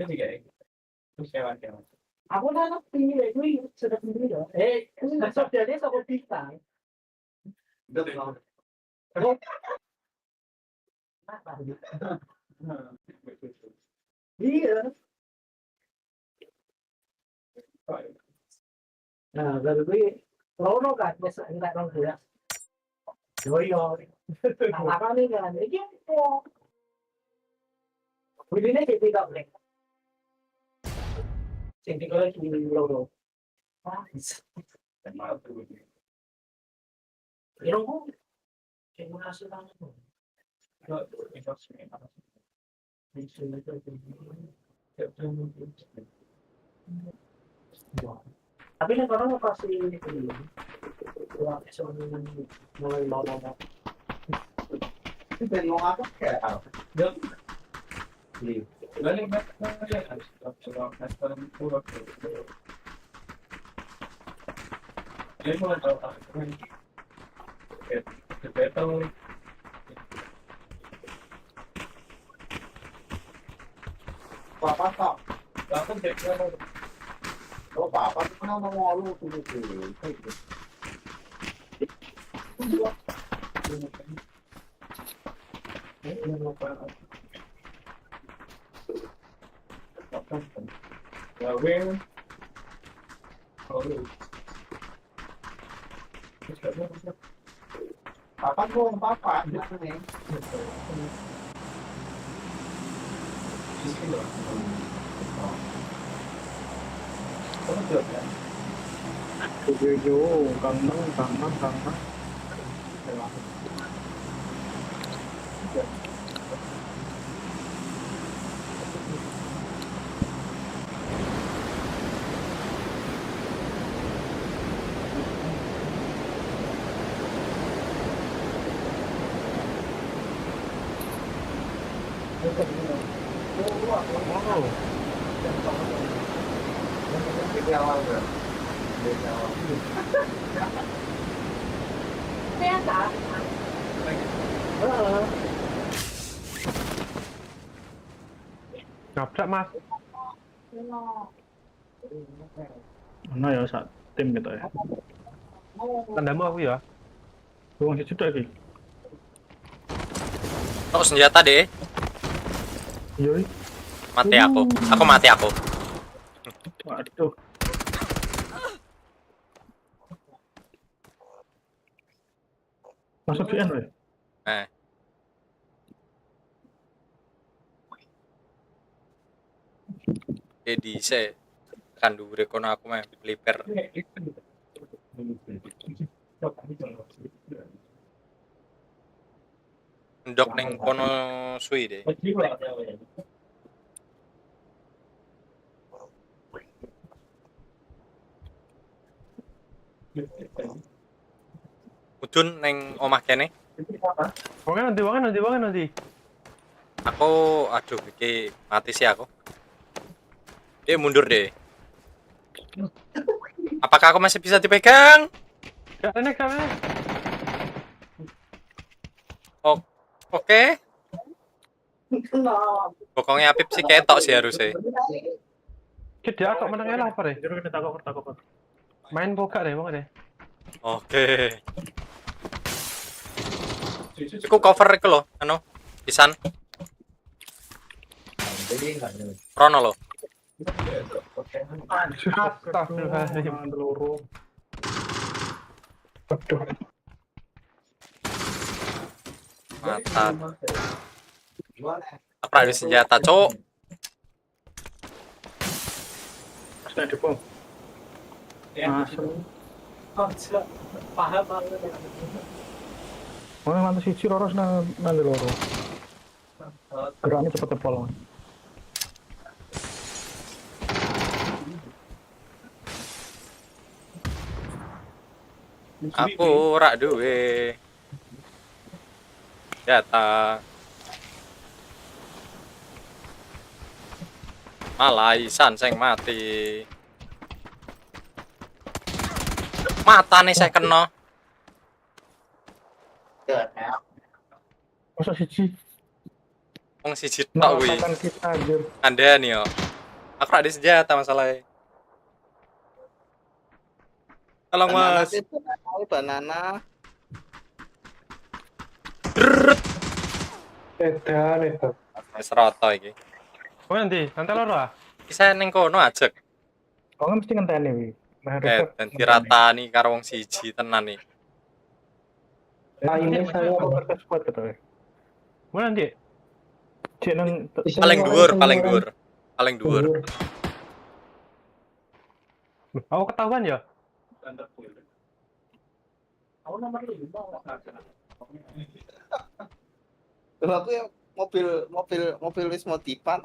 Jadi kayak terus hewan-hewan. Aku nangkep ini sudah sendiri loh. Besok jadi sama bintang. Udah bilang. Iya. Nah, lalu gue lono kan biasa enggak lono ya. Yo. Nah, apa nih kan? Gitu. Begini sih tidak boleh. Sing kalau di lono. Ah, Dan malah tuh. Irong kok kayak masih banget. Itu sebenarnya. Tapi nih orang pasti ini mulai mau Itu dari mau apa kayak apa? Dia balik harus coba master pura. Dia mulai tahu apa betul. Papa kok, Langsung cek kalau papa itu kan mau lu tuh. Papa tuh papa, gitu nih. Yo, kangen. Dari awal bro. Dari awal. ternyata. Ngaprak mas. Mana ya saat tim gitu ya. Tandamu aku ya. Buang si cedek iki. Oh senjata deh. Iya. Mati aku. Aku mati aku. Waduh. Masuk VN weh. Jadi saya kan dure kono aku mah liper. Ndok neng kono suwi deh. Udun neng omah kene. Wangan nanti. Aku aduh iki mati sih aku. Dia mundur deh. Apakah aku masih bisa dipegang? Gak enak. Oh, oke. Pokoknya Apip sih ketok sih harusnya. Dia kok menangnya lapar ya? Juru kita takut. Main boga deh, deh. Oke. Iku cover iku lho, anu, pisan. Rono lho. Astagfirullahaladzim. Waduh. Mata. Apa ada senjata, Cok? Sudah di bom. Masuk. Paham banget. Mana lantai siji loros nanti loro. Geraknya cepet tebal. Aku rak duwe. Data. Malah Isan sing mati. Mata nih saya kena. Masa siji? Wong siji tok kuwi. Kita anjir. Andani yo. Aku ada senjata masalahnya. Tolong Banana mas. itu tahu banana. Edan itu. Wis rata iki. Oh nanti loro ah. Bisa ning kono ajek. Kau kan mesti ngenteni wi. Nah, Dan diratani karo wong siji tenan nih. ini saya overcast squad gitu ya. Mana nanti? Cek nang Paling dhuwur. Aku ketahuan ya. Aku nomor 5. Kalau aku ya mobil wis modifan.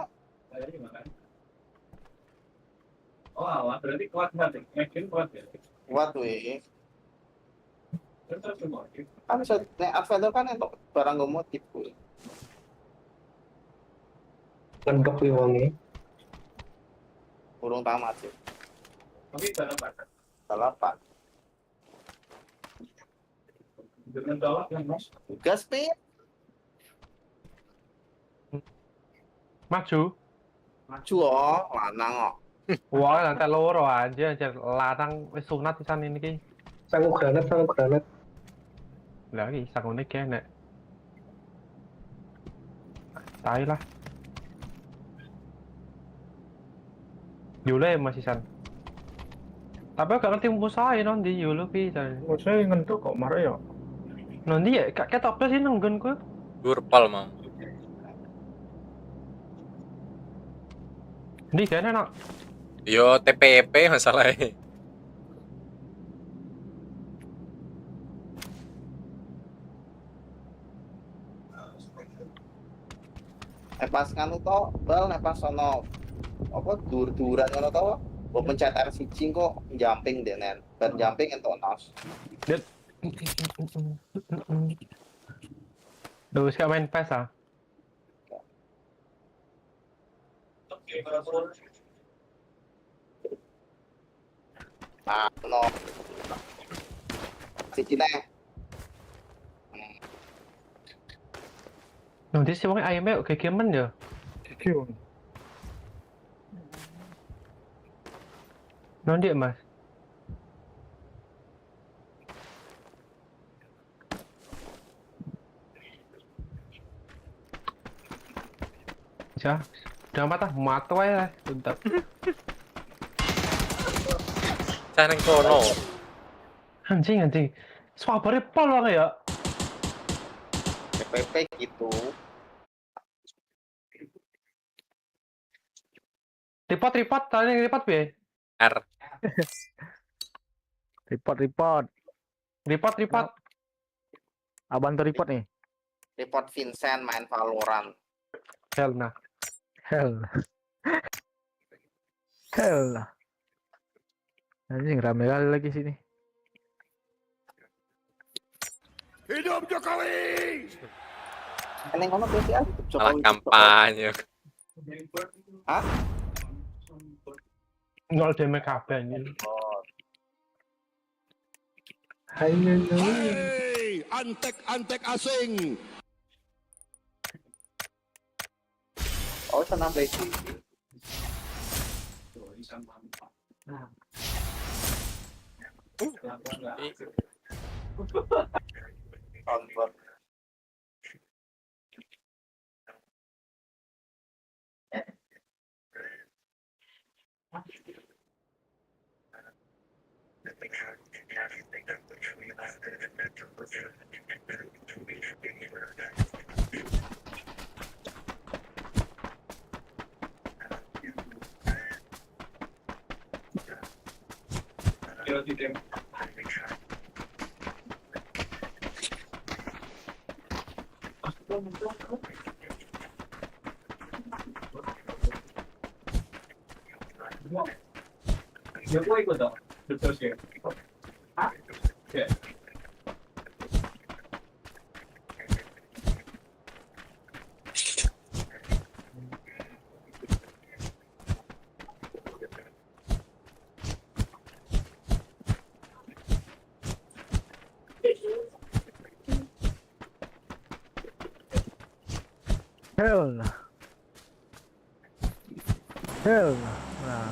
Oh, alah, berarti kuat banget. Yakin kuat ya. Kuat weh. Terus semua. Kan nek adventure kan untuk barang gue motif gue. Lengkap wi wangi. Burung tamat sih. Tapi dalam paket. Salapan. Dengan tolak yang mas. Gas pi. Maju. Maju oh, lanang oh. Wah, nanti loro aja larang wis sunat pisan ini ki. Sangu granat. Lah iki sakone kene. Tai lah. Yule masih san. Tapi aku gak ngerti musuh non di Yule pi. Maksudnya ngentuk kok marah ya. Non dia kak ketok sih nenggon ku. Dhuwur pol mau. Di kene nak. Yo TPP masalahnya. Pas nganu to, bal nek pas sono apa dur-duran ngono to. Gue pencet R1 kok jumping denen. Bar jumping entuk nos. Duh, sekarang main PES ah. Oke, kalau Ah, no. Siji neh. Nanti sih wong ayamnya kayak kemen ya. Kyo. Non dia mas. Ya, udah mata ya, bentar. Saya ning kono. Anjing. Swabare pol lah ya. PPP gitu. Report, tanya report be. R. Report. Abang tuh report nih. Report Vincent main Valorant. Hell nah. Hell. Anjing rame kali lagi sini. Hidup Jokowi. Eneng ngono berarti ah Salah Jokowi. kampanye. Hah? Nol damage kabeh ini. Oh, Hei, antek asing. oh senang besi. Nah, Convert. kira tidak. Ya gue ikut dong. Betul sih. Ah, ya. Hell. Nah.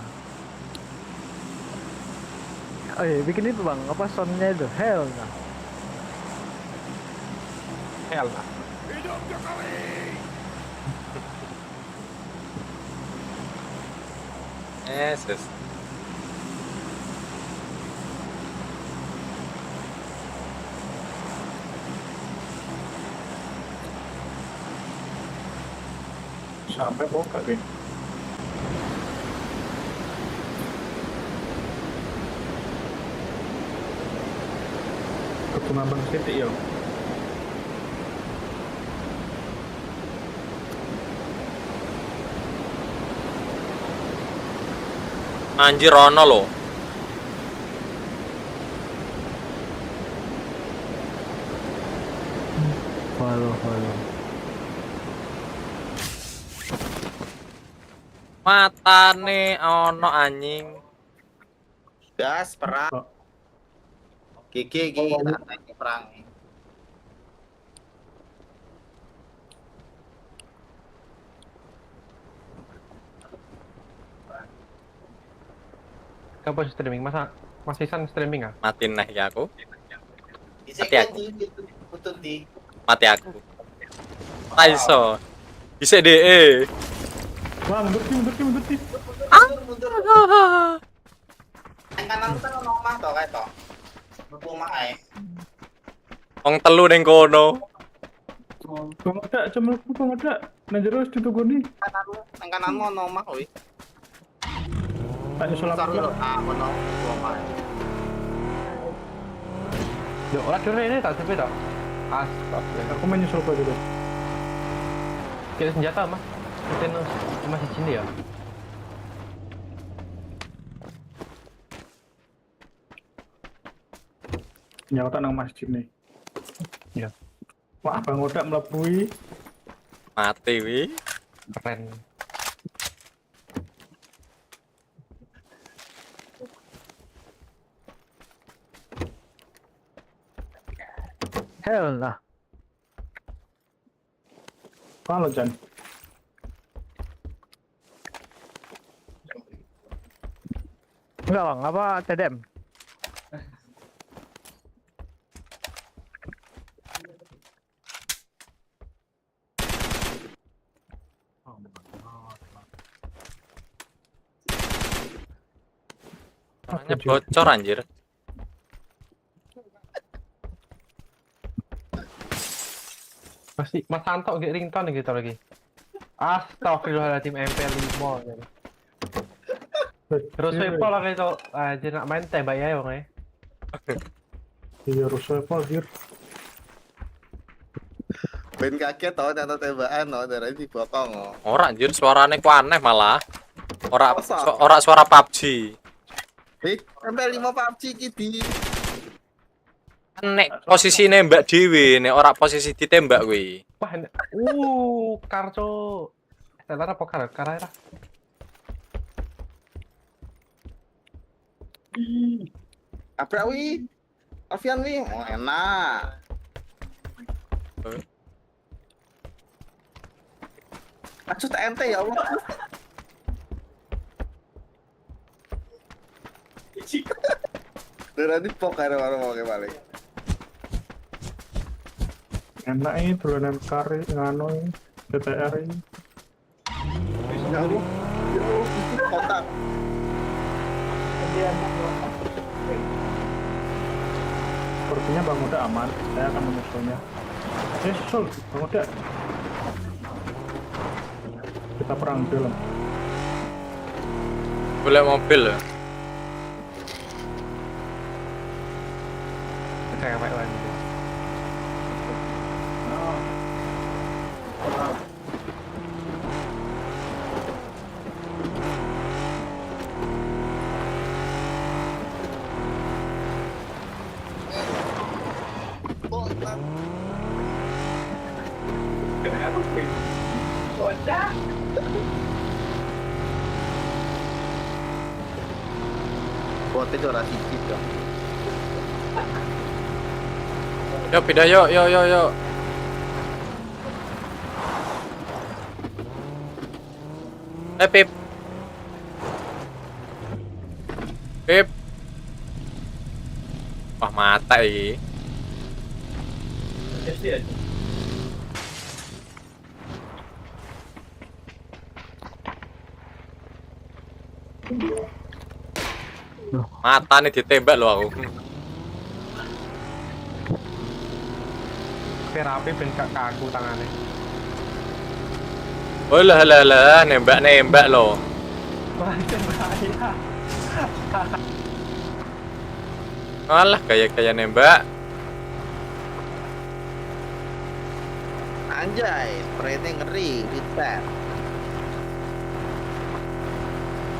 Oh iya, bikin itu bang, apa soundnya itu? Hell nah. Hell nah. Hidup Jokowi! Yesus. Sampai buka gitu. Cuma bang titik yo. Anjir ono lo. Halo. Matane ono anjing. Gas perang. Gigi naik perang. Kapan streaming? Masih streaming ah? Mati neh ya aku. Isik Hati aku. Betul di. Mati aku. Ta iso. Bisa DE. Wah, mundur sih. Mundur. Yang kanan kan ono omah to kae to. Mlebu omah ae. Wong telu ning kono. Bang ada, bang ada. Nah terus ditugoni. Yang kananmu ono omah kuwi. Tak nyusul Besar aku. lho. Ah, ono omah. Yo, ora dhewe ini tak sepi tak. Astagfirullah. Aku main nyusul kok dulu. Kita senjata mah. Kita masih sini ya. Senjata nang masjid nih. Ya. Wah, Bang Odak melebui. Mati wi. Keren. Hell nah. Kalau Jan. Enggak bang, apa TDM? Orangnya bocor anjir. Masih Mas Santo gak ringtone gitu lagi. Astagfirullahaladzim MP5 gitu. Terus Wepo lah kayak itu aja nak main tembak ya bang ya. Iya terus Wepo anjir. Ben kaget to nonton tembakan no dari dibokong. Ora anjir suarane ku aneh malah. Ora Masa? ora suara PUBG. MP5 PUBG iki di Nek posisi nembak dhewe, nek ora posisi ditembak kuwi. Wah, karco. Telar apa karera? Abra wi. Alfian wi, oh, enak. Acuh tak ente ya Allah. Berarti pokoknya orang mau balik. Enak ini dolanan kari ngano ini DTR ini. Kontak. Sepertinya Bang Uda aman. Saya akan menyusulnya. Sul, Bang Uda. Kita perang film. Boleh mobil ya. Kayak apa lagi? Buat itu orang siji dong. Yo pindah yo. Pip. Pip. Wah, mata iki. Pasti aja. Mata nih ditembak loh aku. Rapi ben gak kaku tangannya. Oh lah, nembak loh. Macam bahaya. Alah, gaya-gaya nembak. Anjay, spraynya ngeri, bisa.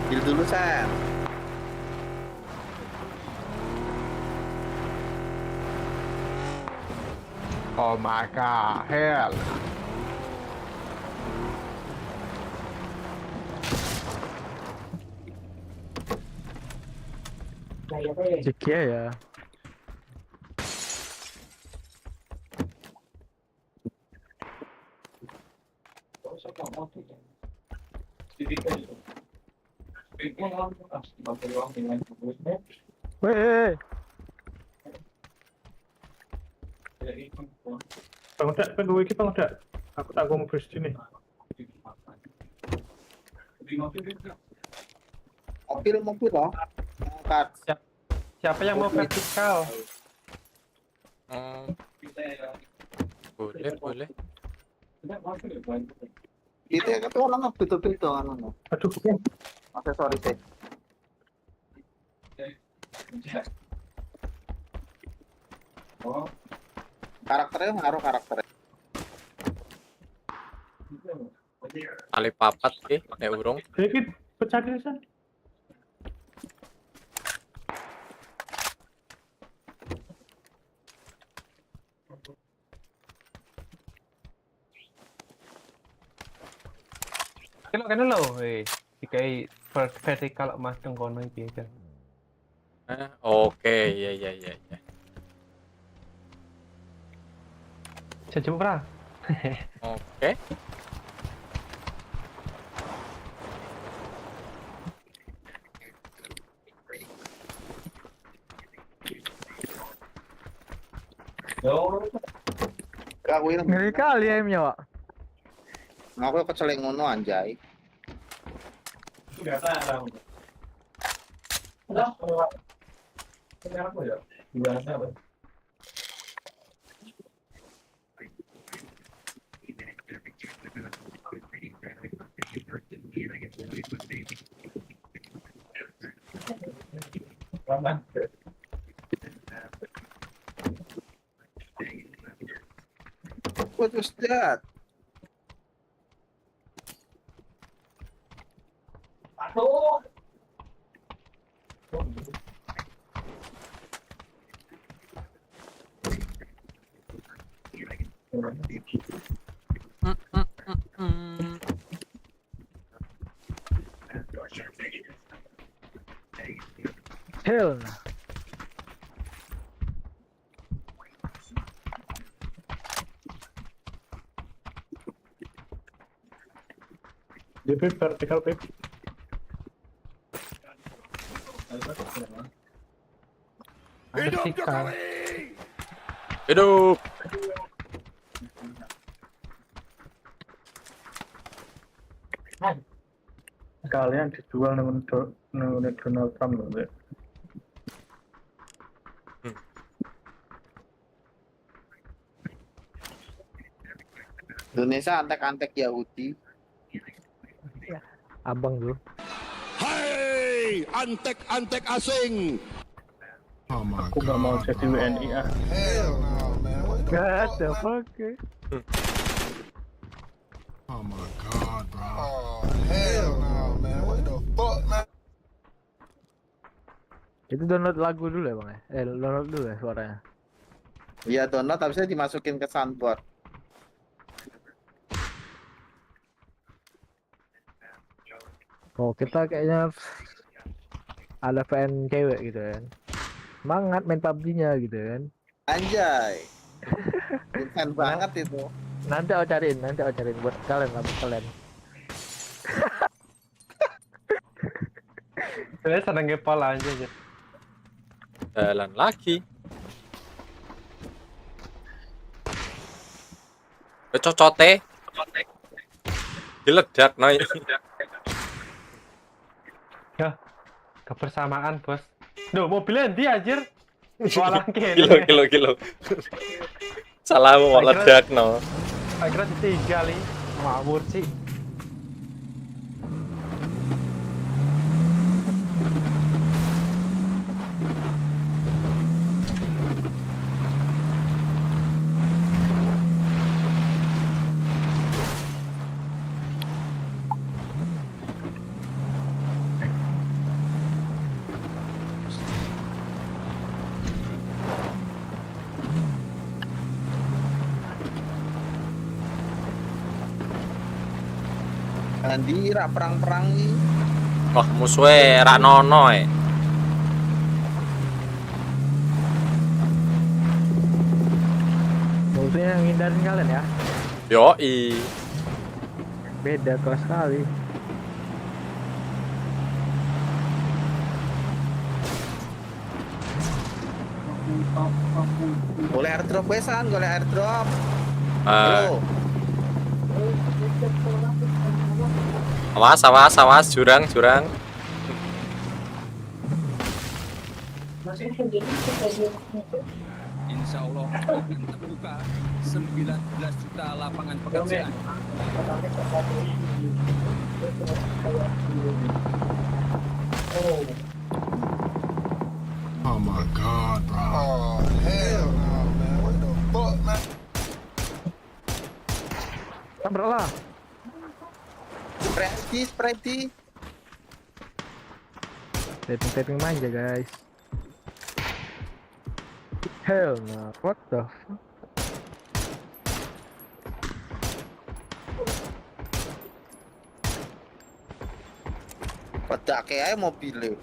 Deal dulu, San. Oh my god, hell. Kayak Cekia ya. Weh, Bang Dak, gue iki Bang Dak. Aku tak ngomong bus sini. Mobil loh. Angkat. Siapa yang mau vertikal? Hmm, boleh. Itu ya, itu orang betul-betul anu. Aduh, Aksesoris sih. Oh, Karakternya ngaruh karakternya. kali papat ki, nek urung. ini pecah di sana. Kan lo, dikai vertikal mas tengkono iki kan. Oke, iya. Saya coba. Oke. Aku ini ngeri kali ya aimnya, Pak. aku keceleng ngono anjay. nggak tahu. Sekarang apa ya? Gimana apa? Aman. What was that? Aduh. Hell. Dia vertikal pip. Vertikal. Hidup. Kalian dijual dengan Donald Trump loh, ya. Indonesia antek-antek Yahudi. Abang tuh. Hai, antek-antek asing. Aku nggak mau jadi WNI ah. Gak ada fuck. Oh my god, bro. Oh, hell no, man. What the fuck, man? Itu download lagu dulu ya, Bang ya? Download dulu ya suaranya. Iya download tapi saya dimasukin ke soundboard. Oh, kita kayaknya ada fan cewek gitu kan. Semangat main PUBG-nya gitu kan. Anjay. Bukan banget itu. Nanti aku cariin buat kalian lah, buat kalian. Saya seneng ngepol aja. Jalan lagi. Cocote. Diledak noy. Ya, kebersamaan bos. Duh, mobilnya nanti anjir. Walang Kilo kene. kilo. Salah mau ledak no. Akhirnya ditinggal nih. Ngawur sih. Nanti rak perang-perang nih. Wah musuhnya rak nono Musuhnya ngindarin kalian ya. Yoi. Beda kelas sekali. Boleh airdrop besan, boleh airdrop. Ah, Halo. awas jurang. Masih jadi Insya Allah akan terbuka 19 juta lapangan pekerjaan. Oh my God, bro. Oh, hell no, man. What the fuck, man? Tabrak lah. Spready. Taping manja guys. Hell no. What the fuck? Pedak kayak mobilnya.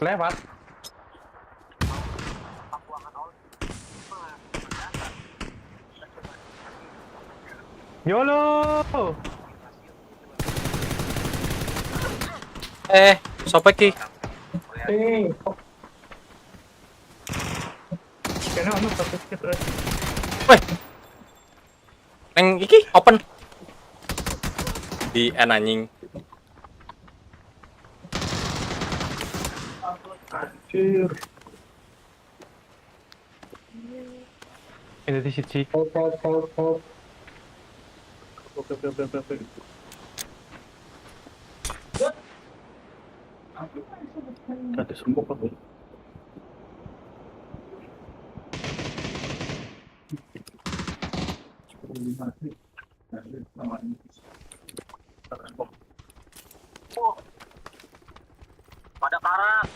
Lewat. YOLO. Sopo iki? Kena anu tapi terus. Weh. Neng iki open. Di anjing. Anjir. Ini di sisi. Hop. Oke. Ada sembuh apa? Pada karat.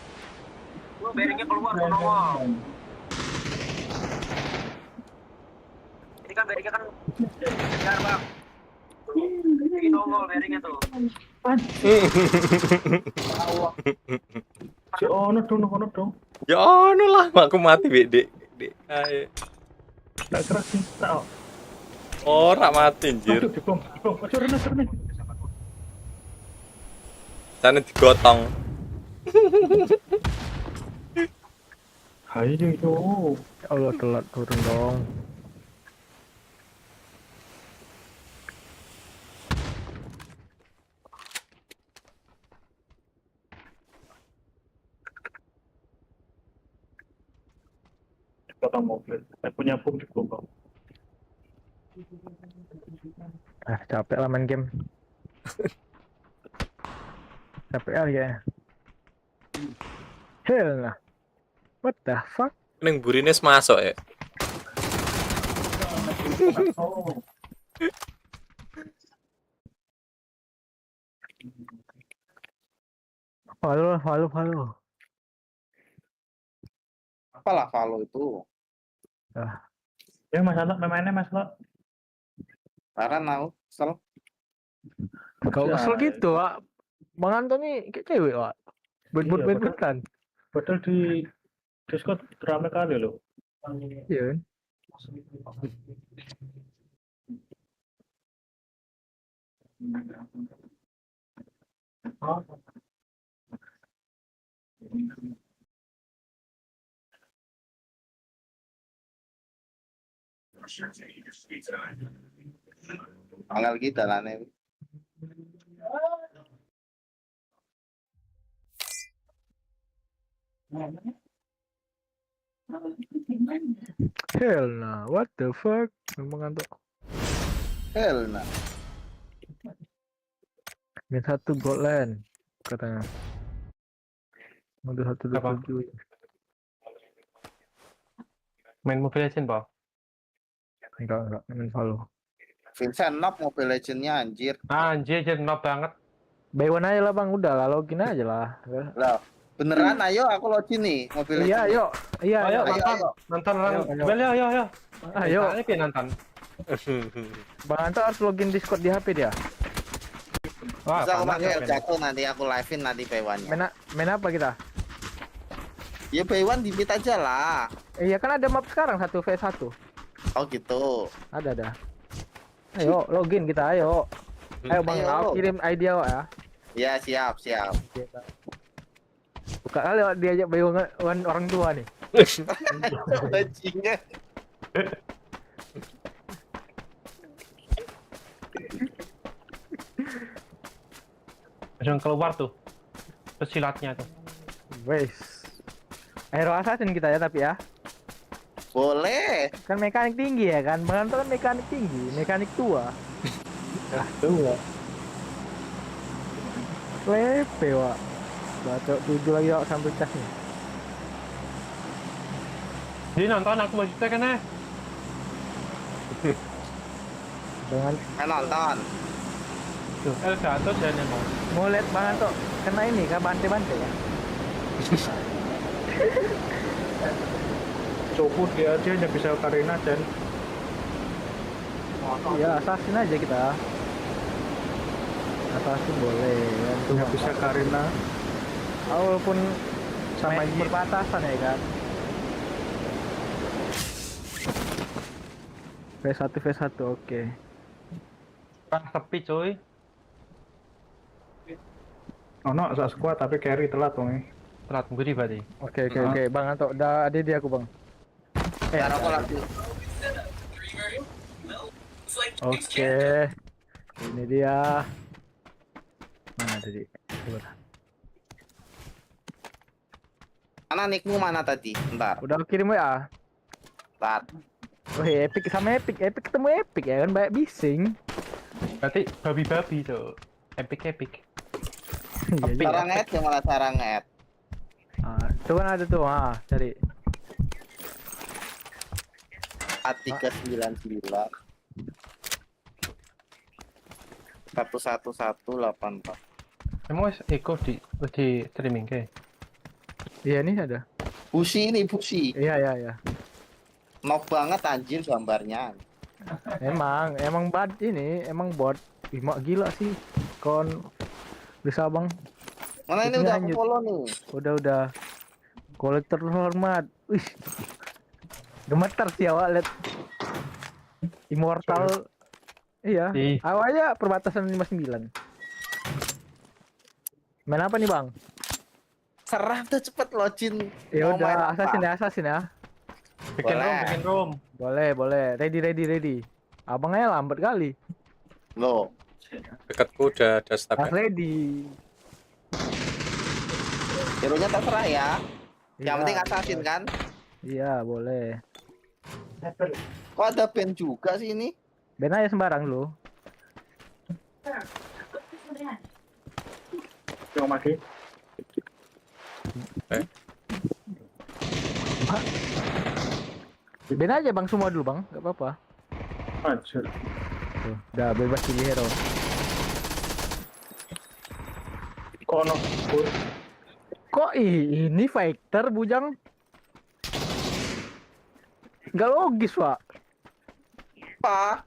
Lu bearingnya keluar ke nongol. Ini kan bearingnya kan kejar bang. Ini nongol bearingnya tuh. Si ono dong. Ya ono lah, aku mati Dek. Ayo. Tak keras sih, tak. Ora mati anjir. Aduh, dibom. Aduh, rene. Jane digotong. Ayo itu. Ya Allah telat turun dong. Dibom mobil. Saya punya bom dibom. Capek lah main game. Capek kali ya. Hell nah. What the fuck? Ning burine masuk ya. Halo. Apalah Valo itu? Ya mainnya Mas Lo. Karena mau sel. Kau kesel gitu, Wak. Bang Antoni kayak cewek, Wak. Bet-betan. Padahal di Discord rame kali loh. Iya kan? Oh, Angel kita lah nih. Hell nah, what the fuck? Memang ngantuk. Hell nah. Min 1 gold land katanya. Mode 127. Main Mobile Legends, Bang. Enggak, main follow. Vincent Knob Mobile Legends-nya anjir. Anjir, jadi noob banget. Buy one aja lah bang, udah lah login aja lah. Lah, beneran ayo aku login nih Mobile Iya, Legends. ayo. Iya, Ayo, ayo. nonton orang. Ayo. Ayo. Ayo. Ini kayak nonton. Bang Anto harus login Discord di HP dia. Wah, Bisa aku panas pakai ya, Elgato nanti aku live-in nanti P1-nya. Main apa kita? Ya P1 di meet aja lah. Iya kan ada map sekarang 1v1. Oh gitu. Ada. Ayo, login kita, ayo. Ayo bang, Ayo. aku kirim ID awak ya. Ya siap. Buka kali awak diajak buy one orang tua nih. Bajingan. Langsung keluar tuh. Pesilatnya tuh. Wes. Hero assassin kita ya tapi ya. Boleh. Kan mekanik tinggi ya kan. Bang Anto kan mekanik tinggi, mekanik tua. Tua. Lepe wak. Bacok 7 lagi wak sampai cas nih. Jadi nonton aku maksudnya kan Dengan Nonton. tuh Elgato dan emang. mau lihat Bang Anto kena ini kah bante-bante ya. Cukup dia aja hanya bisa Karina dan Ya assassin aja kita. Assassin boleh ya. hanya bisa Karina Walaupun sama main Yi. berbatasan ya kan. V1 oke. Perang sepi cuy. ono sak squad tapi carry telat wong. Telat beri berarti. Oke. Bang Anto udah ada di aku Bang. Sekarang aku lagi. Oke. Ini dia. Mana tadi? Mana nickmu mana tadi? Bentar. Udah aku kirim WA. Bentar. Wih, epic sama epic ketemu epic ya kan banyak bising. Berarti babi-babi tuh. Epic. Iya juga. Sarang add yang mana sarang add? Tuh kan ada tuh, cari. A399 11184. Emang wis Eko di streaming ke? Iya nih ada. Busi ini busi. Iya. Nok banget anjir gambarnya. Emang emang bot. Ih, mak gila sih. Kon bisa Bang. Mana ini Itunya udah aku lanjut. follow nih. Udah. Kolektor terhormat. Wih. Gemeter sih awak lihat. Immortal. Iya. Ih. Awalnya perbatasan 59. Main apa nih Bang? Serah tuh cepet login. Ya Mau main udah, apa? assassin ya. Bikin room. Boleh. Ready. Abangnya lambat kali. Loh, Dekatku udah ada Pas stab. ready. hero-nya terserah ya. Yang Iya, penting assassin kan. Iya, boleh. Kok ada band juga sih ini? Ben aja sembarang lu. Yang mati. Ben aja Bang semua dulu Bang, nggak apa-apa. Anjir. Tuh, udah bebas pilih hero. Kok ono? Kok ini fighter bujang? Nggak logis, Pak. Apa?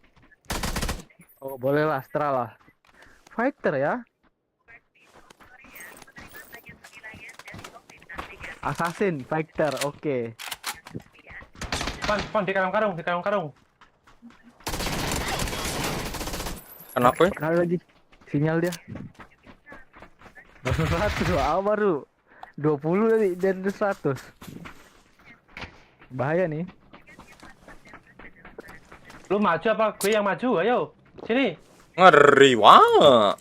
Oh, boleh lah, Astra lah. Fighter ya. Assassin, fighter, oke. Pan di karung. Kenapa? Kali lagi. sinyal dia. 100 baru 20 tadi dan 100. Bahaya nih. Lu maju apa gue yang maju? Ayo, sini. Ngeri wah.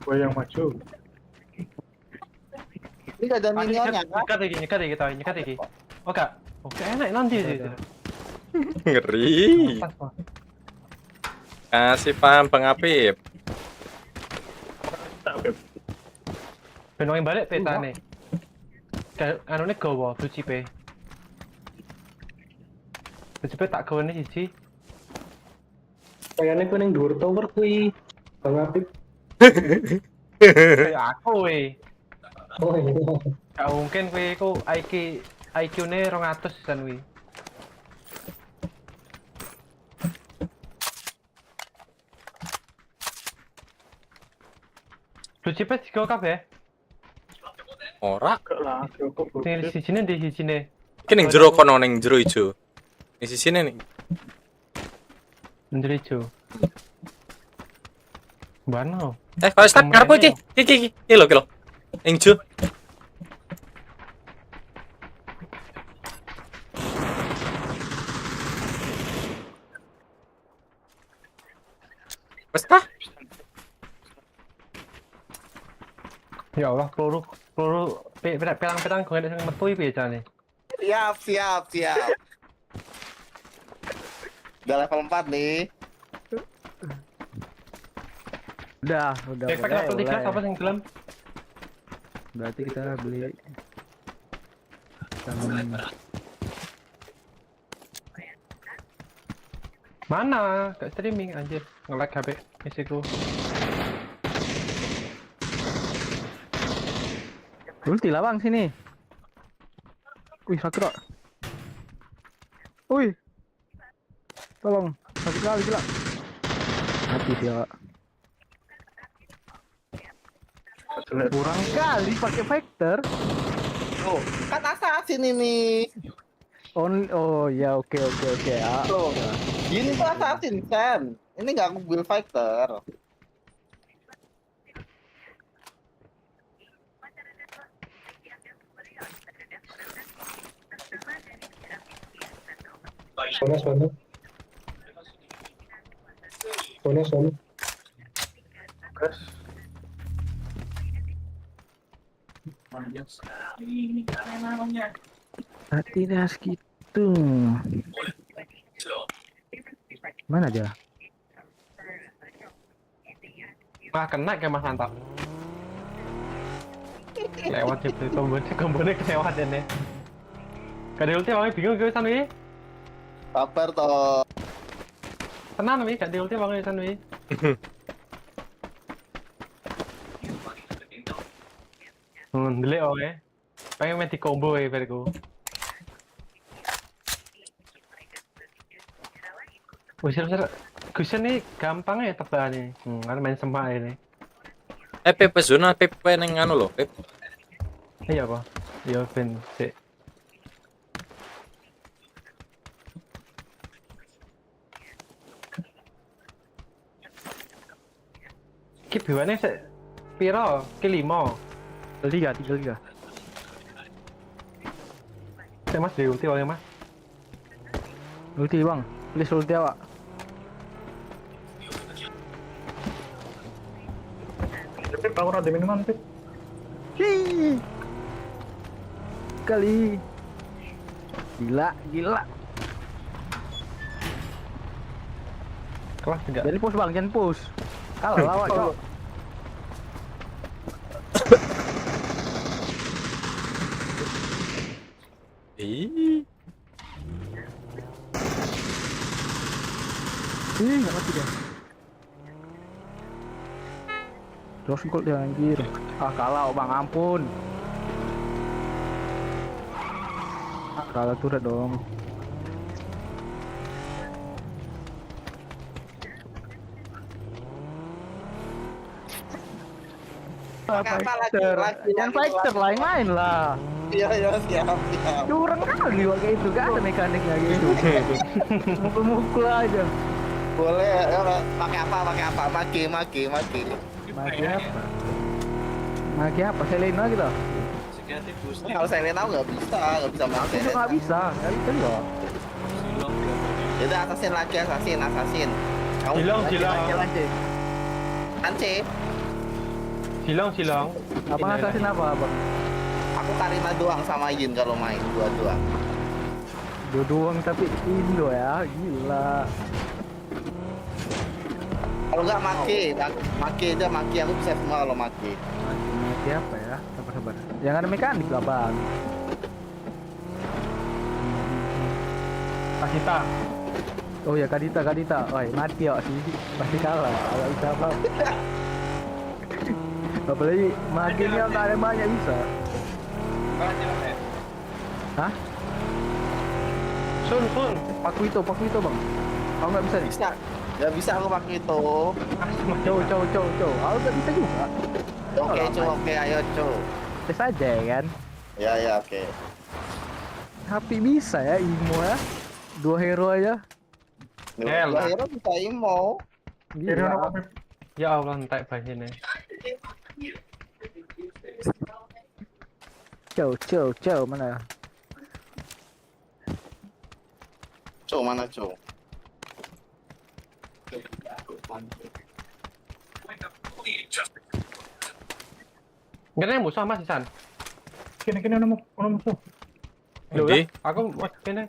Gue yang maju. Ini gak ada minionnya kan? Nyekat lagi. Oke. Oke, enak nanti sih. Ngeri. Kasih paham Bang Apip. Ben yang balik petane. Anune gowo ducipe. Ducipe tak gawane siji. Kayaknya gue yang dhuwur tower kuwi. Bang Apip. Kayak aku we. Oh iya. Gak mungkin kowe iku IQ-ne 200 san wi. Ducipe digo kabeh. Ora. Enggak lah, cukup. Sing sijine di sijine. Iki ning jero kono ning jero ijo. Ning sisine ning. Ndri ijo. Bano. Kalau start ngarepku iki. Iki lho. Ning ijo. Wes ta? Ya Allah, peluru pedang gue sing metu iki piye carane? Siap. Udah level 4 nih. Udah Backpack level 3 apa sing gelem? Berarti kita beli Mana? Gak streaming anjir. Nge-lag HP isiku. ulti lah bang sini. Wih sakit kok. Wih. Tolong, sakit kali gila. Mati dia. Kurang kali pakai fighter. Oh, kan assassin ini. Oh ya oke ya. Tuh. Ini tuh assassin Sam. Ini nggak aku build fighter. Sono. Hati dah segitu. Mana dia? Wah, kena ke Mas Mantap. Lewat itu kombonya kelewat ini. Gak ada ulti, bang, bingung gue sana wi. Sabar toh. Tenang wi, gak ada ulti bang sana wi. Delay oke. Pengen main di combo ya bariku. Usir Gusen nih gampang ya tebakannya. Karena main semak ini. Pep zona Pep neng anu lho, Pep. Iya apa? Iya ben sik. Ki biwane sik piro? Ki 5. 3. Saya Mas di ulti wae Mas. Ulti bang, please ulti awak. Pip, aku ada minuman, Pip. Hii. Kali. Gila. Kelas 3. Jadi push bang, jangan push. Kalah lawak cok. Ih, Nggak mati dia. Terus kok dia anjir. Kalah bang, ampun. Kalah turret dong. Jangan fighter lah, yang lain lah. Iya, siap. Curang kali kayak itu, gak ada mekaniknya gitu. Mukul-mukul aja. Boleh, pakai apa? Maki. Maki apa? Maki apa? Selena gitu? Kalau saya tahu nggak bisa main Aku juga nggak bisa loh. Itu assassin lagi, assassin. Kamu Silang. Ance. Silang. Apa assassin apa, Bang? Aku Karina doang sama Yin kalau main dua doang. Dua doang tapi Indo ya, gila. Kalau nggak Maki aku bisa semua kalau Maki. Maki apa ya? Sabar. Yang ada mekanik lah, Bang. Kasita. Oh ya, Kadita. Wah, mati ya sih. Pasti kalah. Kalau bisa apa? Apalagi maginya tak ada banyak bisa. Hah? Sun. Paku itu, Bang. Kau nggak bisa nih? Nggak bisa aku pakai itu. Cow. Aku nggak bisa juga. Oke, ayo Cow. Tes aja ya kan? Ya, oke. Tapi bisa ya Imo ya. 2 hero aja. Dua hero bisa imo. Gila. Ya Allah, entek banjirnya. Cow mana? Cow mana Cow? Kene musuh Mas San. Kene ono musuh. Lho, Endi? aku kene.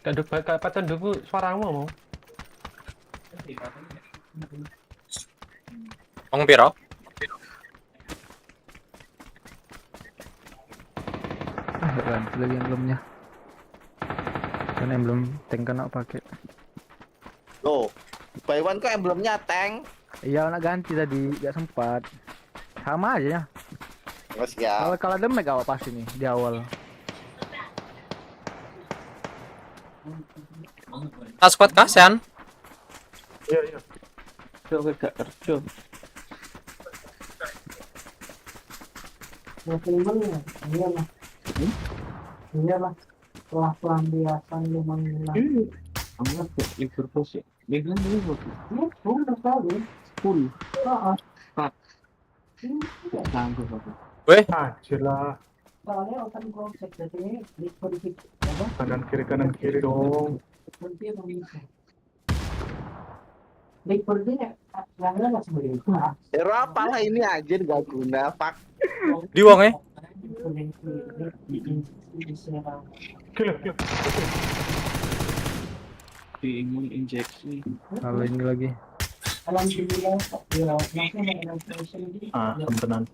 Gak paten dulu suaramu mau. Wong piro? Ganti lagi emblemnya. Kan emblem tank kena pakai. Loh, buy one kok emblemnya tank? Iya, nak ganti tadi, gak sempat. Sama aja ya. Mas ya. Kalau damage awal pasti nih di awal. Tak squad kasian. Iya. Coba gak kerja. Iya lah. Setelah pelampiasan memang hilang. Amat ya, libur bos ya. Bilang dulu. Udah kali. 10. Heeh. Gak sanggup aku. Weh, Jelas. Soalnya open konsep jadi di politik apa? Kanan kiri dong. Seperti yang bisa. Di politik nggak lah sebenarnya. Hero apalah ini anjir gak guna, pak. di wong Kill. Diimun injeksi. Kalau ini lagi. Alhamdulillah, ya, maksudnya dengan Tenan.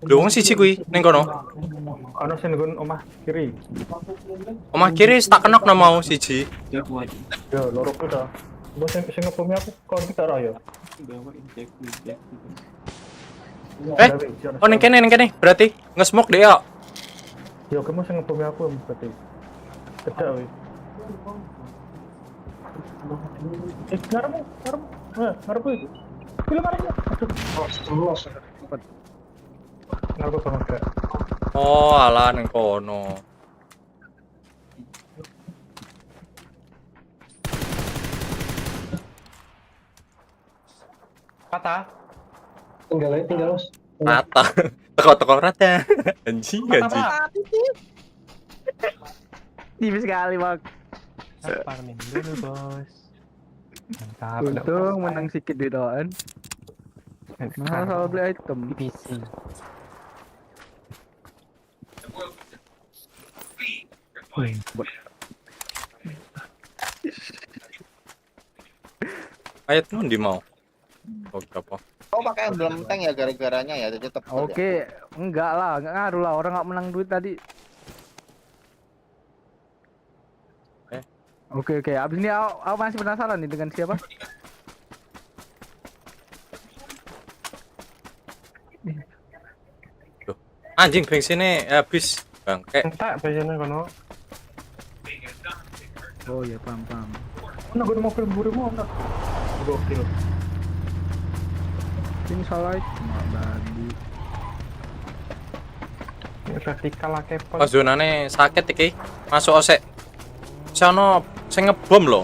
Lho wong siji kuwi ning kono. Ono sing nggon omah kiri. Omah kiri tak kenok no mau siji. Dia kuat. Yo, loro ku dah. Mbok sing ngebom aku kon kita ra ya. Bawa injeksi. Oh ning kene berarti nge-smoke deh ya. Yo, kamu sing ngebom aku berarti. Kedak weh. Ngarepmu. Ngarepku itu. Pilih ngarepmu. Aduh. Ngarepku banget gak. Oh, alah ning kono. Patah. Tinggal. Rata. Teko rata. Anjing. Tipis sekali, Bang. Sabar nih dulu, Bos. Mantap. Untung menang sedikit di doan. Nah, kalau beli item PC. Ayat tuh di mau. Oh, berapa? Oh pakai emblem tank ya gara-garanya ya jadi tetap. Oke, enggak lah, enggak ngaruh lah. Orang nggak menang duit tadi. Oke. Abis ini aku masih penasaran nih dengan siapa? Duh. Anjing bensinnya habis. Bangke. Entek biasanya kono. Oh ya, paham. Ono gue mobil burimu ono. Gokil. Ini salah cuma bagi. Vertikal lah Oh zonane sakit iki. Masuk osek. Sono sing ngebom lho.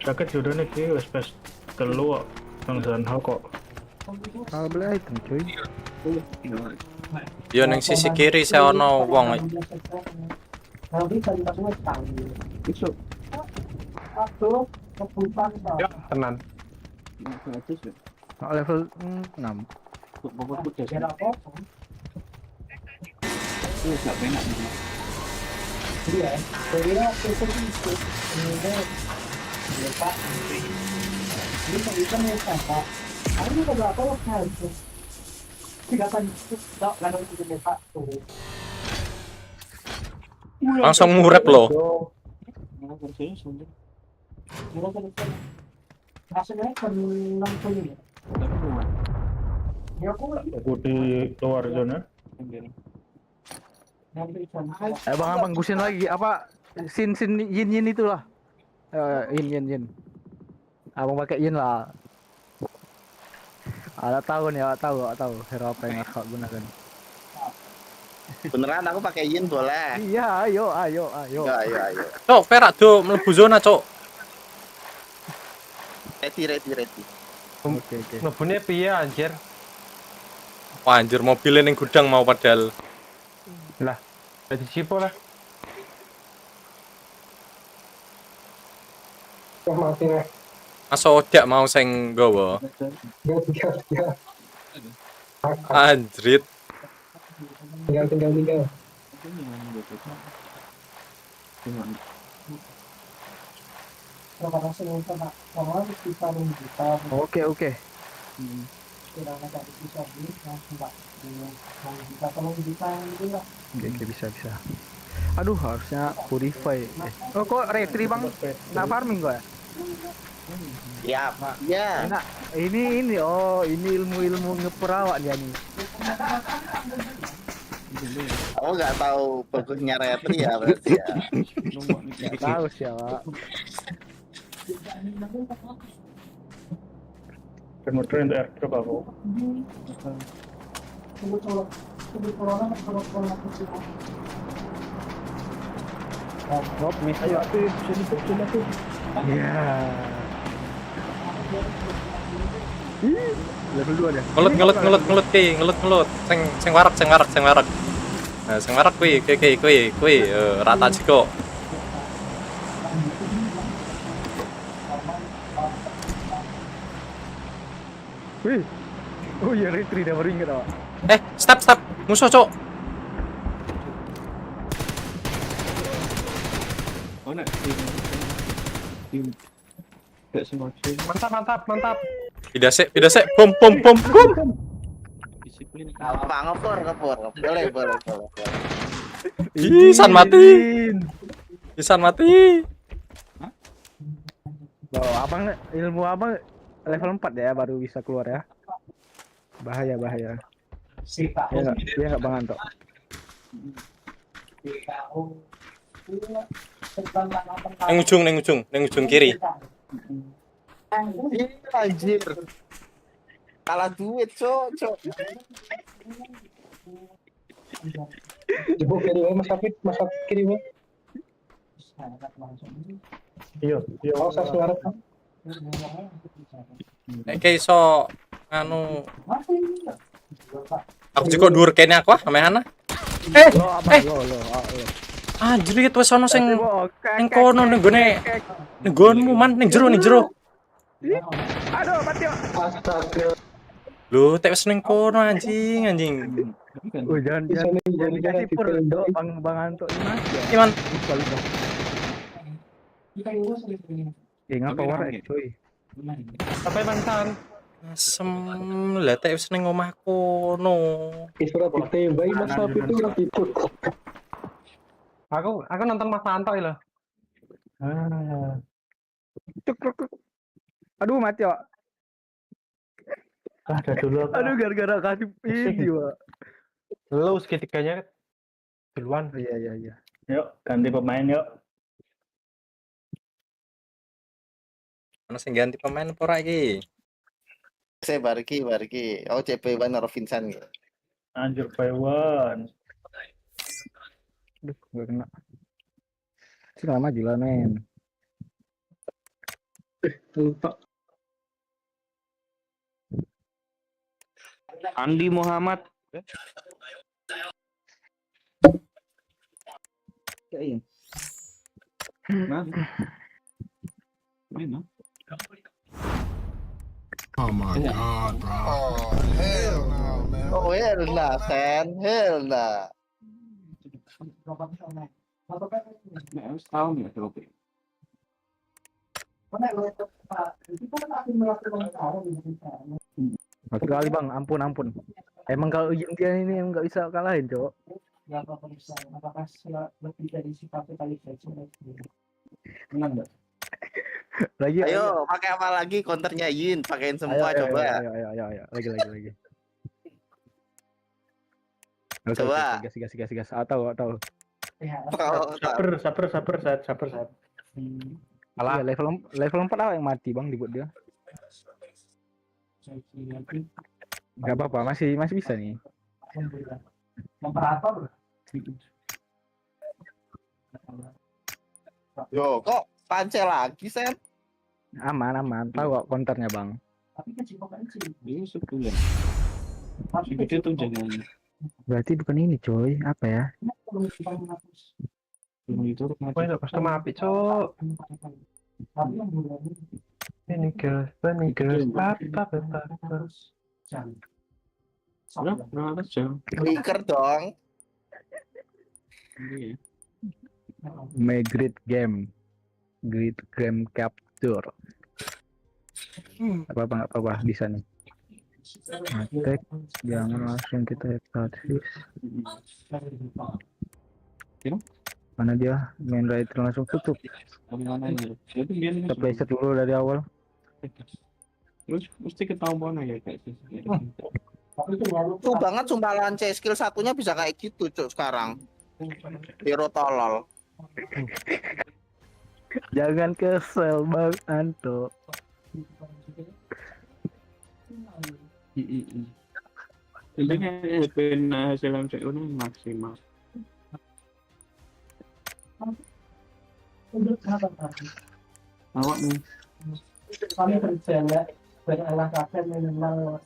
Sakit jodoh nih ki wes pas telu kok bangsan hal kok. Hal beli item cuy. Yo ning sisi kiri saya ono wong. Kalau bisa dipasangnya setang. Aku kebutuhan Ya, tenan. Level 6. biar apa? Iya, saya itu ini ya Pak. Ini bisa nih Pak. Ini juga apa loh harus. Tidak kan tak lalu itu Pak tuh. Langsung ngurep loh. Rasanya kan langsung ini. Ya aku Aku di luar zona. Abang gusin lagi apa sin yin itulah. Yin. Abang pakai yin lah. Ada tahu nih, tahu hero apa yang harus gunakan. Beneran aku pakai yin boleh. Iya, ayo. Ayo. Cok, perak do mlebu zona, Cok. Ready. Oke. Mlebune piye anjir? Wah, anjir mobilnya ning gudang mau padahal. Lah, jadi sipo lah. Masa odak mau sing nggawa. Anjrit. tinggal. Kalau langsung untuk orang kita kita Oke. tidak ada bisa beli langsung Pak. Kita tolong kita gitu lah. Oke, bisa. Aduh, harusnya purify. Oh, kok retri bang? Nggak farming gua ya? Ya. Nah, ini ilmu ngeperawat dia nih. Aku nggak tahu bagusnya retri ya berarti ya. Nggak tahu siapa. Kemudian untuk airdrop aku. Drop miss ayo. Iya. Level 2 dia. Ngelut ki, ngelut. Sing warak. Nah, sing warak kuwi, rata jiko. Wih. Oh iya, retri dia baru inget apa? Stop. Musuh, Cok. Mantap. Tidak sih. Bom. Apa ngepur. Boleh. Isan mati. Loh, ilmu abang level 4 ya baru bisa keluar ya. Bahaya. Sifat. Dia enggak Bang Anto. Neng ujung kiri. Anjir. Kalah duit, Cok. Ibu kiri mas kiri. Iya. Saya suara. Nek iso anu aku juga dhuwur kene aku amehana. Lo. Anjir wis ono sing ning kono ning nggonmu man ning jero. Aduh, mati. Astaga. Lho, tek wis ning kono anjing. Oh, jangan dikasih per do Bang Anto ini Mas ya. Iman. Ngapa warak cuy. Apa bangsan? Asem lah tek wis ning omah kono. Surat ditembak mas sapi itu lagi ikut. Aku nonton Mas Anto loh. Cuk. Aduh, mati, Wak. Ada dulu. Aduh, gara-gara kasih ini, Wak. Lu seketikanya duluan. Iya. Yuk, ganti pemain yuk. Ana sing ganti pemain apa ora iki? Saya barki. Oh, CP Banner Vincent gitu. Anjir Taiwan. Aduh, gak kena. Sih lama gila, men. Tutok. Andi Muhammad. Kayak Mas. Mana? Oh my god, bro. Oh, hell no, man. Oh, hell nah, Sen. Hell nah. Nek wis tahun ya coba. Satu kali bang, ampun. Emang kalau dia ini emang nggak bisa kalahin, cowok. Menang enggak? Lagi. Ayo, pakai apa lagi counternya Yin? Pakein semua ayo, coba. Ayo. Lagi. Oke, Coba. gas. Atau. Oh, Sabar. Iya, level 4 apa yang mati bang dibuat dia? Gak apa-apa, masih bisa nih. Yo, kok pance lagi, Sen? Aman. Tahu kok counternya bang. Ini 10. Segede tuh jangan. Berarti bukan ini coy, apa ya? Itu Wah, itu custom api, cok. Ini girls, apa. berapa jam? Clicker dong. Iya. Great game capture. Nggak apa-apa bisa nih. Attack, jangan langsung kita ekstasis. Mana dia main right langsung tutup. Mana ini? Itu biar Kita playset dulu dari awal. Terus mesti ketahuan ya kayak gitu. Tuh banget sumpah lance skill satunya bisa kayak gitu, Cuk, sekarang. Hero tolol. Jangan kesel bang Anto. Intinya ben hasil MC ini maksimal. Awak nih.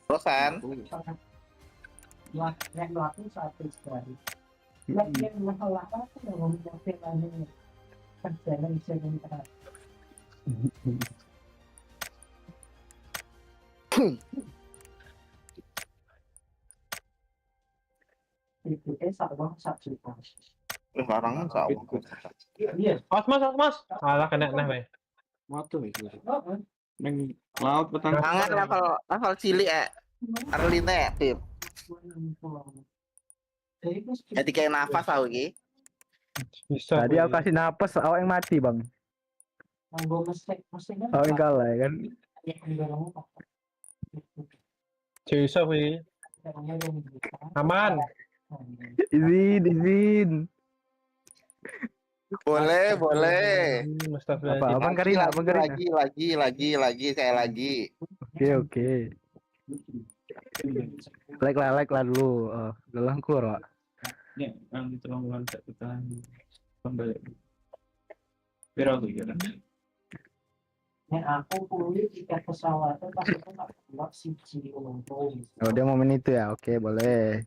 Terus kan? Barangan sawah. Mas. Alah kena nah, Bay. Moto itu. Neng laut petang. Mangan level cilik Arline Pip. Jadi kayak nafas aku iki. Bisa. Tadi aku kasih napas, awak yang mati bang. Awak yang kalah ya kan. Bisa, Bay. Aman. Boleh. Mustafa. Apa Karina? Lagi, saya lagi. Oke. Like lah dulu. Gelang kur, Pak. Ya, yang ditolong tak kita kembali. Viral tuh ya. Aku kuliah tiket pesawatnya pas itu nggak keluar siji untung. Oh dia momen itu ya, oke boleh.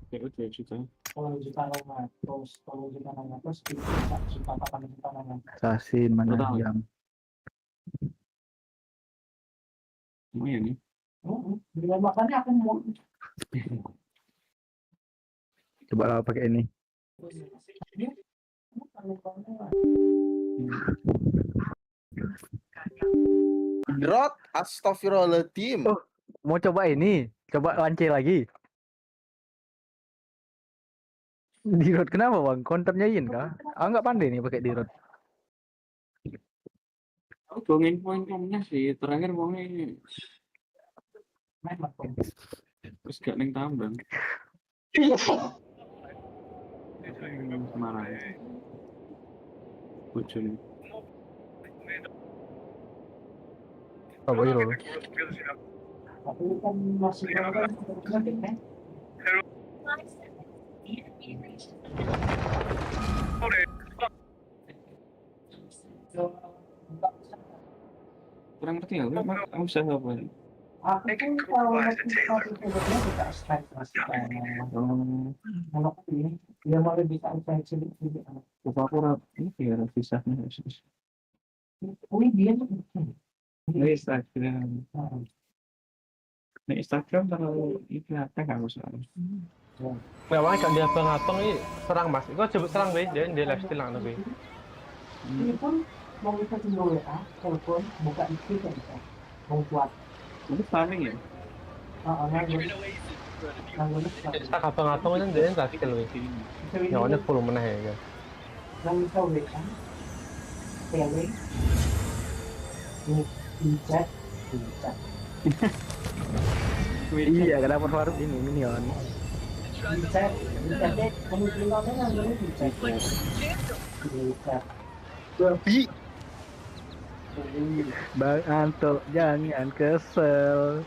Oke, udah juta. 10 juta 900 itu 1 juta 8 juta 900. Sasin mana Betul. yang Lumayan ya. Dengan makanya aku mau coba lah pakai ini. Drop, astagfirullahaladzim. Oh. Mau coba ini, coba lance lagi. Di road kenapa bang? Counternya Yin kah? Ah nggak pandai nih pakai di road. Aku dongeng poin-poinnya sih. Terakhir wongnya terus gak neng tambang. Semarang. Bujun. Oh iya loh. tapi kan masih kan Kurang ngerti ya, kamu bisa apa? Aku kan kalau nanti satu sebetulnya bisa spek masih kalau ini dia malah bisa spek sedikit. Apa aku ini ya visanya harus. Ini dia tuh. Ini Instagram. Nah, Instagram kalau itu apa nggak usah. Memangnya kan dia abang-abang ini serang mas. Kau coba serang deh, dia live steal lah nih. Ini pun mau bisa tinggal WA, telepon, buka itu kan bisa. Mau kuat. Itu farming ya? Tak abang-abang kan dia live steal weh. Yang ada full meneh ya. Yang bisa WA, PW, ini chat. Iya, kenapa farm ini minion? Chat deh, kamu tinggalnya yang boleh di chat. Babi. Bang Anto, jangan kesel.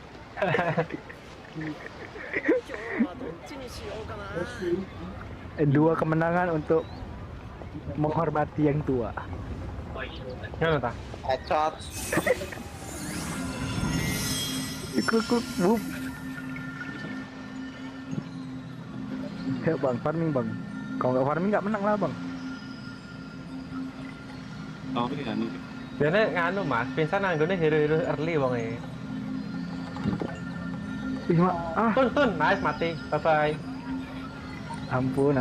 Dua kemenangan untuk menghormati yang tua. Gimana tak? Headshot. Kuk, wup. Ya bang, farming bang. Kalau nggak farming nggak menang lah bang. Oh ini kan. Biasanya nganu mas, pinsan anggone hero-hero early bang ya. Tun, nice mati, bye bye. Ampun.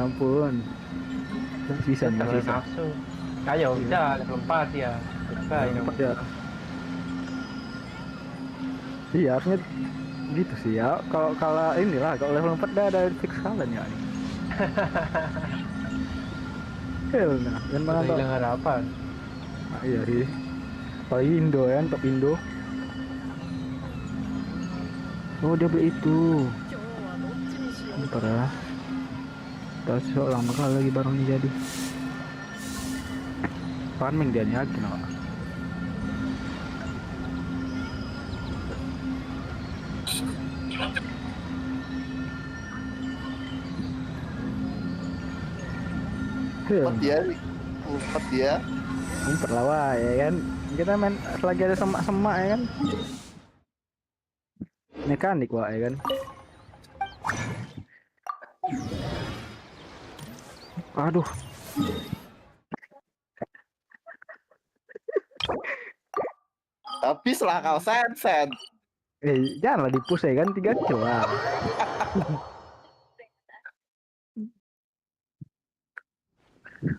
Bisa nih, Terlalu bisa. nafsu. Ayo, bisa level 4 ya. Bisa ini. Ya. Iya harusnya gitu sih ya. Kalau inilah kalau level 4 dah ada fix kalian ya. Hell nah, kan mana tuh? Hilang harapan. Nah, iya sih. Kalau Indo kan, top Indo. Oh dia beli itu. Bentar ya. Kita lama kali lagi baru ini jadi. Farming dia nih lagi kenapa? Ngumpet dia nih. Ngumpet dia. Ngumpet lah wah, ya kan. Kita main lagi ada semak-semak ya kan. Mekanik wah ya kan. Aduh. Habis lah kau sen. Janganlah dipus ya kan 3 kill lah.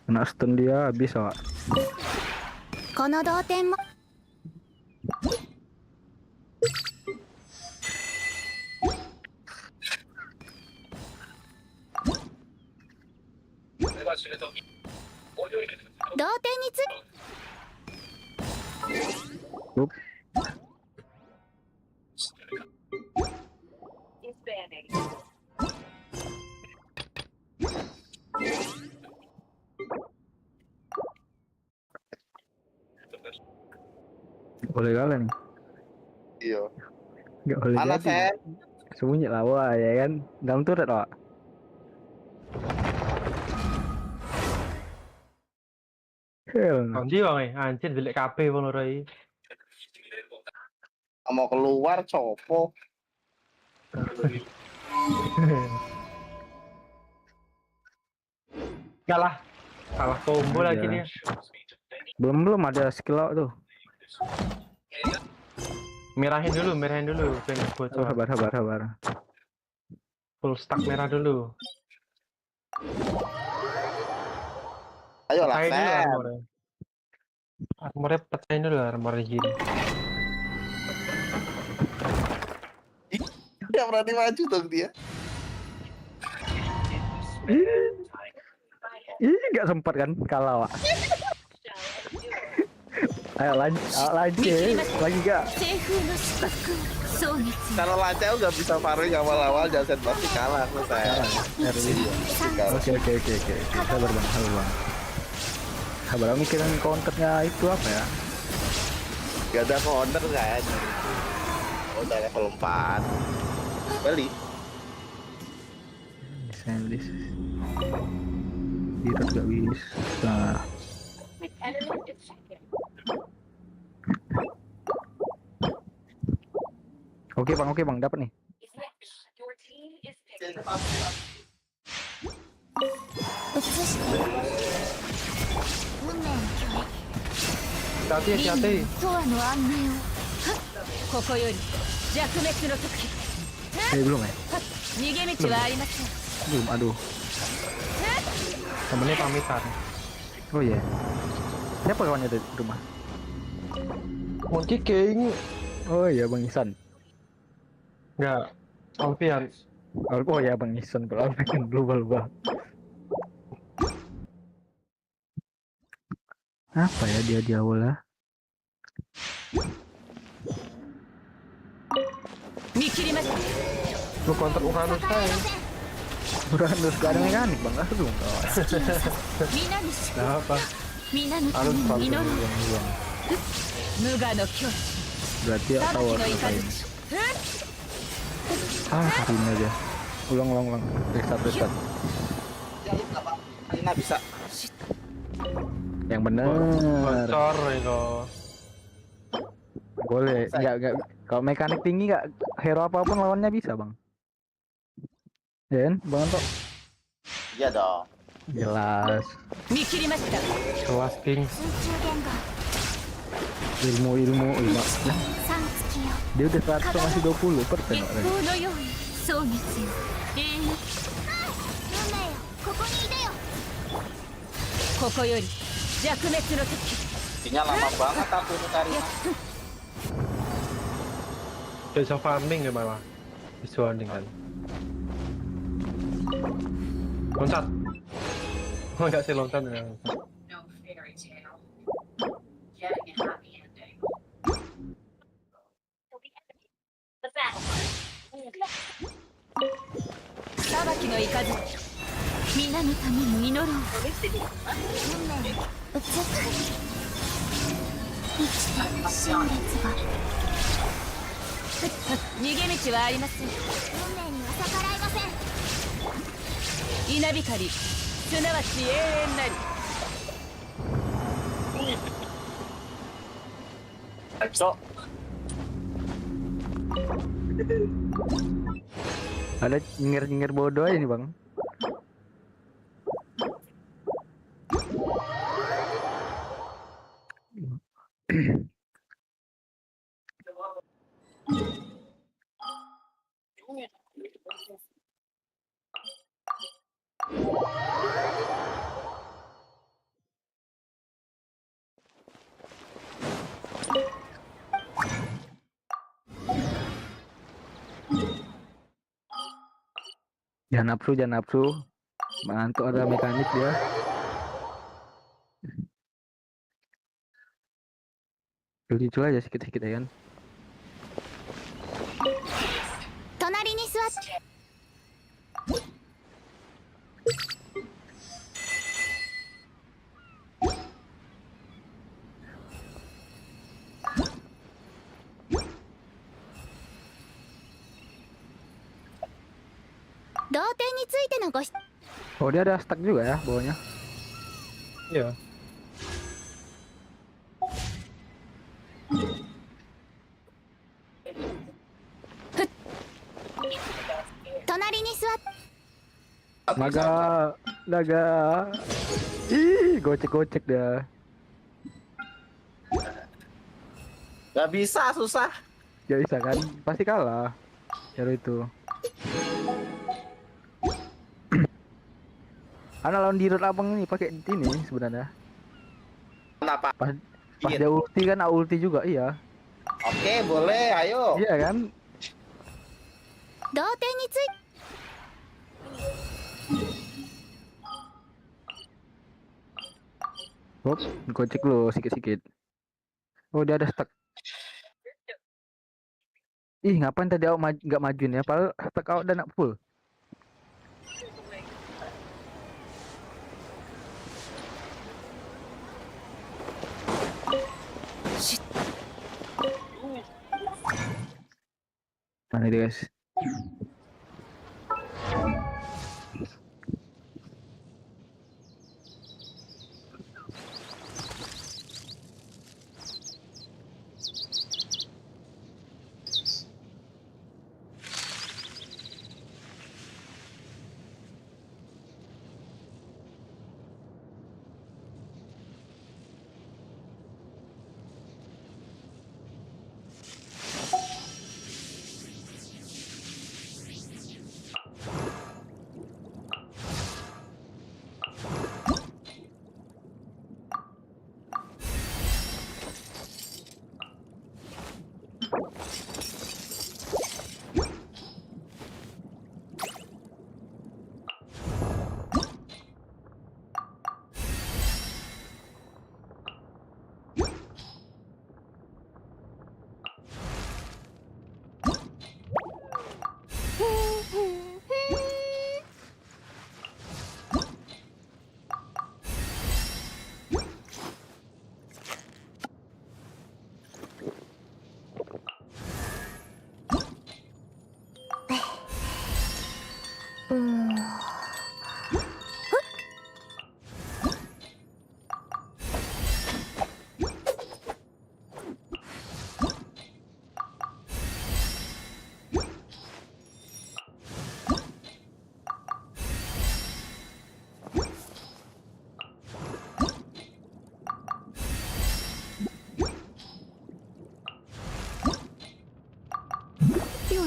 Kena stun dia habis Wak. この同点も 同点につ Up. Boleh kalian nih. Iya. Nggak boleh Mana jadi. sen? Sembunyi lah wah ya kan. Dalam turret Wak. Hell no. Nanti bang anjir delik KB bang Roy. Mau keluar copo. Kalah combo lagi dia. Belum ada skill out tuh. Merahin dulu pengen bocor. Sabar. Full stack merah dulu. Ayo lah Pecahin dulu sen. armornya. Armornya pecahin dulu armornya gini. Dia berani maju dong dia. Ih, nggak sempat kan kalah Wak. Ayo lanjut lagi gak? 西風の四角蒼月 Kalau Lancau nggak bisa farming awal-awal jangan sen pasti kalah aku saya. Oke. Sabar bang. Sabar mikirin counternya itu apa ya? Gak ada counter kan. Udah level 4. Beli. Sandwich. Tidak gak bisa. Oke bang, dapat nih. Hati-hati. とわの安寧をここより弱滅の時 Belum ya? 逃げ道はありません Belum, aduh. Temennya pamitan. Oh iya. Siapa kawannya di rumah? Monkey King. Oh iya Bang Isan. Enggak. Alfian. Oh ya Bang Isan, kalau Alfian lupa. Apa ya dia di awal lah? Lu kontak Uranus saya. Uranus gak ada mekanik Bang, langsung. Nah, apa? Harus yang berarti ya tahu ngapain. Ini aja. Ulang. Reset. Ini bisa. Yang bener. Bocor itu. Boleh. Enggak. Kalau mekanik tinggi nggak hero apapun lawannya bisa Bang. Ya kan, Bang Anto? Iya dong. Jelas. Kelas King. Ilmu. Dia udah 100 masih 20% orang. そうですよ運命よここにいでよここより弱滅の時 Intinya lama banget aku cari. Bisa farming ya malah. Visualing kan. Loncat. Oh enggak sih loncat ya.みんなのために祈ろう運命美し生きて真列が逃げ道はありません運命には逆らいません稲光すなわち永遠なり Ada nyengir bodoh aja nih Bang. Jangan nafsu. Mantuk ada mekanik dia. Lucu aja sedikit ya kan. 隣に座って同点についてのご質 Oh dia ada stack juga ya bawahnya. Iya. Naga. Ih, gocek dah. Gak bisa, susah. Gak bisa kan? Pasti kalah. Hero itu. Ana lawan di road abang ini pakai ini sebenarnya. Kenapa? Pas dia ulti kan, ulti juga iya. Oke, boleh, ayo. Iya kan? 同点につい Hop, gocek lu sikit-sikit. Oh dia ada stack. Ih ngapain tadi awak nggak majuin ya? Padahal stack awak udah nak full. Mana dia guys?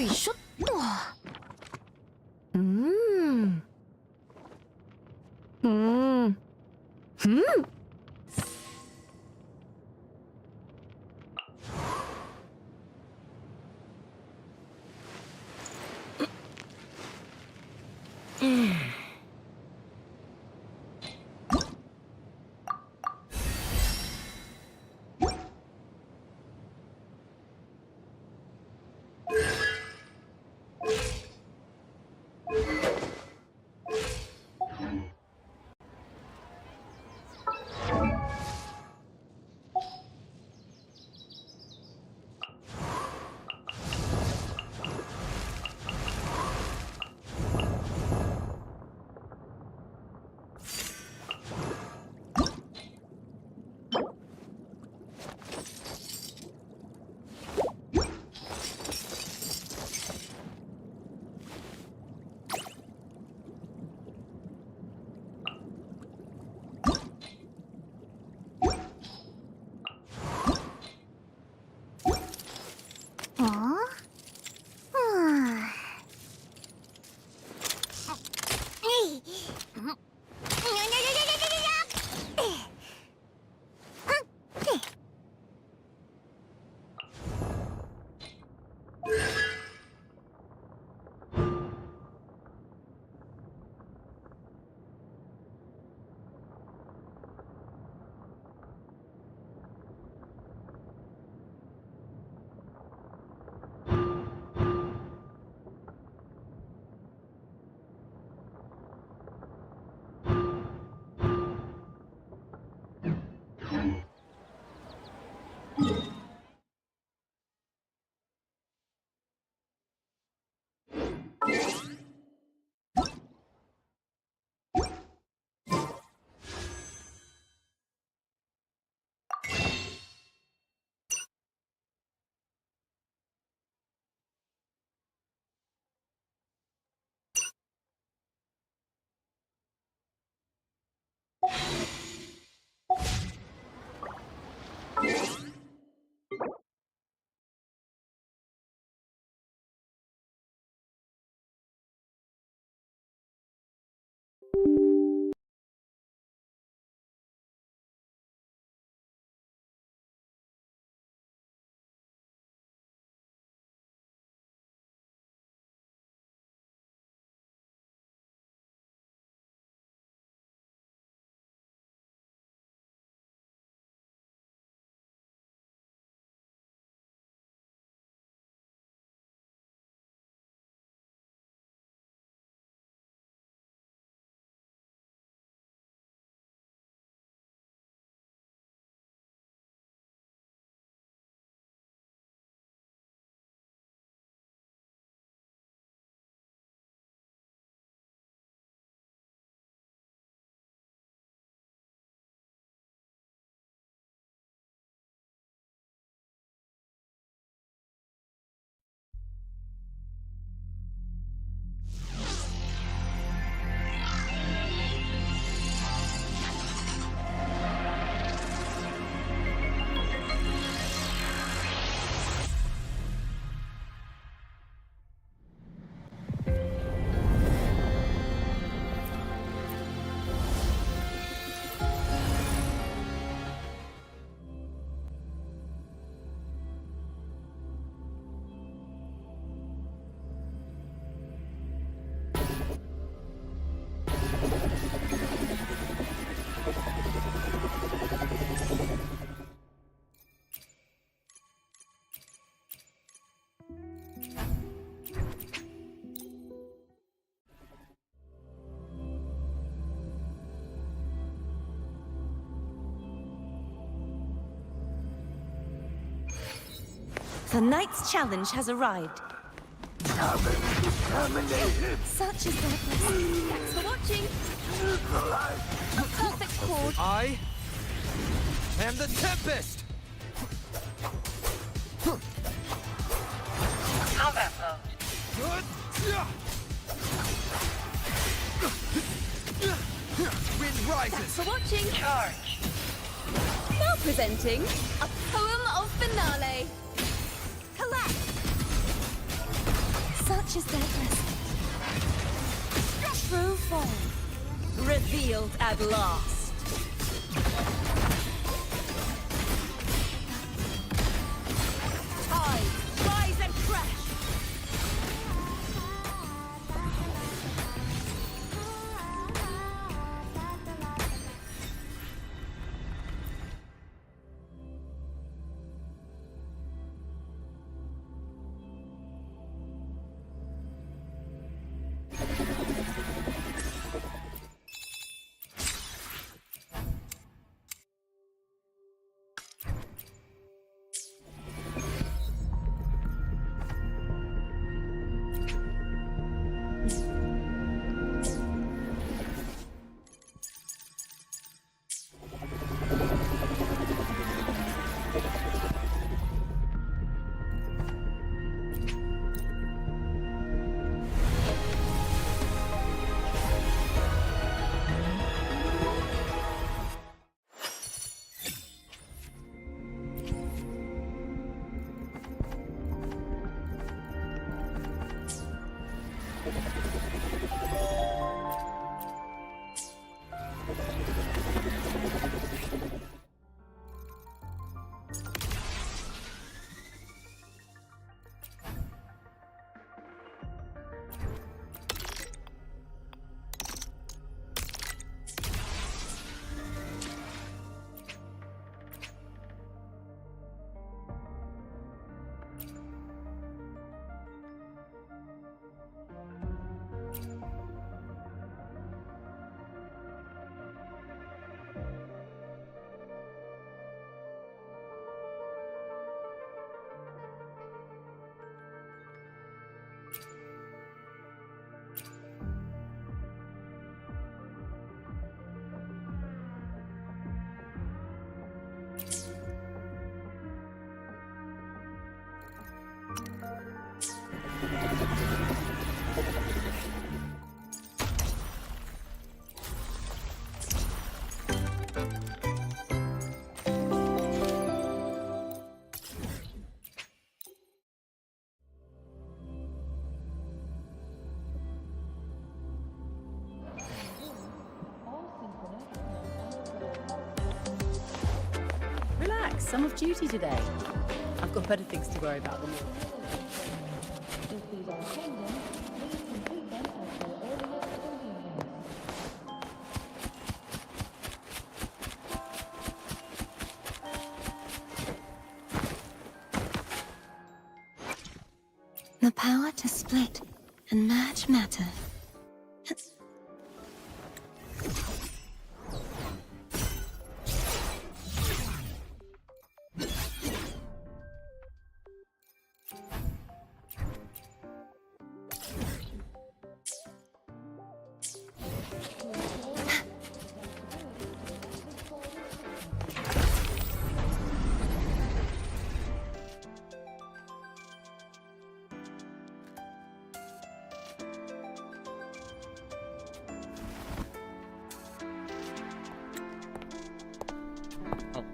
いしょっと。うーん。うーん。うん。The knight's challenge has arrived. Such is their blessing. Thanks for watching. A perfect chord. I am the Tempest! Combat mode. Wind rises! Thanks for watching. Charge. Now presenting a poem of finale. Collapse. Such is their quest. True form revealed at last. Tide, rise and crash. Relax, I'm off duty today. I've got better things to worry about than you. The power to split and merge matter.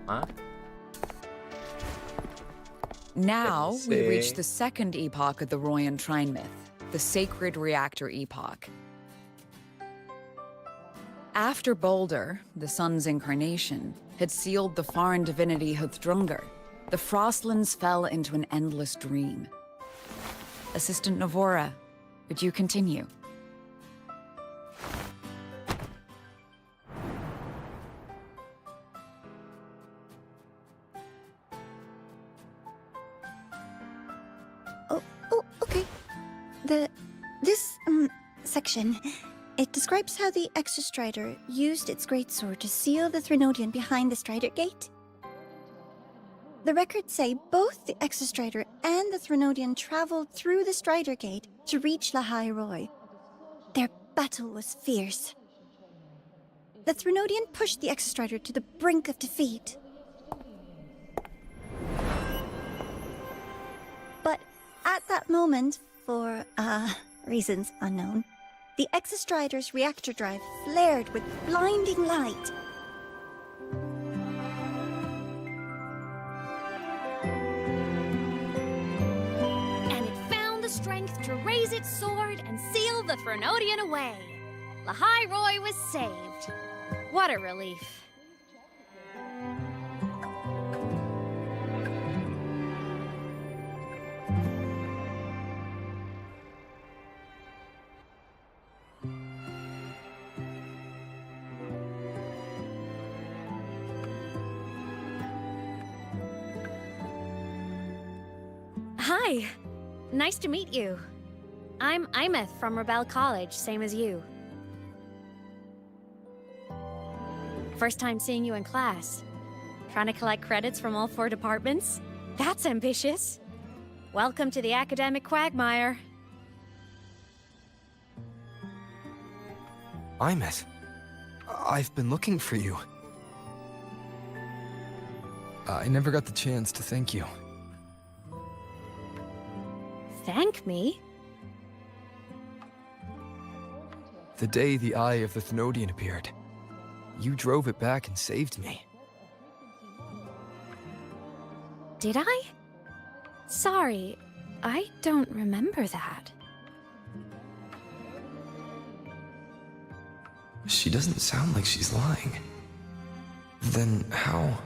Huh? Now Let's we reach see. the second epoch of the Royan Trine myth, the Sacred Reactor Epoch. After Boulder, the sun's incarnation, had sealed the foreign divinity Huthdrungur, the Frostlands fell into an endless dream. Assistant Navora, would you continue? Oh, okay. This section, it describes how the Exostrider used its greatsword to seal the Threnodian behind the Strider Gate. The records say both the Exostrider and the Threnodian traveled through the Strider Gate to reach Lahai Roy. Their battle was fierce. The Threnodian pushed the Exostrider to the brink of defeat. But at that moment, for reasons unknown, the Exostrider's reactor drive flared with blinding light. And it found the strength to raise its sword and seal the Threnodian away. Lahai Roy was saved. What a relief. Hi. Nice to meet you. I'm Imeth from Rebel College, same as you. First time seeing you in class. Trying to collect credits from all 4 departments? That's ambitious. Welcome to the academic quagmire. Imeth, I've been looking for you. I never got the chance to thank you. Thank me? The day the Eye of the Thenodian appeared, you drove it back and saved me. Did I? Sorry, I don't remember that. She doesn't sound like she's lying. Then how?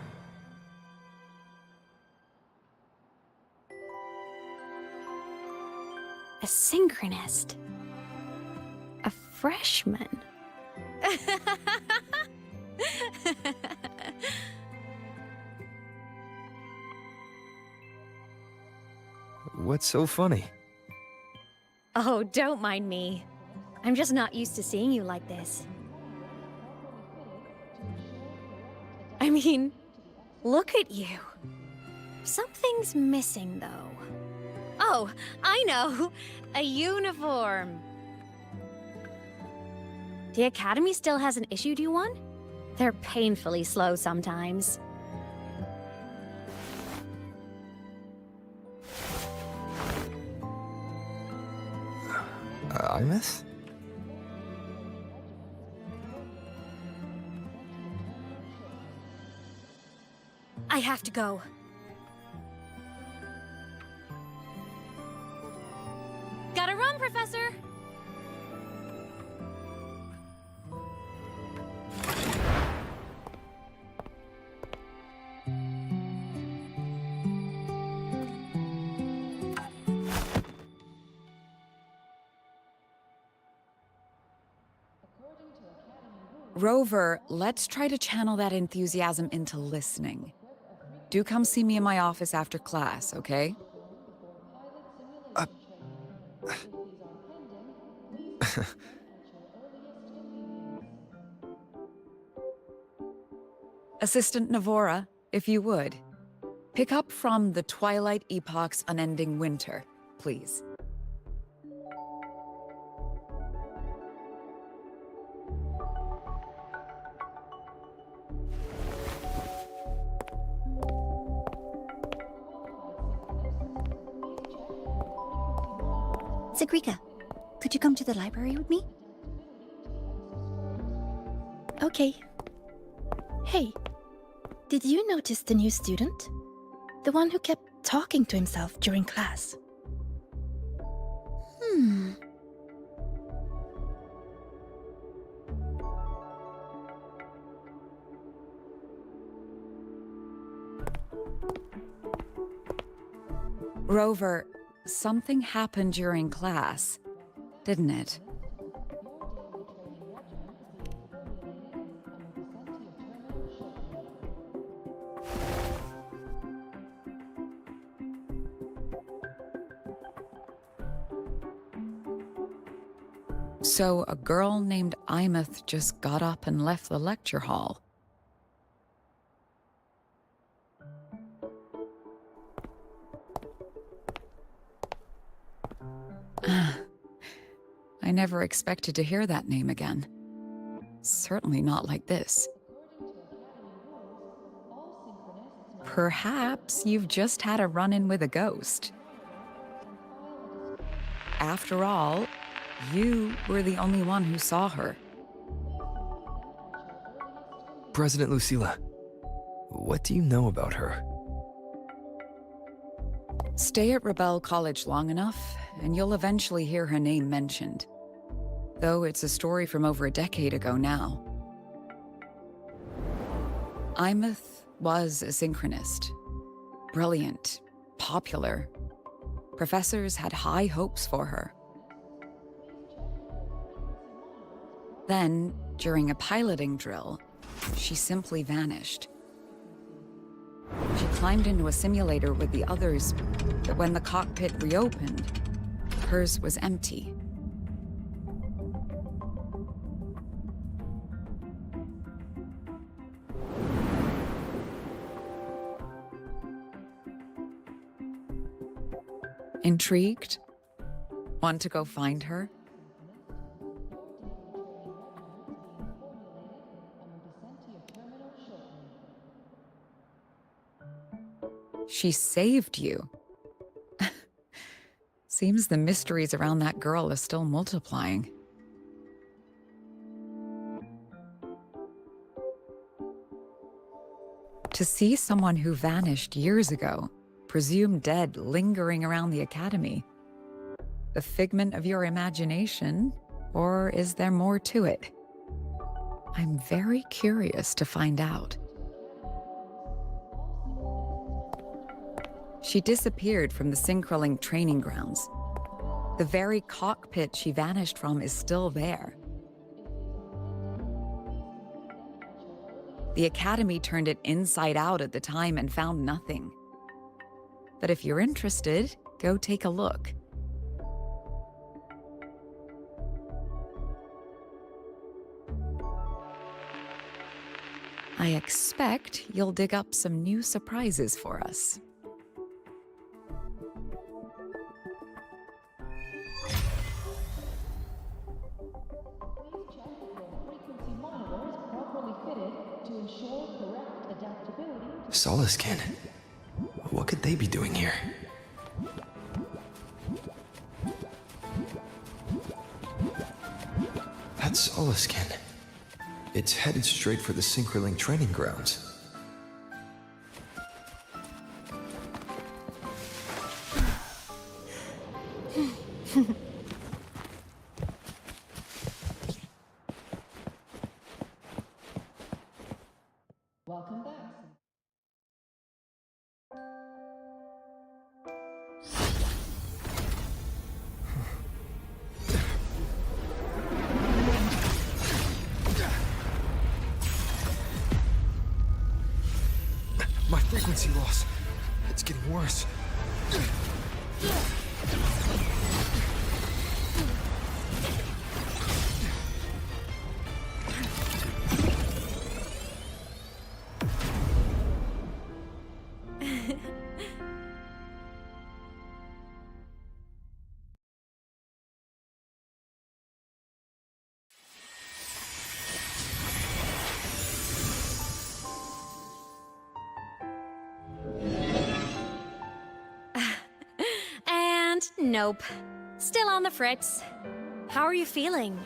A synchronist. A freshman. What's so funny? Oh, don't mind me. I'm just not used to seeing you like this. I mean, look at you. Something's missing, though. Oh, I know! A uniform! The Academy still hasn't issued you one? They're painfully slow sometimes. Imeth? I have to go. Gotta run, Professor! Rover, let's try to channel that enthusiasm into listening. Do come see me in my office after class, okay? Assistant Navora, if you would. Pick up from the Twilight Epoch's Unending Winter, please. Sigrika, could you come to the library with me? Okay. Hey, did you notice the new student? The one who kept talking to himself during class. Rover, something happened during class, didn't it? So a girl named Imeth just got up and left the lecture hall. I never expected to hear that name again. Certainly not like this. Perhaps you've just had a run-in with a ghost. After all, you were the only one who saw her. President Lucilla, what do you know about her? Stay at Rebel College long enough, and you'll eventually hear her name mentioned. Though it's a story from over a decade ago now. Imeth was a synchronist. Brilliant, popular. Professors had high hopes for her. Then, during a piloting drill, she simply vanished. She climbed into a simulator with the others, but when the cockpit reopened, hers was empty. Intrigued? Want to go find her? She saved you. Seems the mysteries around that girl are still multiplying. To see someone who vanished years ago, presumed dead, lingering around the academy. A figment of your imagination, or is there more to it? I'm very curious to find out. She disappeared from the Synchrolink training grounds. The very cockpit she vanished from is still there. The Academy turned it inside out at the time and found nothing. But if you're interested, go take a look. I expect you'll dig up some new surprises for us. Solaskin? What could they be doing here? That's Solaskin. It's headed straight for the Synchrolink training grounds. Welcome back. My frequency loss. It's getting worse. Nope. Still on the fritz. How are you feeling?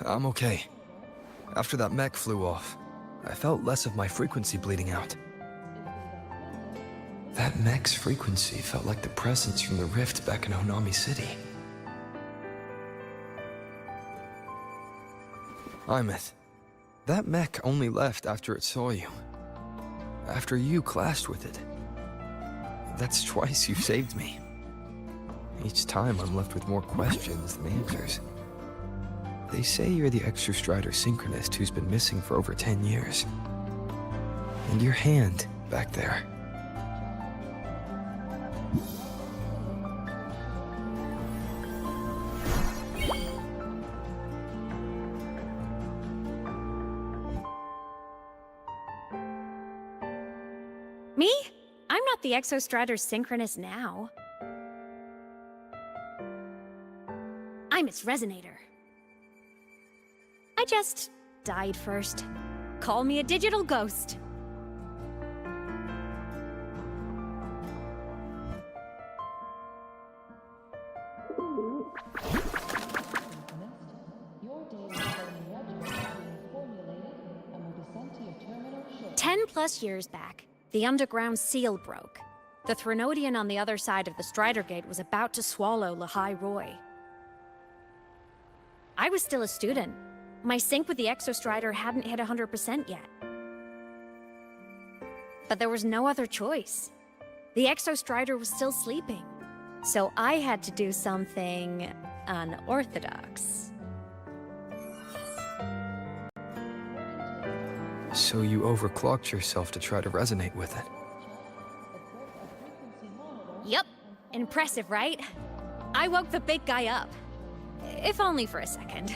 I'm okay. After that mech flew off, I felt less of my frequency bleeding out. That mech's frequency felt like the presence from the rift back in Honami City. Imeth, that mech only left after it saw you. After you clashed with it. That's twice you've saved me. Each time I'm left with more questions than answers. They say you're the Extra Strider synchronist who's been missing for over 10 years. And your hand back there. Me? I'm not the Exostrider synchronist now. I'm its resonator. I just died first. Call me a digital ghost. +10 years back, The underground seal broke. The Threnodian on the other side of the Strider Gate was about to swallow Lahai Roy. I was still a student. My sync with the Exostrider hadn't hit 100% yet. But there was no other choice. The Exostrider was still sleeping. So I had to do something unorthodox. So you overclocked yourself to try to resonate with it. Yup. Impressive, right? I woke the big guy up. If only for a second.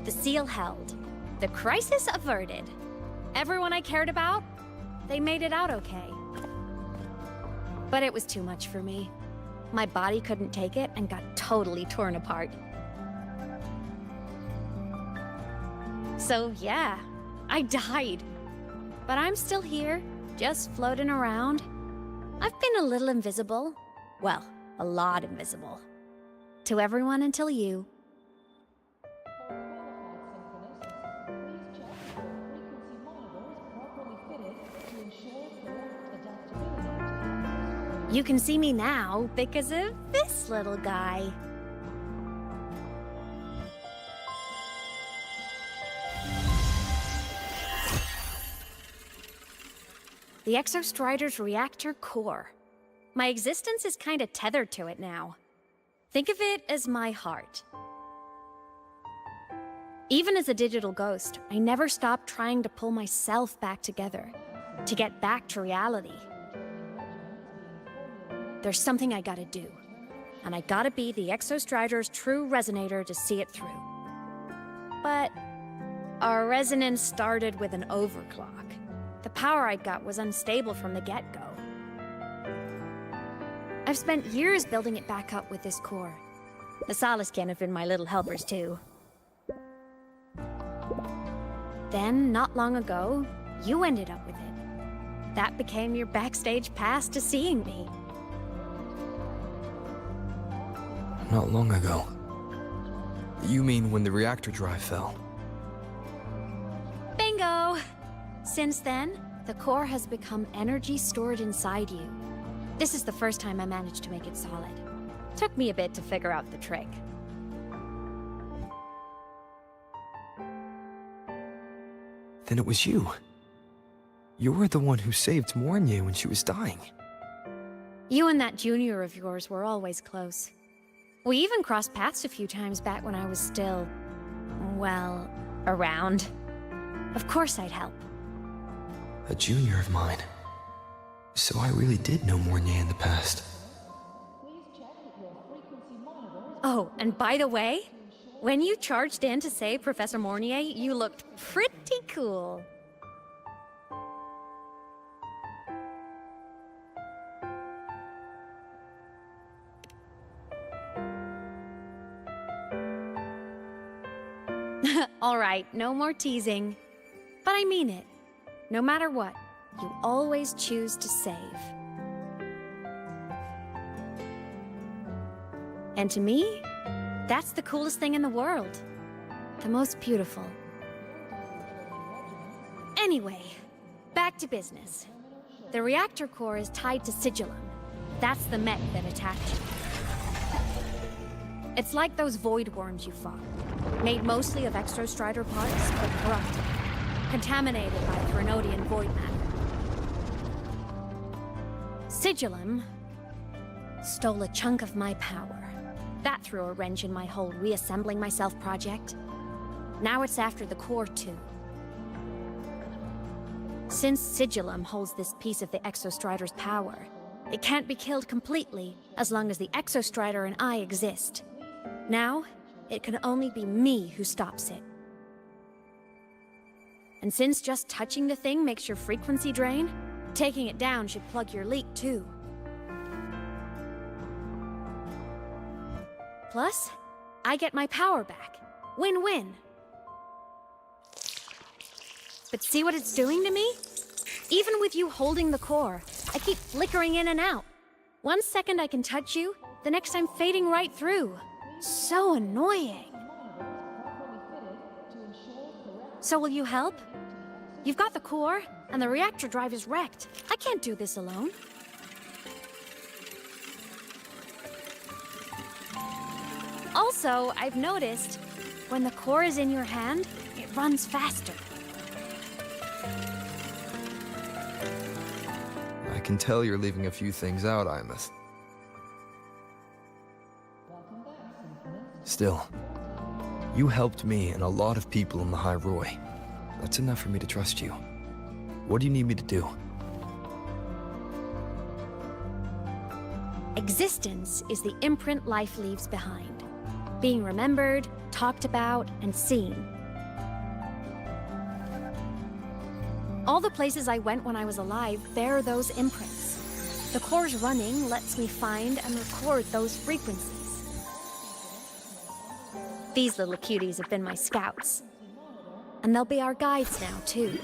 The seal held. The crisis averted. Everyone I cared about, they made it out okay. But it was too much for me. My body couldn't take it and got totally torn apart. So yeah, I died. But I'm still here, just floating around. I've been a little invisible. Well, a lot invisible. To everyone until you. You can see me now because of this little guy. The Exostrider's reactor core. My existence is kinda tethered to it now. Think of it as my heart. Even as a digital ghost, I never stopped trying to pull myself back together, to get back to reality. There's something I gotta do, and I gotta be the Exostrider's true resonator to see it through. But our resonance started with an overclock. The power I got was unstable from the get-go. I've spent years building it back up with this core. The Soliscan have been my little helpers too. Then, not long ago, you ended up with it. That became your backstage pass to seeing me. Not long ago. You mean when the reactor drive fell? Bingo! Since then, the core has become energy stored inside you. This is the first time I managed to make it solid. Took me a bit to figure out the trick. Then it was you. You were the one who saved Mornye when she was dying. You and that junior of yours were always close. We even crossed paths a few times back when I was still, well, around. Of course I'd help. A junior of mine. So I really did know Mornye in the past. Oh, and by the way, when you charged in to save Professor Mornye, you looked pretty cool. All right, no more teasing. But I mean it. No matter what, you always choose to save. And to me, that's the coolest thing in the world. The most beautiful. Anyway, back to business. The reactor core is tied to Sigillum. That's the mech that attacked you. It's like those void worms you fought. Made mostly of Exostrider parts, but corrupted. Contaminated by Threnodian void matter. Sigillum stole a chunk of my power. That threw a wrench in my whole reassembling myself project. Now it's after the core too. Since Sigillum holds this piece of the Exostrider's power, it can't be killed completely as long as the Exostrider and I exist. Now, it can only be me who stops it. And since just touching the thing makes your frequency drain, taking it down should plug your leak too. Plus, I get my power back. Win-win. But see what it's doing to me? Even with you holding the core, I keep flickering in and out. 1 second I can touch you, the next I'm fading right through. So annoying. So will you help? You've got the core, and the reactor drive is wrecked. I can't do this alone. Also, I've noticed, when the core is in your hand, it runs faster. I can tell you're leaving a few things out, Imeth. Still, you helped me and a lot of people in the High Roy. That's enough for me to trust you. What do you need me to do? Existence is the imprint life leaves behind. Being remembered, talked about, and seen. All the places I went when I was alive bear those imprints. The core's running lets me find and record those frequencies. These little cuties have been my scouts. And they'll be our guides now, too.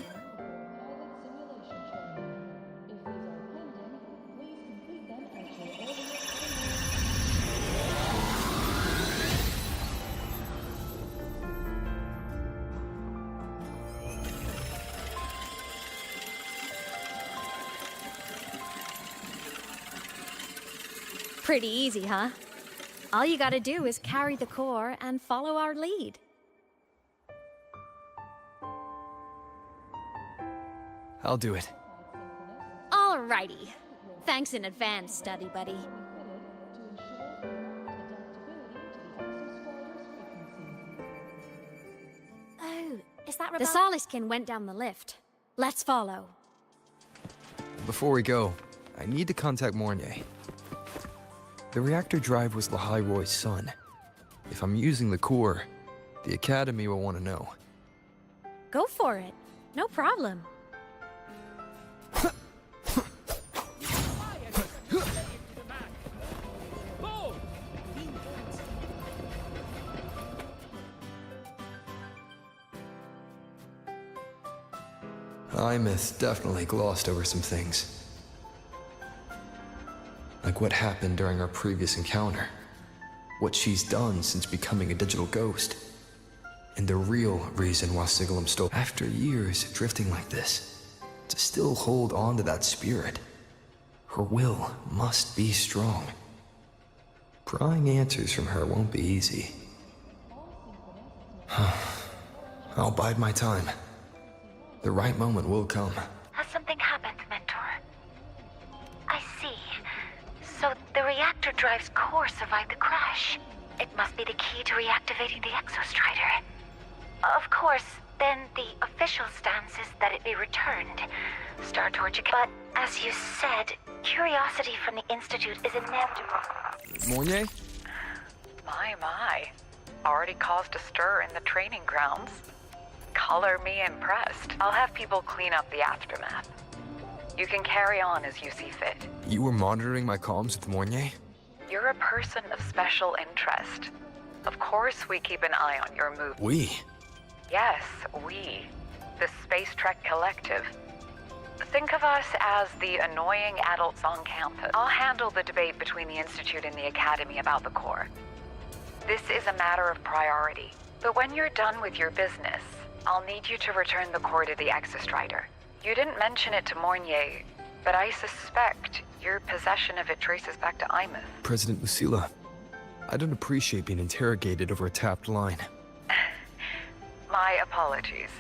Pretty easy, huh? All you gotta do is carry the core and follow our lead. I'll do it. Alrighty. Thanks in advance, study buddy. Oh, is that the Soliskin went down the lift. Let's follow. Before we go, I need to contact Mornier. The reactor drive was Lahai Roy's son. If I'm using the core, the Academy will want to know. Go for it. No problem. Imeth definitely glossed over some things. Like what happened during our previous encounter. What she's done since becoming a digital ghost. And the real reason why Sigalum stole. After years drifting like this, to still hold on to that spirit. Her will must be strong. Prying answers from her won't be easy. I'll bide my time. The right moment will come. Has something happened, Mentor? I see. So the reactor drive's core survived the crash. It must be the key to reactivating the Exostrider. Of course, then the official stance is that it be returned. Star Torch. But as you said, curiosity from the Institute is inevitable. Mornier? My. Already caused a stir in the training grounds. Color me impressed. I'll have people clean up the aftermath. You can carry on as you see fit. You were monitoring my comms with Mornier? You're a person of special interest. Of course we keep an eye on your move. We? Yes, we. The Space Trek Collective. Think of us as the annoying adults on campus. I'll handle the debate between the Institute and the Academy about the core. This is a matter of priority. But when you're done with your business, I'll need you to return the core to the Exostrider. You didn't mention it to Mornier, but I suspect your possession of it traces back to Imeth. President Lucilla, I don't appreciate being interrogated over a tapped line. My apologies.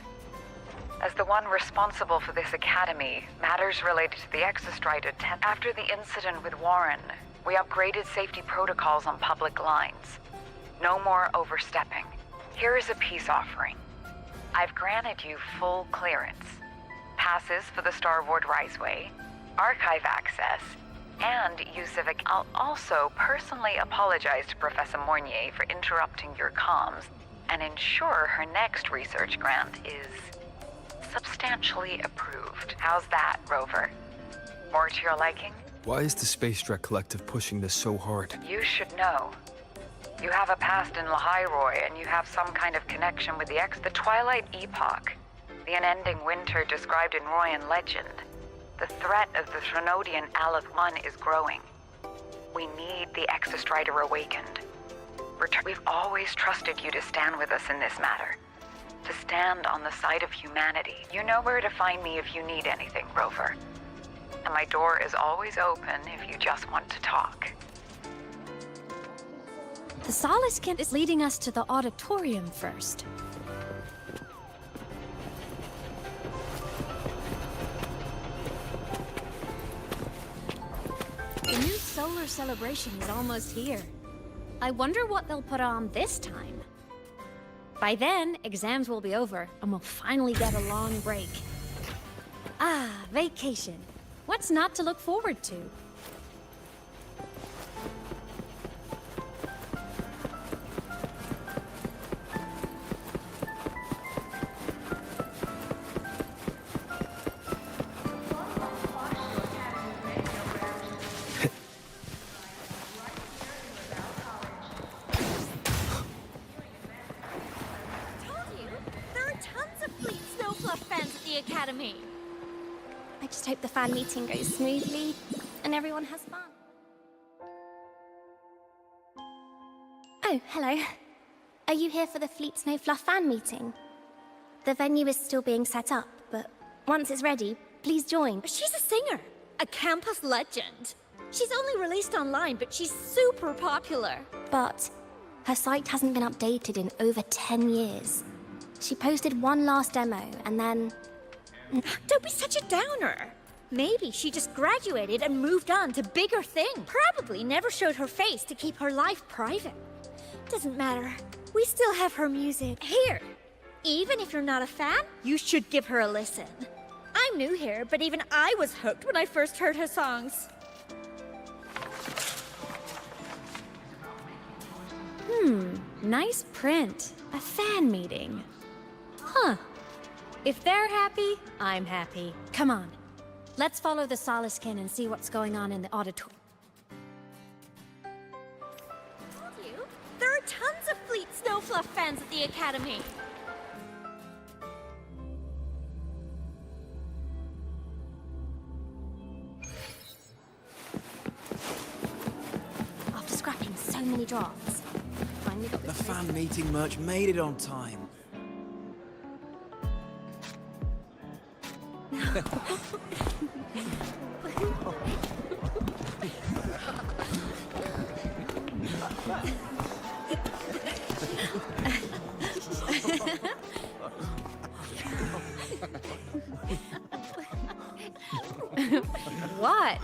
As the one responsible for this academy, matters related to the Exostrider after the incident with Warren, we upgraded safety protocols on public lines. No more overstepping. Here is a peace offering. I've granted you full clearance. Passes for the Starboard Riseway, archive access, and use of I'll also personally apologize to Professor Mornier for interrupting your comms and ensure her next research grant is substantially approved. How's that, Rover? More to your liking? Why is the Space Trek Collective pushing this so hard? You should know. You have a past in Lahai Roy, and you have some kind of connection with the Twilight Epoch, the unending winter described in Royan legend. The threat of the Threnodian Aleth One is growing. We need the Exostrider awakened. We've always trusted you to stand with us in this matter. to stand on the side of humanity. You know where to find me if you need anything, Rover. And my door is always open if you just want to talk. The Solace Kit is leading us to the auditorium first. The new solar celebration is almost here. I wonder what they'll put on this time. By then, exams will be over, and we'll finally get a long break. Ah, vacation. What's not to look forward to? Academy. I just hope the fan meeting goes smoothly and everyone has fun. Oh, hello. Are you here for the Fleet Snow Fluff fan meeting? The venue is still being set up, but once it's ready, please join. She's a singer, a campus legend. She's only released online, but she's super popular. But her site hasn't been updated in over 10 years. She posted one last demo and then... Don't be such a downer. Maybe she just graduated and moved on to bigger things. Probably never showed her face to keep her life private. Doesn't matter. We still have her music. Here, even if you're not a fan, you should give her a listen. I'm new here, but even I was hooked when I first heard her songs. Nice print. A fan meeting. Huh. If they're happy, I'm happy. Come on. Let's follow the Solace Kin and see what's going on in the auditorium. There are tons of Fleet Snow Fluff fans at the Academy. After scrapping so many drafts, I finally got The this fan meeting merch made it on time. What?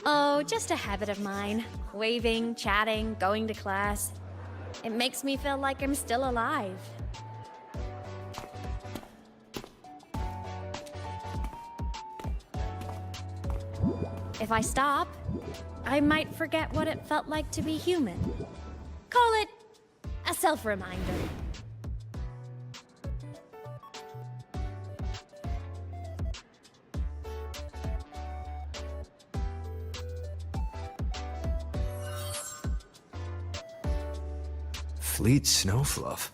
Oh, just a habit of mine. Waving, chatting, going to class. It makes me feel like I'm still alive. If I stop, I might forget what it felt like to be human. Call it a self-reminder. Fleet Snowfluff.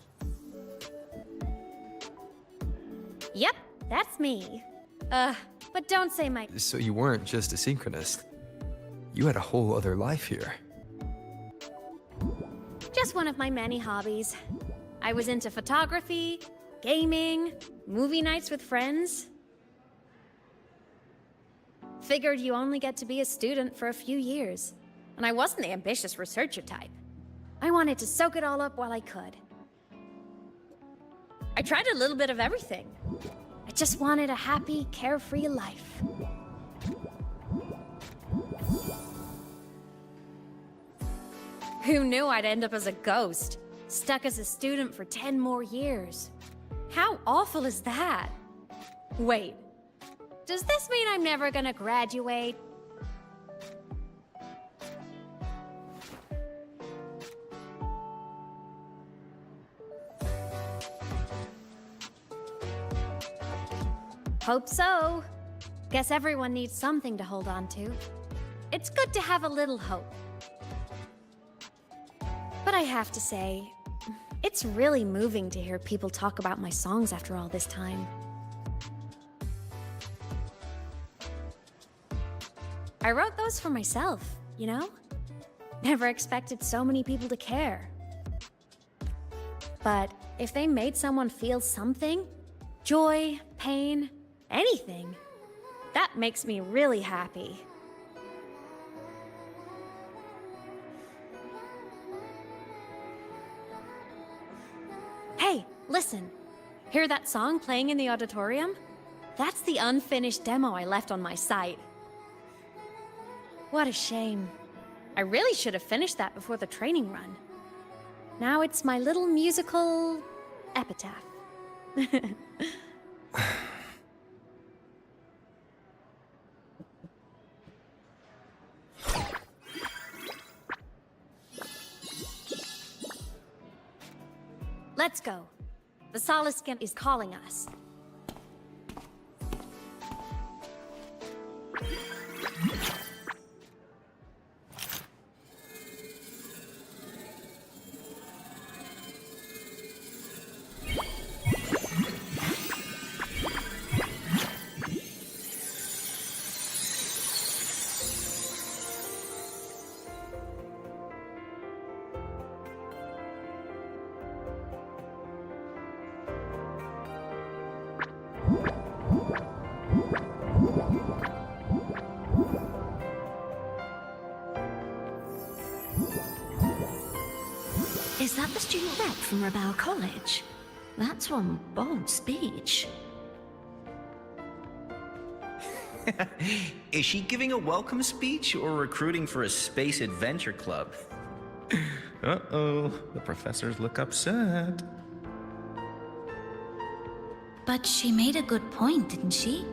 Yep, that's me. But don't say my... So you weren't just a synchronist. You had a whole other life here. Just one of my many hobbies. I was into photography, gaming, movie nights with friends. Figured you only get to be a student for a few years. And I wasn't the ambitious researcher type. I wanted to soak it all up while I could. I tried a little bit of everything. I just wanted a happy, carefree life. Who knew I'd end up as a ghost, stuck as a student for 10 more years? How awful is that? Wait, does this mean I'm never gonna graduate? Hope so. Guess everyone needs something to hold on to. It's good to have a little hope. But I have to say, it's really moving to hear people talk about my songs after all this time. I wrote those for myself, you know? Never expected so many people to care. But if they made someone feel something, joy, pain, anything, that makes me really happy. Hey, listen. Hear that song playing in the auditorium? That's the unfinished demo I left on my site. What a shame. I really should have finished that before the training run. Now it's my little musical epitaph. Let's go. The Soliskin is calling us. Is that the student rep from Rebel College? That's one bold speech. Is she giving a welcome speech or recruiting for a space adventure club? Uh-oh, the professors look upset. But she made a good point, didn't she?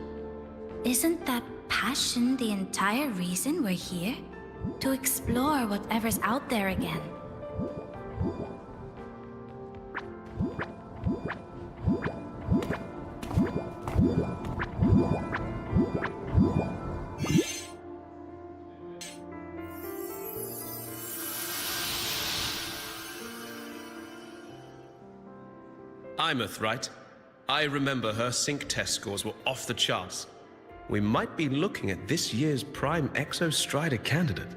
Isn't that passion the entire reason we're here? To explore whatever's out there again. Imeth, right? I remember her sync test scores were off the charts. We might be looking at this year's prime Exo Strider candidate.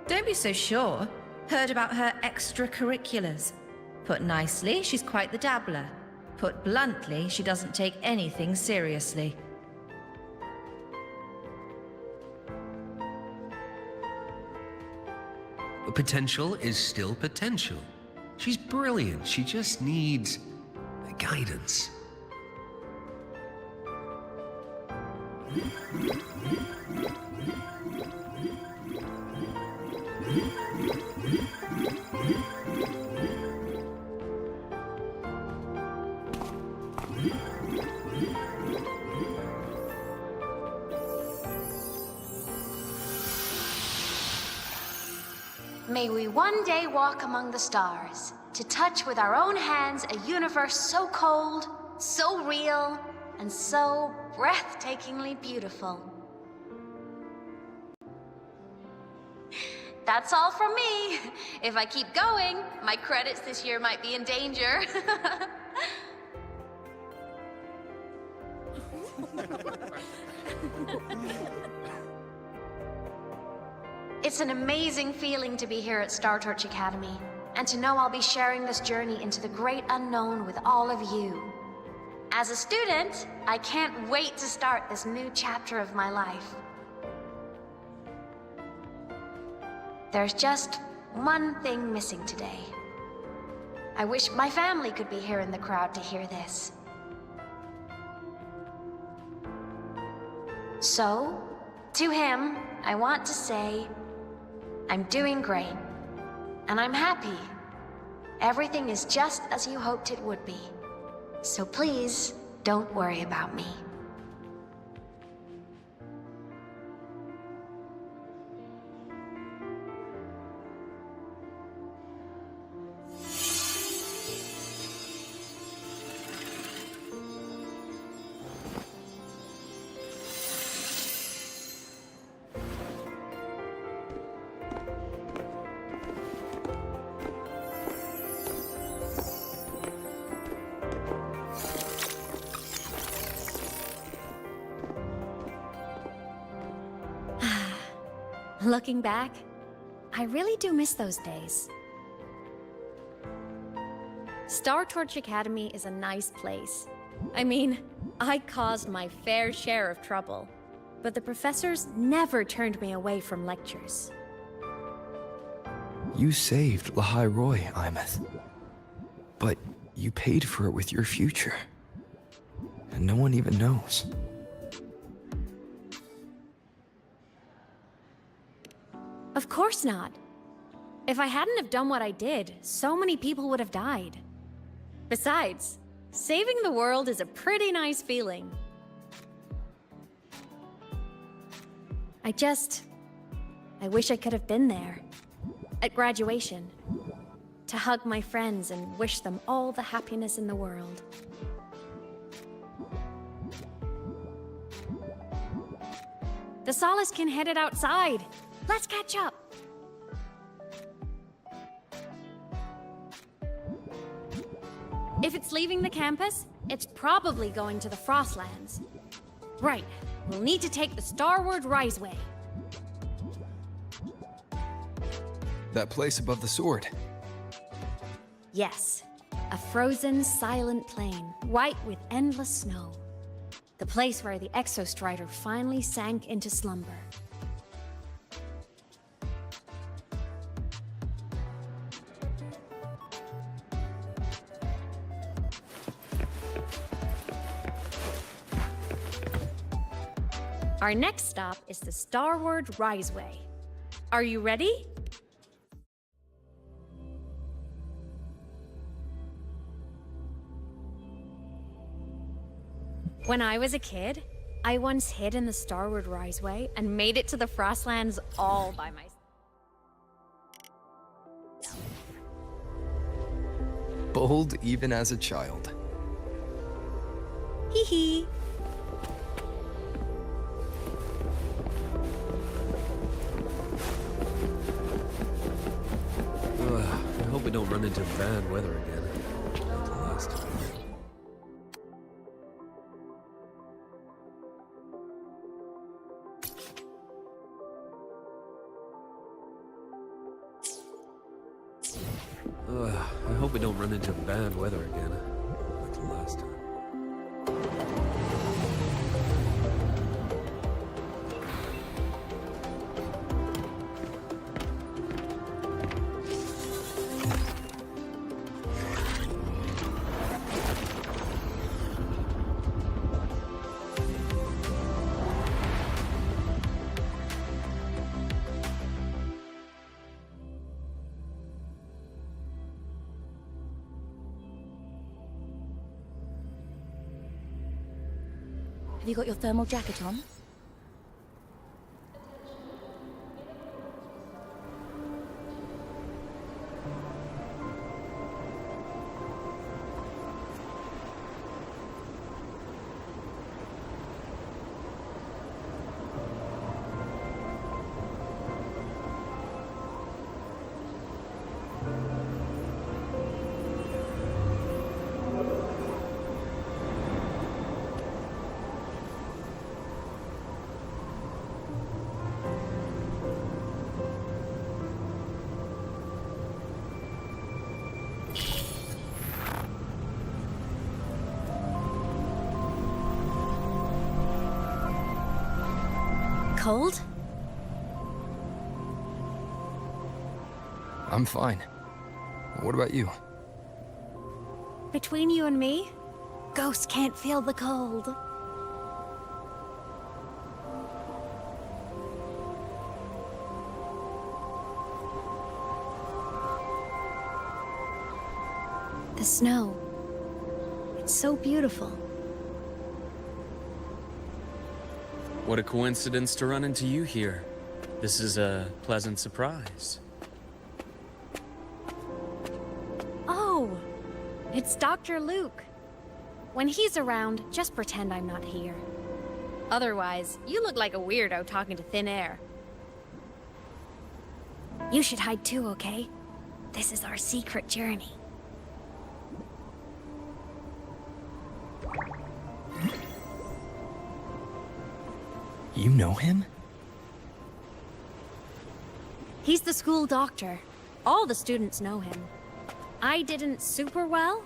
Don't be so sure. Heard about her extracurriculars. Put nicely, she's quite the dabbler. Put bluntly, she doesn't take anything seriously. Potential is still potential. She's brilliant. She just needs guidance. May we one day walk among the stars, to touch with our own hands a universe so cold, so real, and so breathtakingly beautiful. That's all from me. If I keep going, my credits this year might be in danger. It's an amazing feeling to be here at Star Torch Academy, and to know I'll be sharing this journey into the great unknown with all of you. As a student, I can't wait to start this new chapter of my life. There's just one thing missing today. I wish my family could be here in the crowd to hear this. So, to him, I want to say, I'm doing great, and I'm happy. Everything is just as you hoped it would be. So please, don't worry about me. Looking back, I really do miss those days. Star Torch Academy is a nice place. I mean, I caused my fair share of trouble, but the professors never turned me away from lectures. You saved Lahai Roy, Imeth. But you paid for it with your future. And no one even knows. Of course not. If I hadn't have done what I did, so many people would have died. Besides, saving the world is a pretty nice feeling. I wish I could have been there. At graduation. To hug my friends and wish them all the happiness in the world. The Solace can head it outside. Let's catch up. If it's leaving the campus, it's probably going to the Frostlands. Right, we'll need to take the Starward Riseway. That place above the sword. Yes, a frozen, silent plain, white with endless snow. The place where the Exostrider finally sank into slumber. Our next stop is the Starward Riseway. Are you ready? When I was a kid, I once hid in the Starward Riseway and made it to the Frostlands all by myself. Bold even as a child. Hee hee. I hope we don't run into bad weather again. Like the last time. I hope we don't run into bad weather again. Like the last time. Have you got your thermal jacket on? Cold? I'm fine. What about you? Between you and me, ghosts can't feel the cold. The snow. It's so beautiful. What a coincidence to run into you here. This is a pleasant surprise. Oh, it's Dr. Luke. When he's around, just pretend I'm not here. Otherwise, you look like a weirdo talking to thin air. You should hide too, okay? This is our secret journey. You know him? He's the school doctor. All the students know him. I didn't super well,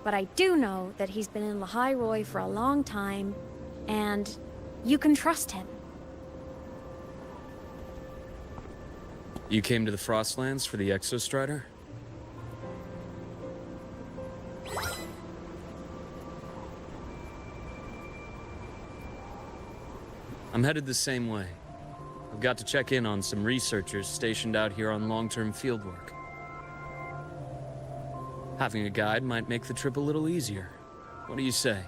but I do know that he's been in Lahai Roy for a long time, and you can trust him. You came to the Frostlands for the Exostrider? I'm headed the same way. I've got to check in on some researchers stationed out here on long-term fieldwork. Having a guide might make the trip a little easier. What do you say?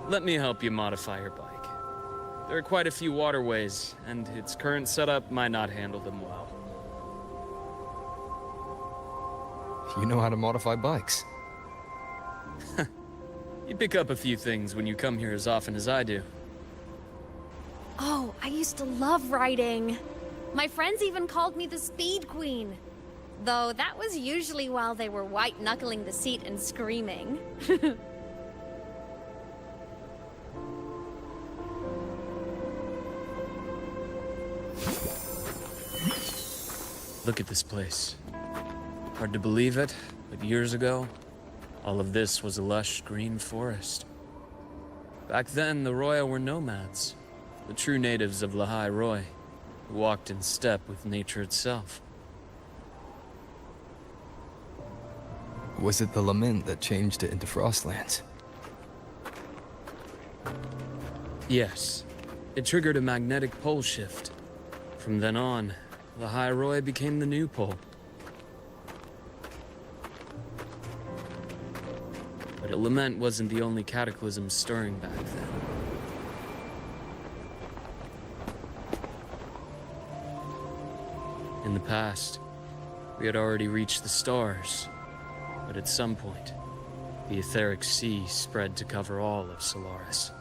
Let me help you modify your bike. There are quite a few waterways, and its current setup might not handle them well. You know how to modify bikes. You pick up a few things when you come here as often as I do. Oh, I used to love riding. My friends even called me the Speed Queen. Though that was usually while they were white-knuckling the seat and screaming. Look at this place. Hard to believe it, but years ago, all of this was a lush green forest. Back then, the Roya were nomads, the true natives of Lahai Roy, who walked in step with nature itself. Was it the lament that changed it into Frostlands? Yes. It triggered a magnetic pole shift. From then on, Lahai Roy became the new pole. But lament wasn't the only cataclysm stirring back then. In the past, we had already reached the stars, but at some point, the etheric sea spread to cover all of Solaris.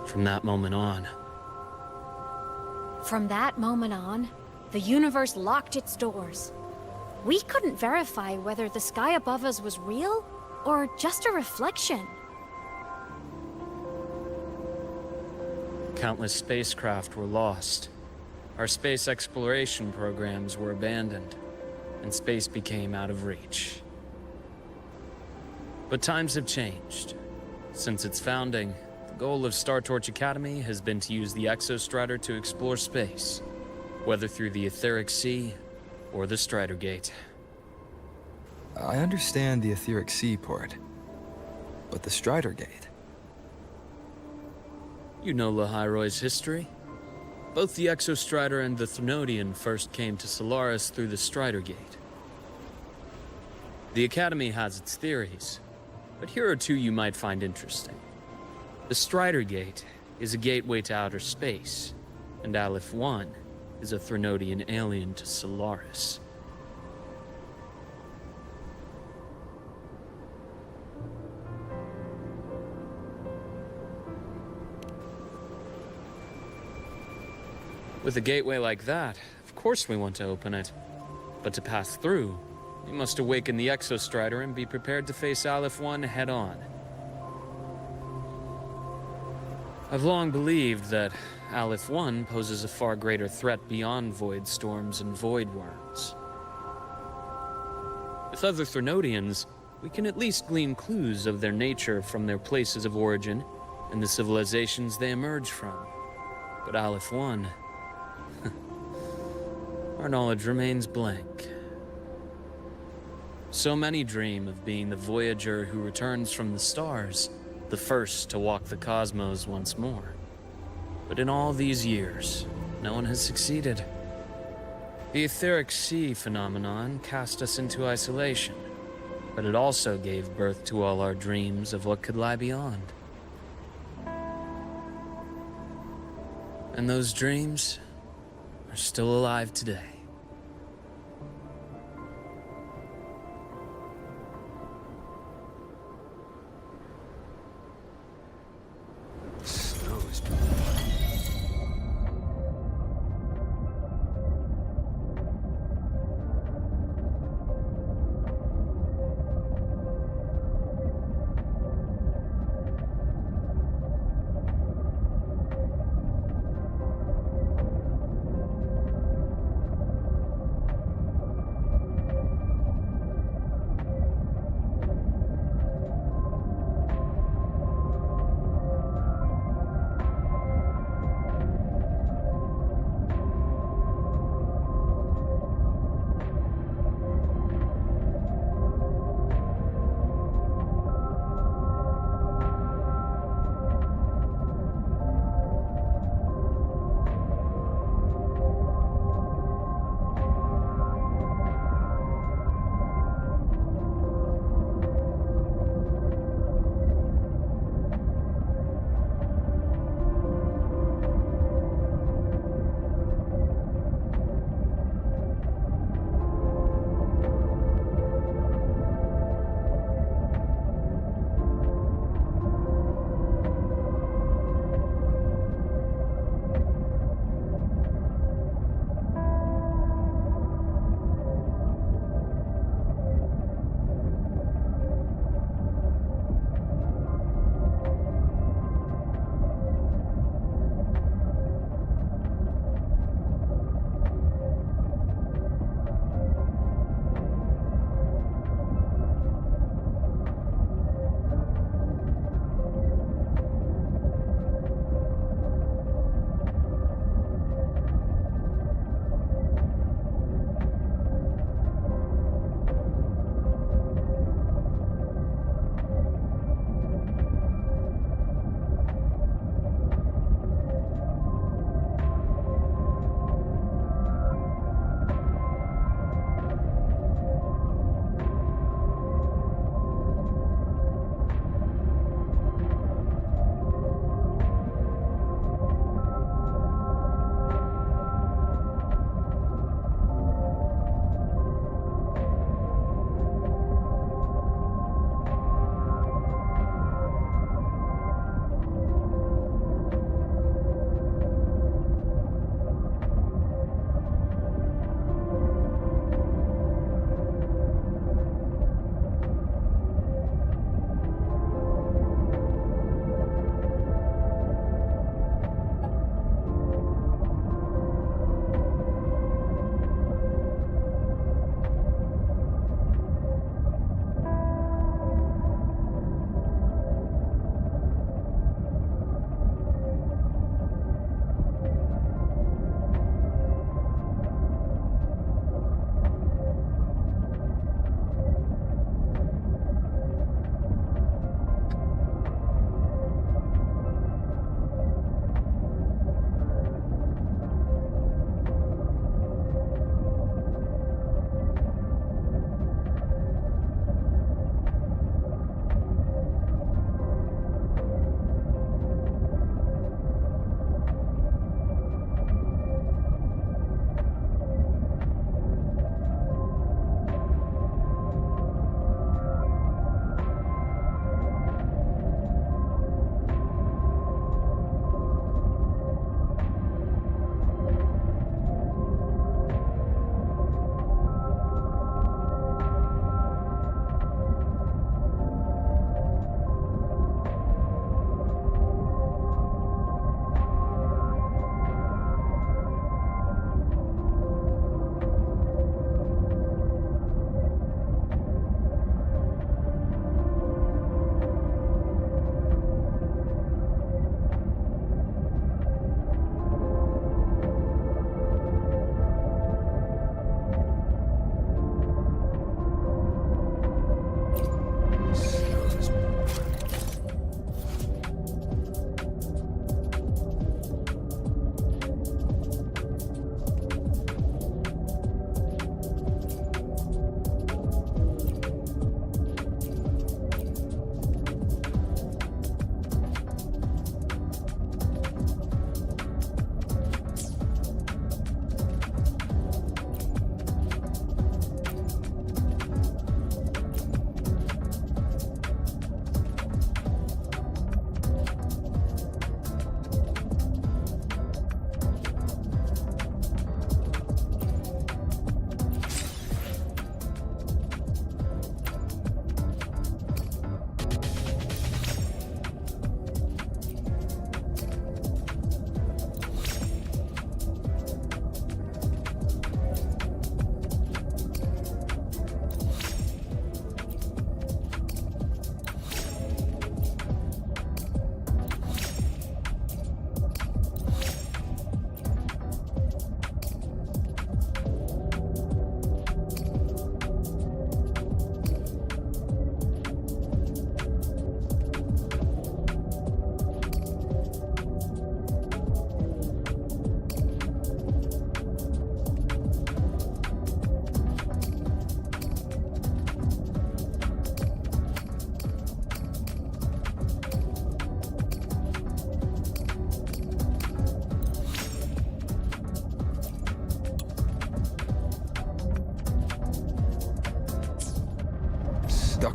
From that moment on, the universe locked its doors. We couldn't verify whether the sky above us was real or just a reflection. countless spacecraft were lost. Our space exploration programs were abandoned, and space became out of reach. But times have changed. Since its founding, the goal of Startorch Academy has been to use the Exostrider to explore space, whether through the Etheric Sea or the Strider Gate. I understand the Etheric Sea part, but the Strider Gate? You know Lahai-Roy's history? Both the Exostrider and the Thrunodian first came to Solaris through the Strider Gate. The Academy has its theories, but here are two you might find interesting. The Strider Gate is a gateway to outer space, and Aleph 1 is a Thrunodian alien to Solaris. With a gateway like that, of course we want to open it. But to pass through, we must awaken the Exostrider and be prepared to face Aleph 1 head-on. I've long believed that Aleph 1 poses a far greater threat beyond void storms and void worms. With other Thrunodians, we can at least glean clues of their nature from their places of origin and the civilizations they emerge from. But Aleph 1... our knowledge remains blank. So many dream of being the Voyager who returns from the stars, the first to walk the cosmos once more. But in all these years, no one has succeeded. The Etheric Sea phenomenon cast us into isolation, but it also gave birth to all our dreams of what could lie beyond. And those dreams are still alive today.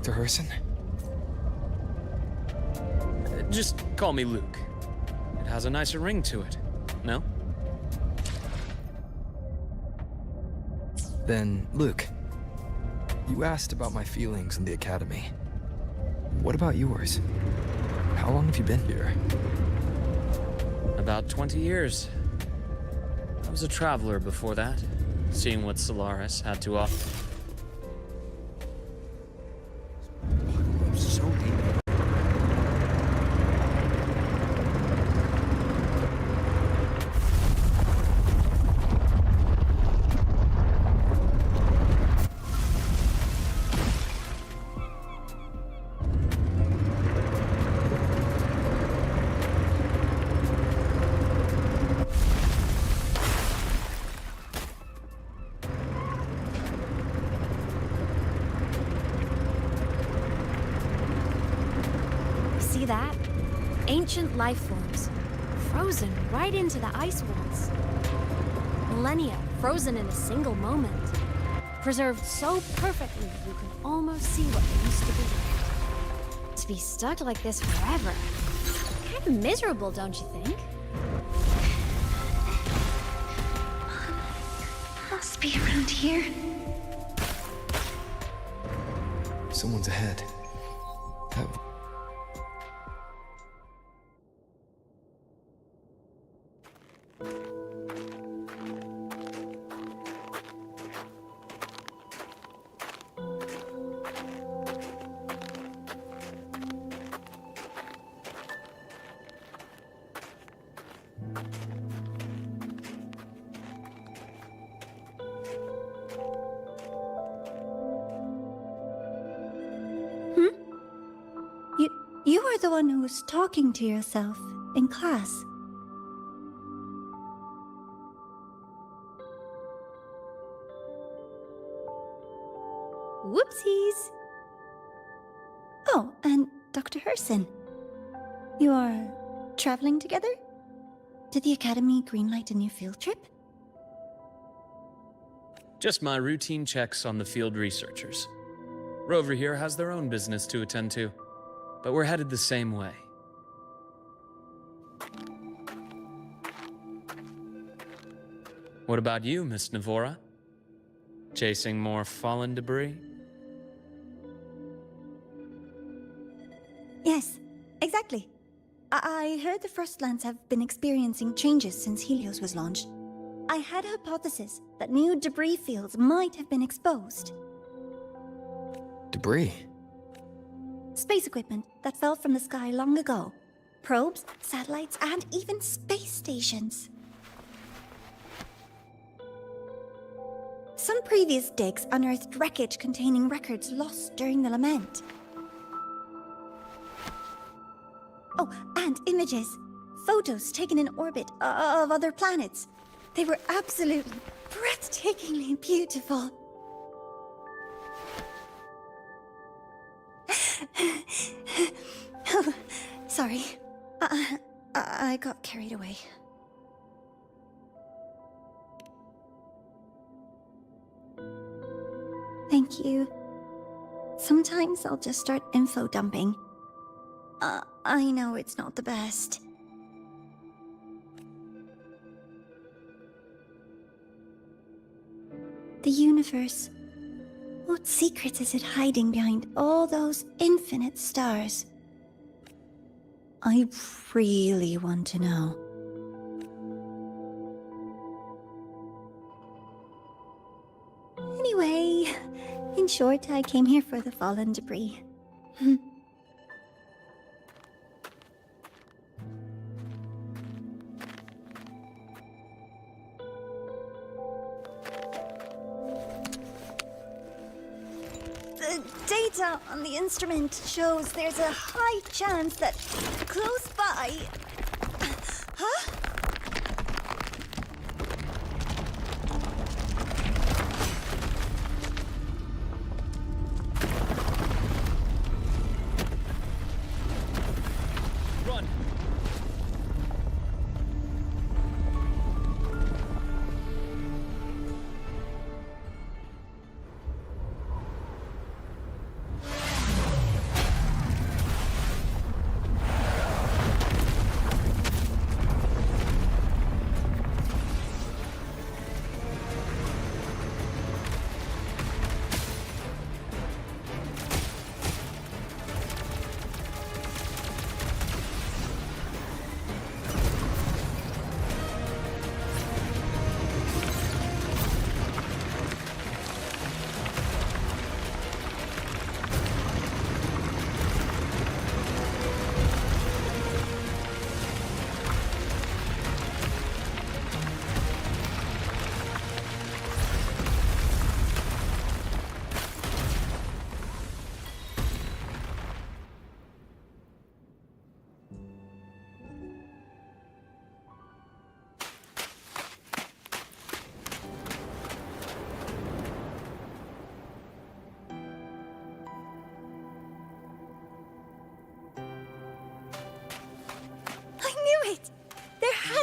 Dr. Herson? Just call me Luke. It has a nicer ring to it, no? Then, Luke, you asked about my feelings in the academy. What about yours? How long have you been here? About 20 years. I was a traveler before that, seeing what Solaris had to offer. So deep. See that? Ancient life forms, frozen right into the ice walls. Millennia frozen in a single moment. Preserved so perfectly you can almost see what used to be. To be stuck like this forever. Kind of miserable, don't you think? Must be around here. Someone's ahead. That... You are the one who was talking to yourself in class. Whoopsies! Oh, and Dr. Herson. You are traveling together? Did the Academy greenlight a new field trip? Just my routine checks on the field researchers. Rover here has their own business to attend to, but we're headed the same way. What about you, Miss Navora? Chasing more fallen debris? Yes, exactly. I heard the Frostlands have been experiencing changes since Helios was launched. I had a hypothesis that new debris fields might have been exposed. Debris? Space equipment that fell from the sky long ago. Probes, satellites, and even space stations. Some previous digs unearthed wreckage containing records lost during the lament. Oh, and images. Photos taken in orbit of other planets. They were absolutely breathtakingly beautiful. Oh, sorry. I got carried away. Thank you. Sometimes I'll just start info dumping. I know it's not the best. The universe. What secrets is it hiding behind all those infinite stars? I really want to know. Anyway, in short, I came here for the fallen debris. The data on the instrument shows there's a high chance that close by... Huh? Run!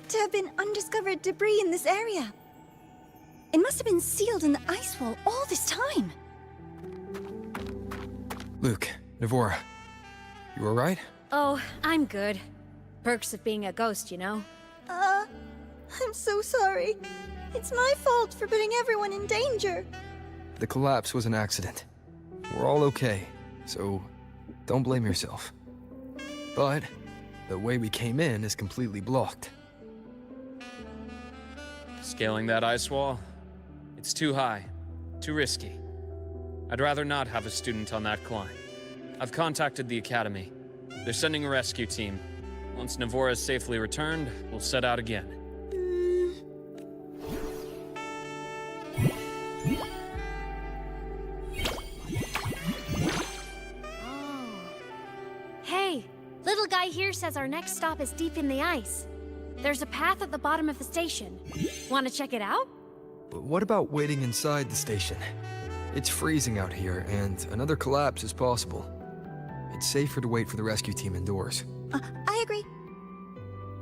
to have been undiscovered debris in this area. It must have been sealed in the ice wall all this time. Luke, Navora, you alright? Oh, I'm good. Perks of being a ghost, you know? I'm so sorry. It's my fault for putting everyone in danger. The collapse was an accident. We're all okay, so don't blame yourself. But the way we came in is completely blocked. Scaling that ice wall? It's too high, too risky. I'd rather not have a student on that climb. I've contacted the academy. They're sending a rescue team. Once Navora is safely returned, we'll set out again. Hey, little guy here says our next stop is deep in the ice. There's a path at the bottom of the station. Want to check it out? But what about waiting inside the station? It's freezing out here, and another collapse is possible. It's safer to wait for the rescue team indoors. I agree.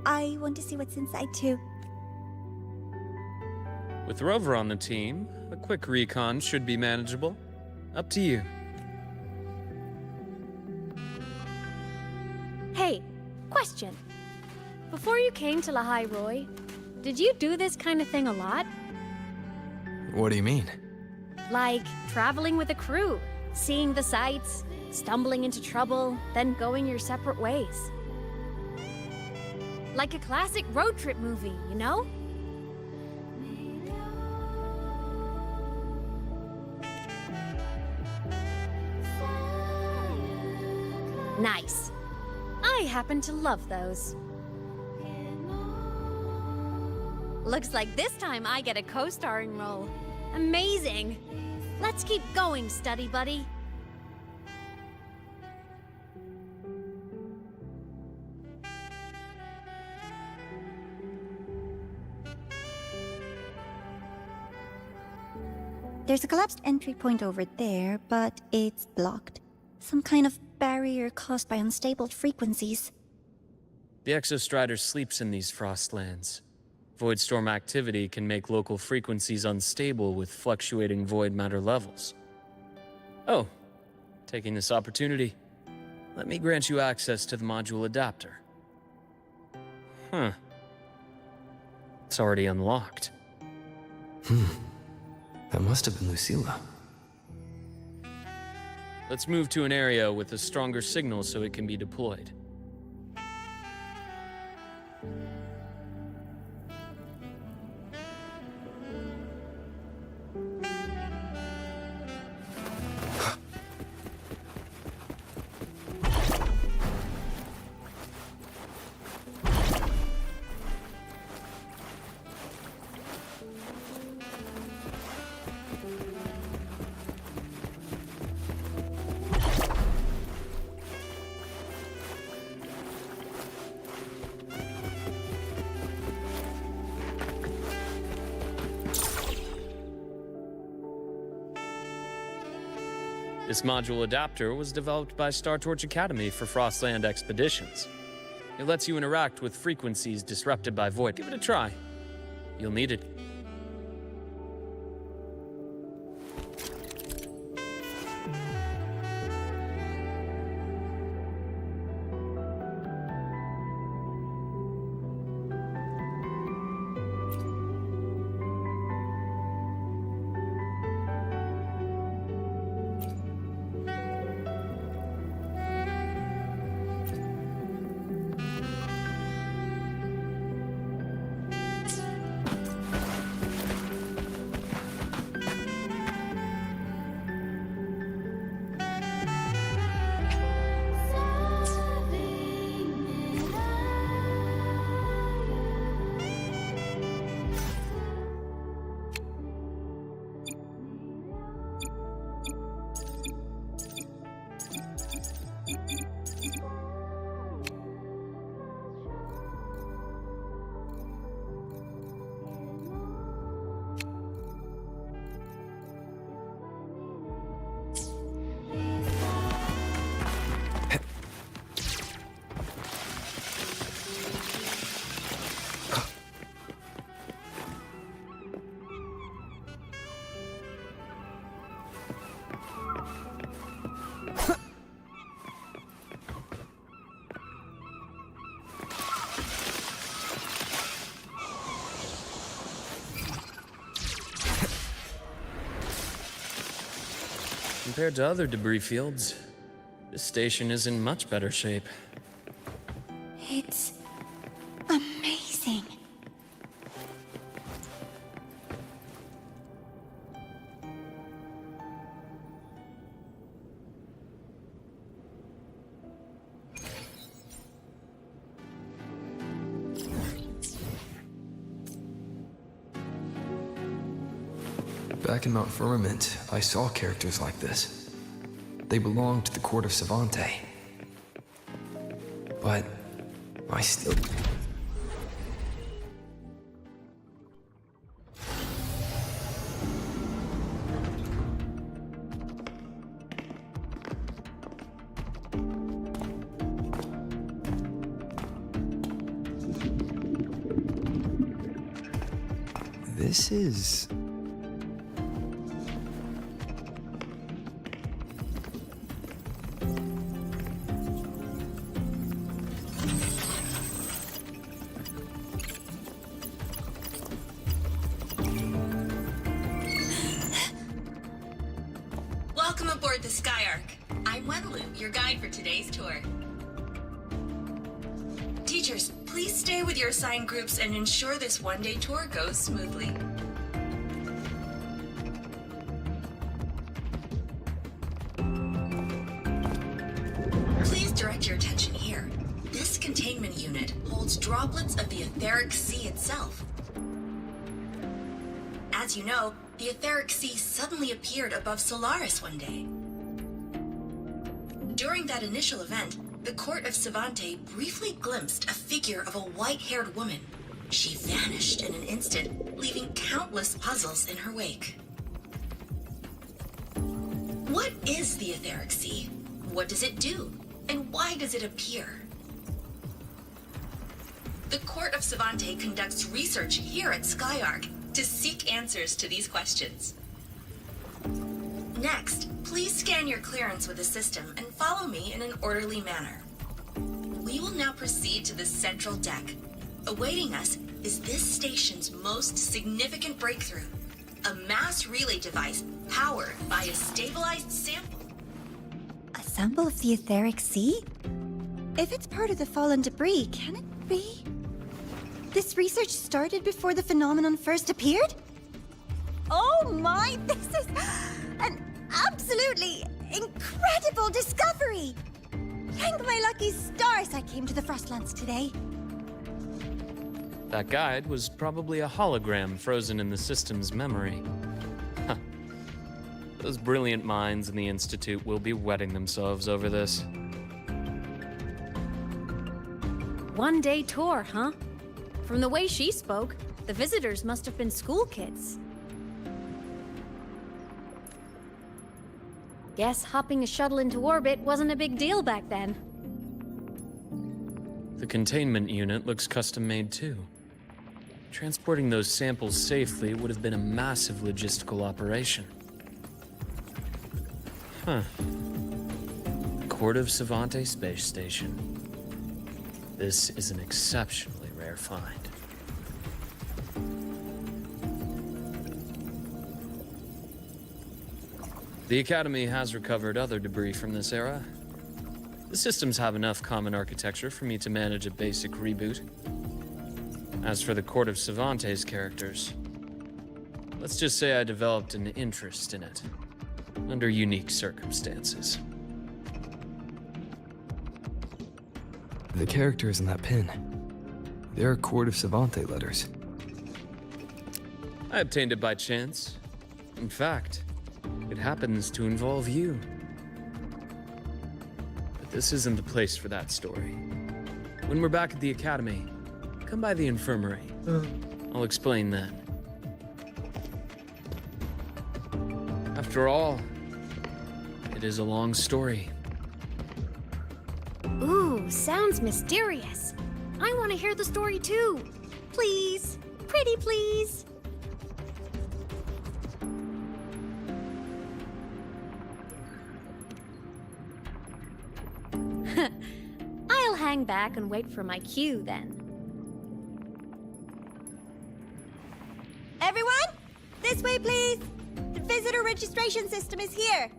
I want to see what's inside too. With Rover on the team, a quick recon should be manageable. Up to you. Hey, question. Before you came to Lahai Roy, did you do this kind of thing a lot? What do you mean? Like traveling with a crew, seeing the sights, stumbling into trouble, then going your separate ways. Like a classic road trip movie, you know? Nice. I happen to love those. Looks like this time I get a co-starring role. Amazing! Let's keep going, study buddy. There's a collapsed entry point over there, but it's blocked. Some kind of barrier caused by unstable frequencies. The Exostrider sleeps in these frostlands. Void storm activity can make local frequencies unstable with fluctuating void matter levels. Oh, taking this opportunity, let me grant you access to the module adapter. Huh. It's already unlocked. That must have been Lucilla. Let's move to an area with a stronger signal so it can be deployed. This module adapter was developed by Star Torch Academy for Frostland expeditions. It lets you interact with frequencies disrupted by void. Give it a try. You'll need it. Compared to other debris fields, this station is in much better shape. It's amazing. Back in Mount Firmament, I saw characters like this. They belonged to the court of Savante. But I still... This is... Welcome aboard the Skyark. I'm Wenlu, your guide for today's tour. Teachers, please stay with your assigned groups and ensure this one-day tour goes smoothly. Please direct your attention here. This containment unit holds droplets of the etheric sea itself. As you know, the etheric sea suddenly appeared above Solaris one day. During that initial event, the court of Savante briefly glimpsed a figure of a white-haired woman. She vanished in an instant, leaving countless puzzles in her wake. What is the etheric sea? What does it do? And why does it appear? The court of Savante conducts research here at Skyark to seek answers to these questions. Next, please scan your clearance with the system and follow me in an orderly manner. We will now proceed to the central deck. Awaiting us is this station's most significant breakthrough, a mass relay device powered by a stabilized sample. A sample of the etheric sea? If it's part of the fallen debris, can it be? This research started before the phenomenon first appeared? Oh my, this is an absolutely incredible discovery! Thank my lucky stars I came to the Frostlands today. That guide was probably a hologram frozen in the system's memory. Huh. Those brilliant minds in the Institute will be wetting themselves over this. One-day tour, huh? From the way she spoke, the visitors must have been school kids. Guess hopping a shuttle into orbit wasn't a big deal back then. The containment unit looks custom-made too. Transporting those samples safely would have been a massive logistical operation. Huh. Court of Savante Space Station. This is an exceptionally rare find. The Academy has recovered other debris from this era. The systems have enough common architecture for me to manage a basic reboot. As for the Court of Savante's characters, let's just say I developed an interest in it, under unique circumstances. The characters in that pin, they're Court of Savante letters. I obtained it by chance. In fact, it happens to involve you. But this isn't the place for that story. When we're back at the Academy, come by the infirmary. I'll explain then. After all, it is a long story. Ooh, sounds mysterious. I want to hear the story too. Please, pretty please. I'll hang back and wait for my cue then. Everyone, this way please. The visitor registration system is here.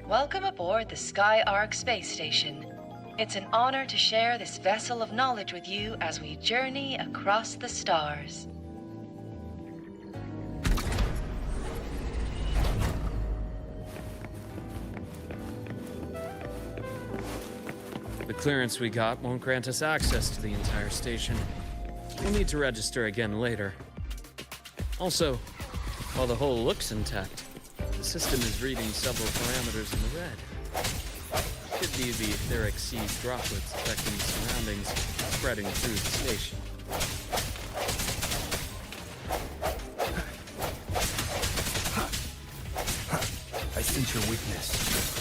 Welcome aboard the Sky Ark space station. It's an honor to share this vessel of knowledge with you as we journey across the stars. The clearance we got won't grant us access to the entire station. We'll need to register again later. Also, while the hull looks intact, the system is reading several parameters in the red. Could be the etheric sea droplets affecting the surroundings, spreading through the station. I sense your weakness.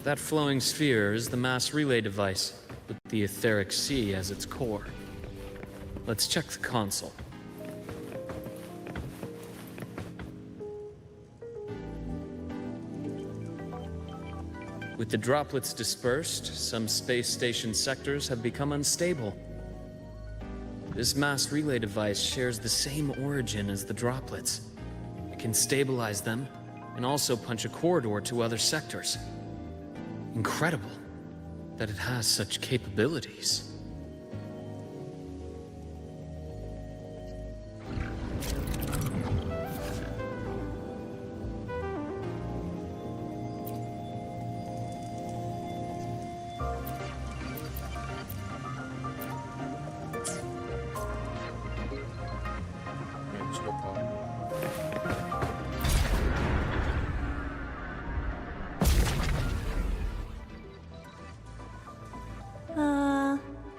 That flowing sphere is the mass relay device, with the etheric sea as its core. Let's check the console. With the droplets dispersed, some space station sectors have become unstable. This mass relay device shares the same origin as the droplets. It can stabilize them and also punch a corridor to other sectors. Incredible that it has such capabilities.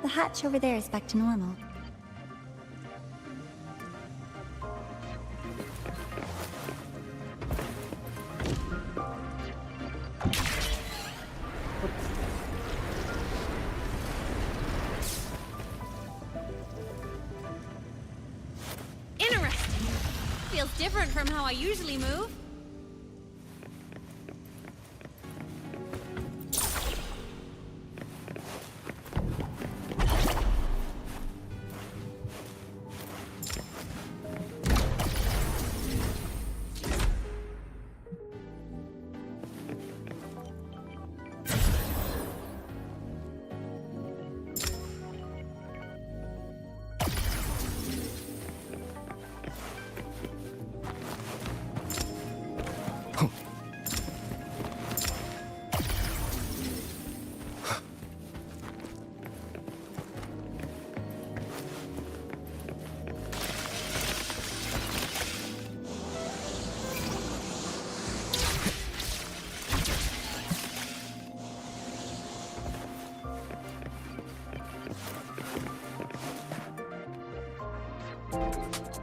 The hatch over there is back to normal. Interesting. Feels different from how I usually move.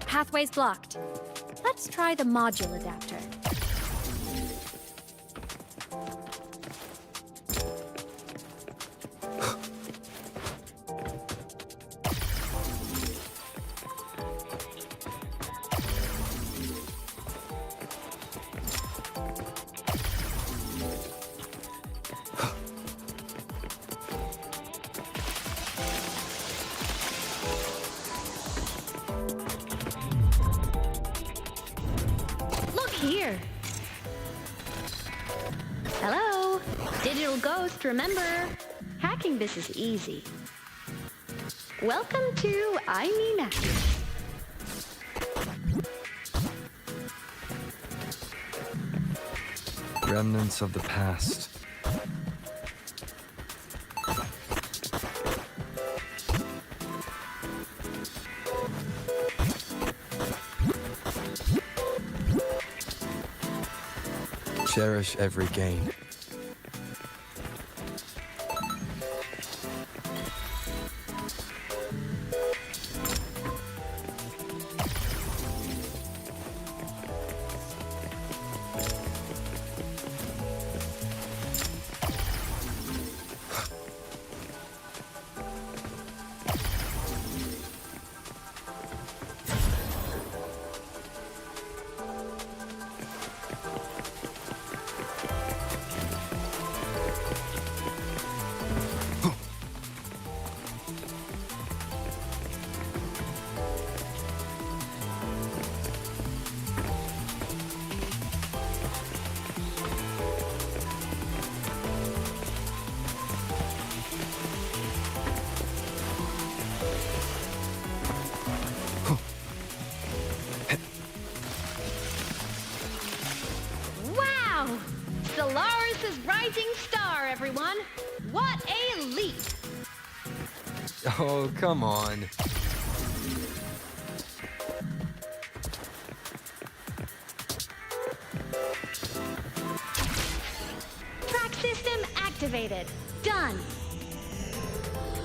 Pathway's blocked. Let's try the module adapter. Here. Hello, Digital Ghost, remember? Hacking this is easy. Welcome to Nexus. Remnants of the past. cherish every gain. Wow! Solaris' rising star, everyone! What a leap! Oh, come on. Track system activated. Done.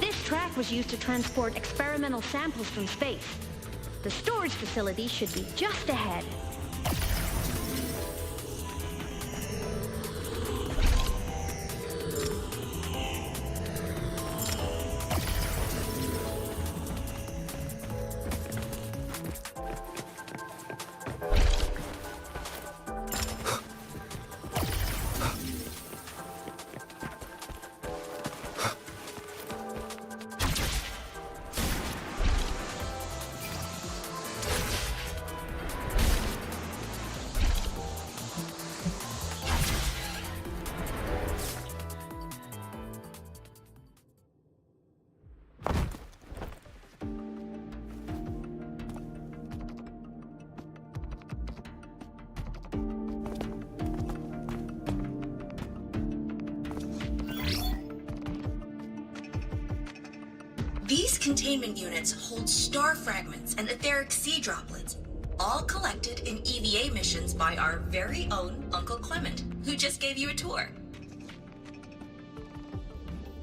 This track was used to transport experimental samples from space. The storage facility should be just ahead. These containment units hold star fragments and etheric sea droplets, all collected in EVA missions by our very own Uncle Clement, who just gave you a tour.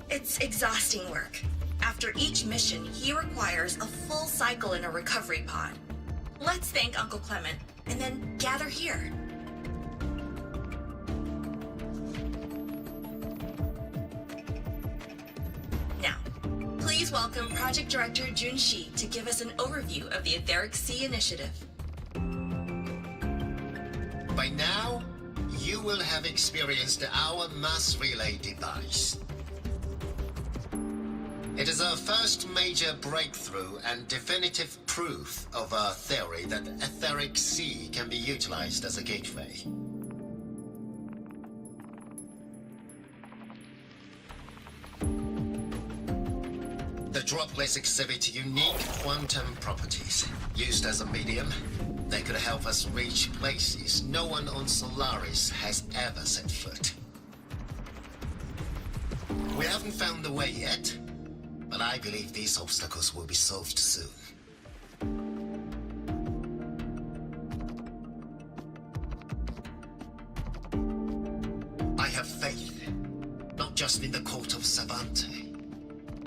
It's exhausting work. After each mission, he requires a full cycle in a recovery pod. Let's thank Uncle Clement, and then gather here. Now, please welcome Project Director Junshi to give us an overview of the Etheric Sea Initiative. By now, you will have experienced our mass relay device. It is our first major breakthrough and definitive proof of our theory that Etheric Sea can be utilized as a gateway. The droplets exhibit unique quantum properties. Used as a medium, they could help us reach places no one on Solaris has ever set foot. We haven't found the way yet, but I believe these obstacles will be solved soon. I have faith, not just in the court of Savante,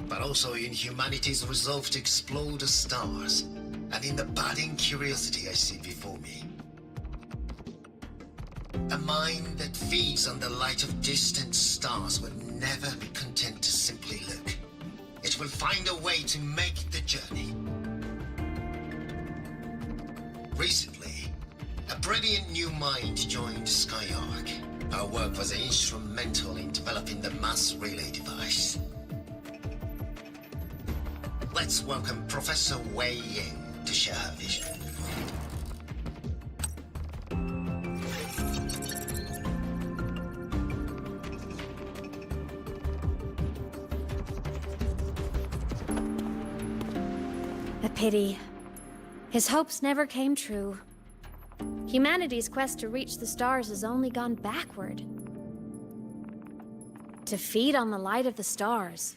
but also in humanity's resolve to explore the stars, and in the budding curiosity I see before me. A mind that feeds on the light of distant stars will never be content to simply look. It will find a way to make the journey. Recently, a brilliant new mind joined Skyark. Our work was instrumental in developing the mass relay device. Let's welcome Professor Wei Ying to share her vision. A pity. His hopes never came true. Humanity's quest to reach the stars has only gone backward. To feed on the light of the stars.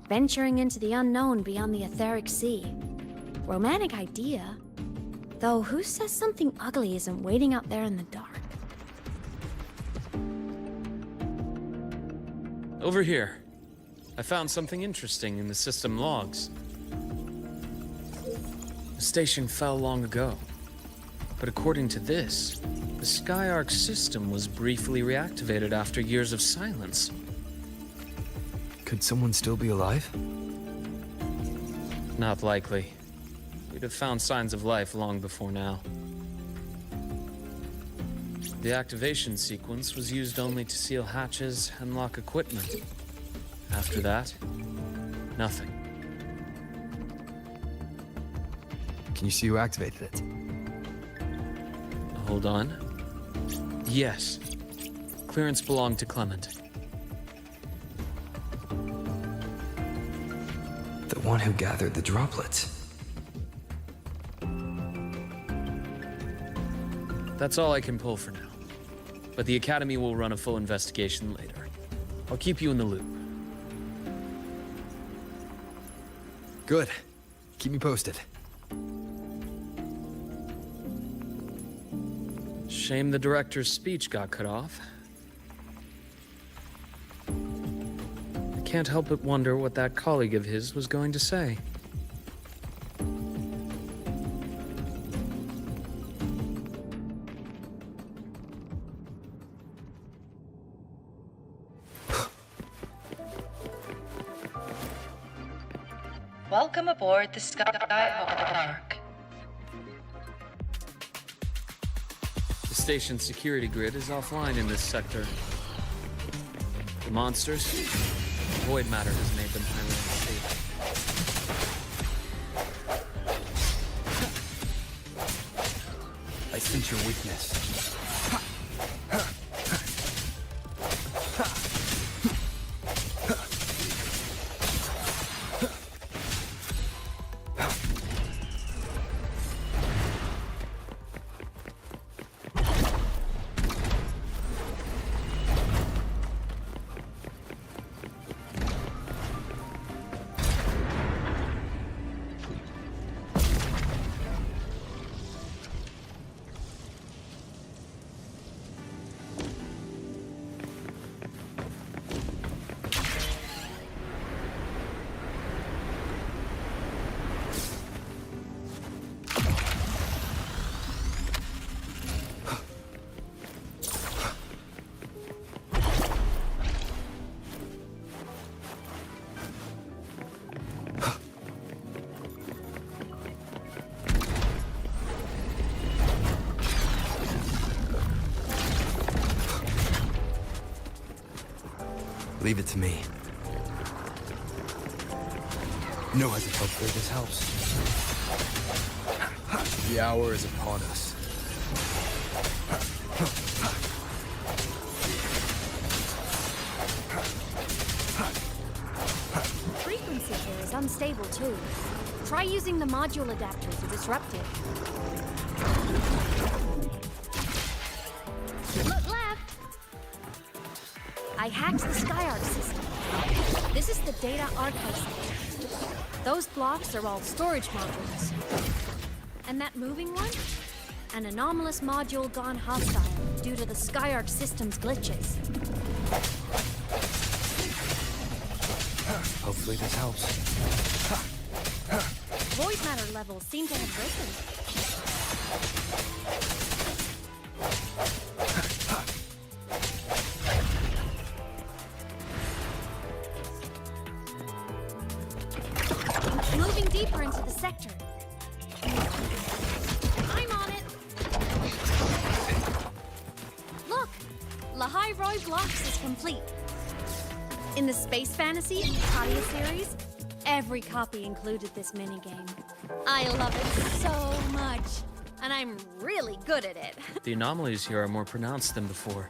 Venturing into the unknown beyond the Etheric Sea. Romantic idea, Though who says something ugly isn't waiting out there in the dark? Over here. I found something interesting in the system logs. The station fell long ago. But according to this, the Skyark system was briefly reactivated after years of silence. Could someone still be alive? Not likely. We'd have found signs of life long before now. The activation sequence was used only to seal hatches and lock equipment. After that, nothing. Can you see who activated it? Hold on. Yes. Clearance belonged to Clement. The one who gathered the droplets. That's all I can pull for now. But the Academy will run a full investigation later. I'll keep you in the loop. Good. Keep me posted. Shame the director's speech got cut off. I can't help but wonder what that colleague of his was going to say. Welcome aboard the Skyark. The station's security grid is offline in this sector. The monsters, void matter has made them highly unstable. I sense your weakness. Leave it to me. No hesitation. Hopefully this helps. The hour is upon us. The frequency here is unstable too. Try using the module adapter to disrupt it. Look left! I hacked the Skyark system. This is the data archive station. Those blocks are all storage modules. And that moving one? An anomalous module gone hostile due to the Skyark system's glitches. Hopefully this helps. Void matter levels seem to have risen. Moving deeper into the sector. I'm on it. Look, Lahai Roy Blocks is complete. In the Space Fantasy Katia series, every copy included this minigame. I love it so much, and I'm really good at it. The anomalies here are more pronounced than before.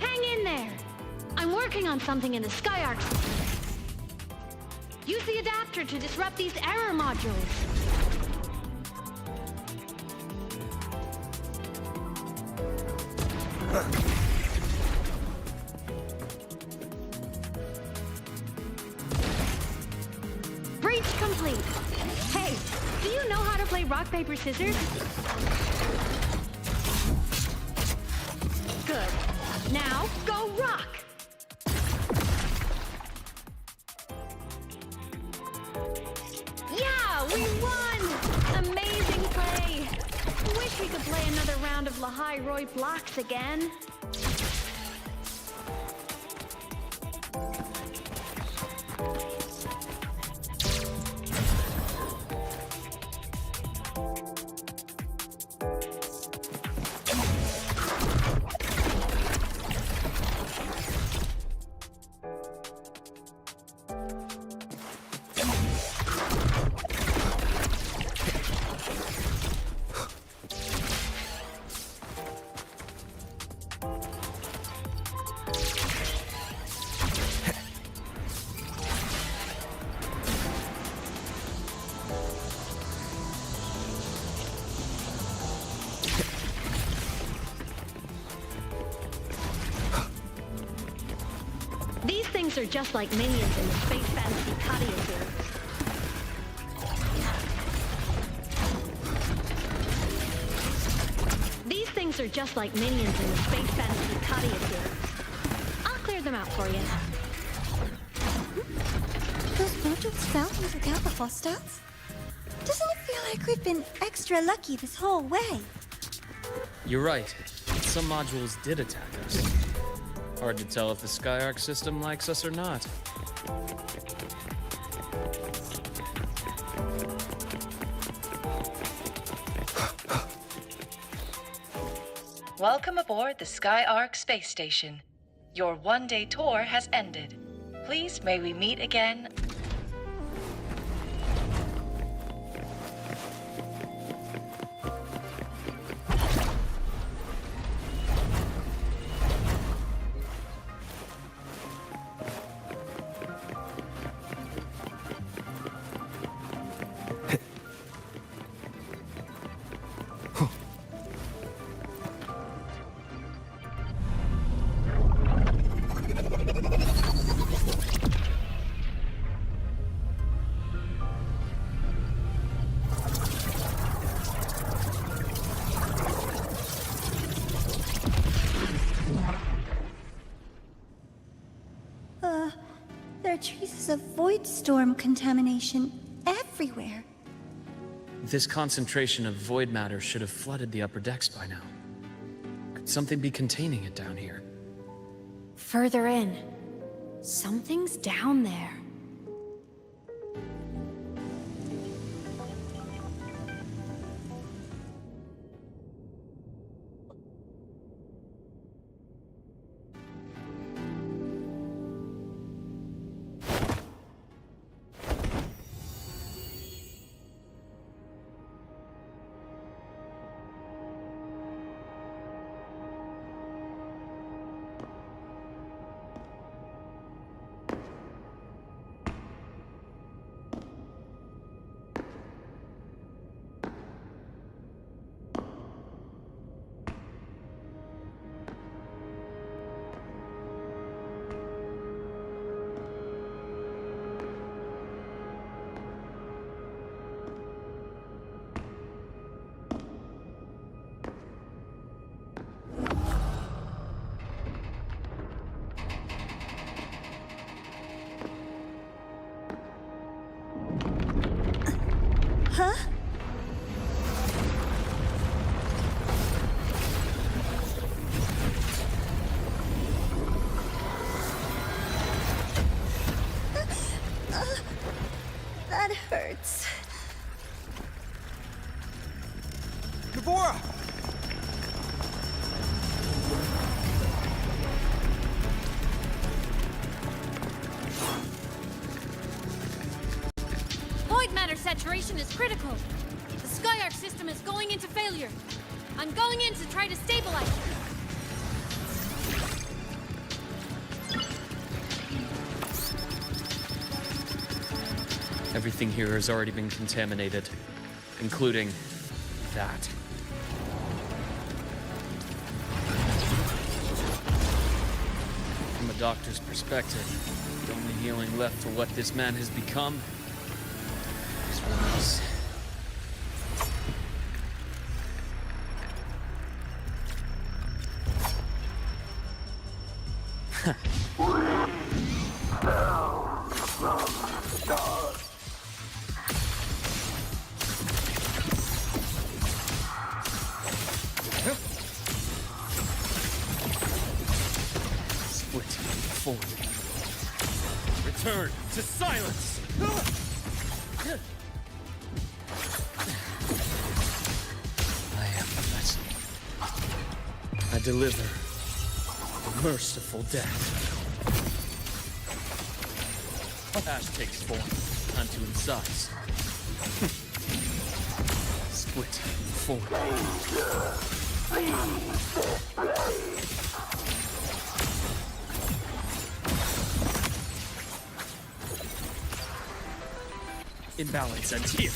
Hang in there! I'm working on something in the Skyark system. Use the adapter to disrupt these error modules. Breach complete. Hey, do you know how to play rock, paper, scissors? Good. Now, go rock! Yeah, we won! Amazing play! Wish we could play another round of Lahai Roy blocks again. These things are just like minions in the Space Fantasy Katia series. These things are just like minions in the Space Fantasy Katia series. I'll clear them out for you. Those modules fell into Kappa hostiles? Doesn't it feel like we've been extra lucky this whole way? You're right. Some modules did attack us. Hard to tell if the Skyark system likes us or not. Welcome aboard the Skyark space station. Your one-day tour has ended. Please may we meet again. There are traces of void storm contamination everywhere. This concentration of void matter should have flooded the upper decks by now. Could something be containing it down here? Further in. Something's down there. Huh? That hurts. Navora! Void matter saturation is critical. The Skyark system is going into failure. I'm going in to try to stabilize it. Everything here has already been contaminated, including that. doctor's perspective, the only healing left for what this man has become is release. Split forward. Return to silence. I am the vessel. I deliver a merciful death. Ash takes form unto insides. Split forward. Imbalance ends here.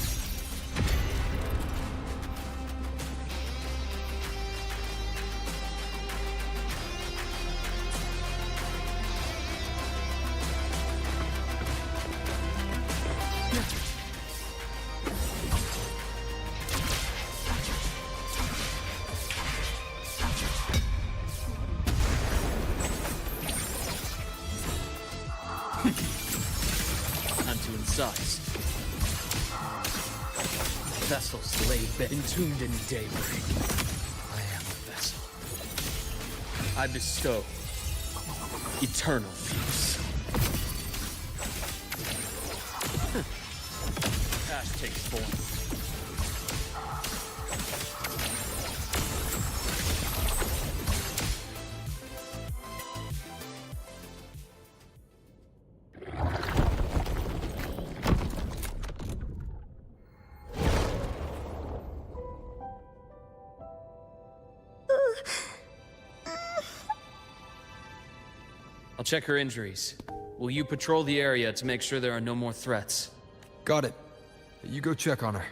Unto insides. Vessels lay bed entombed in daybreak. I am a vessel. I bestow eternal peace. Ash takes form. I'll check her injuries. Will you patrol the area to make sure there are no more threats? Got it. You go check on her.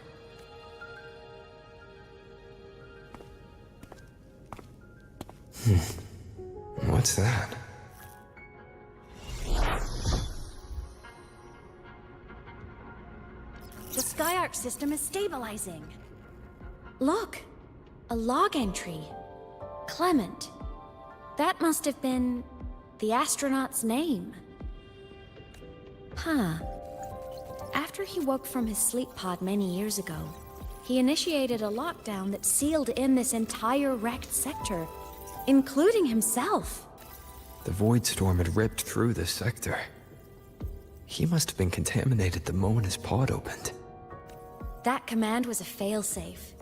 What's that? The Skyark system is stabilizing. Look, a log entry. Clement. That must have been the astronaut's name. Huh. After he woke from his sleep pod many years ago, he initiated a lockdown that sealed in this entire wrecked sector, including himself. The void storm had ripped through this sector. He must have been contaminated the moment his pod opened. That command was a failsafe.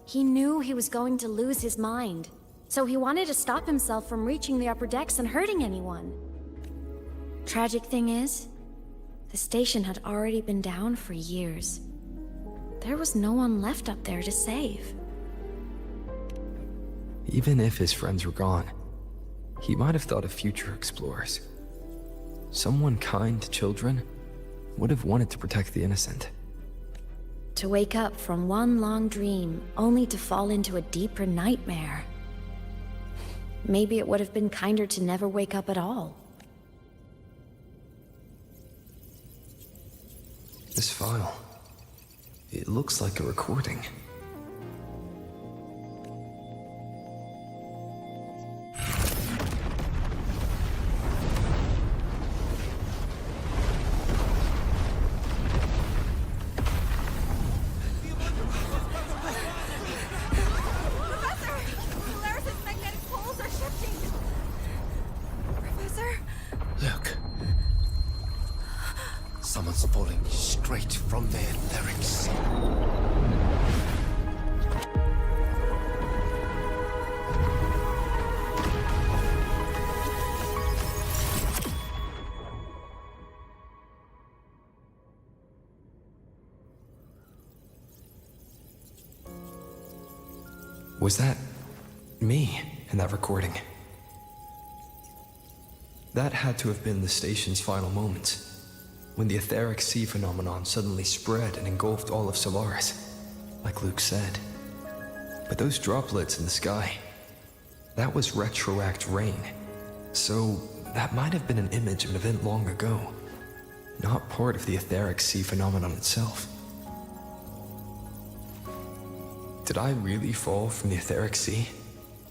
He knew he was going to lose his mind, so he wanted to stop himself from reaching the upper decks and hurting anyone. Tragic thing is, the station had already been down for years. There was no one left up there to save. Even if his friends were gone, he might have thought of future explorers. Someone kind to children would have wanted to protect the innocent. To wake up from one long dream, only to fall into a deeper nightmare. Maybe it would have been kinder to never wake up at all. This file, it looks like a recording. Look. Someone's falling straight from their etherics. Was that me in that recording? That had to have been the station's final moments, when the etheric sea phenomenon suddenly spread and engulfed all of Solaris, like Luke said. But those droplets in the sky, that was retroact rain. So That might have been an image of an event long ago, not part of the etheric sea phenomenon itself. Did I really fall from the etheric sea?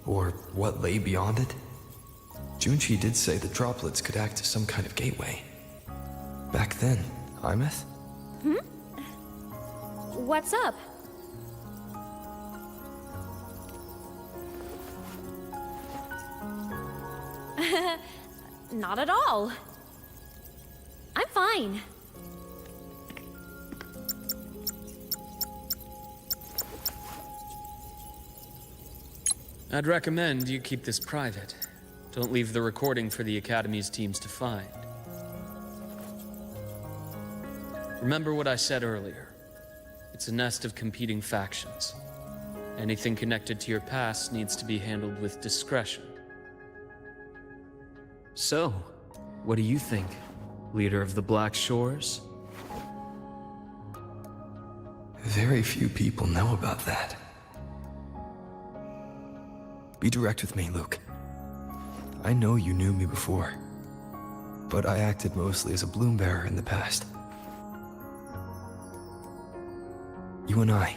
Or what lay beyond it? Junchi did say the droplets could act as some kind of gateway. Back then, Imeth? What's up? Not at all. I'm fine. I'd recommend you keep this private. Don't leave the recording for the Academy's teams to find. Remember what I said earlier. It's a nest of competing factions. Anything connected to your past needs to be handled with discretion. So, what do you think, leader of the Black Shores? Very few people know about that. Be direct with me, Luke. I know you knew me before, but I acted mostly as a bloom bearer in the past. You and I,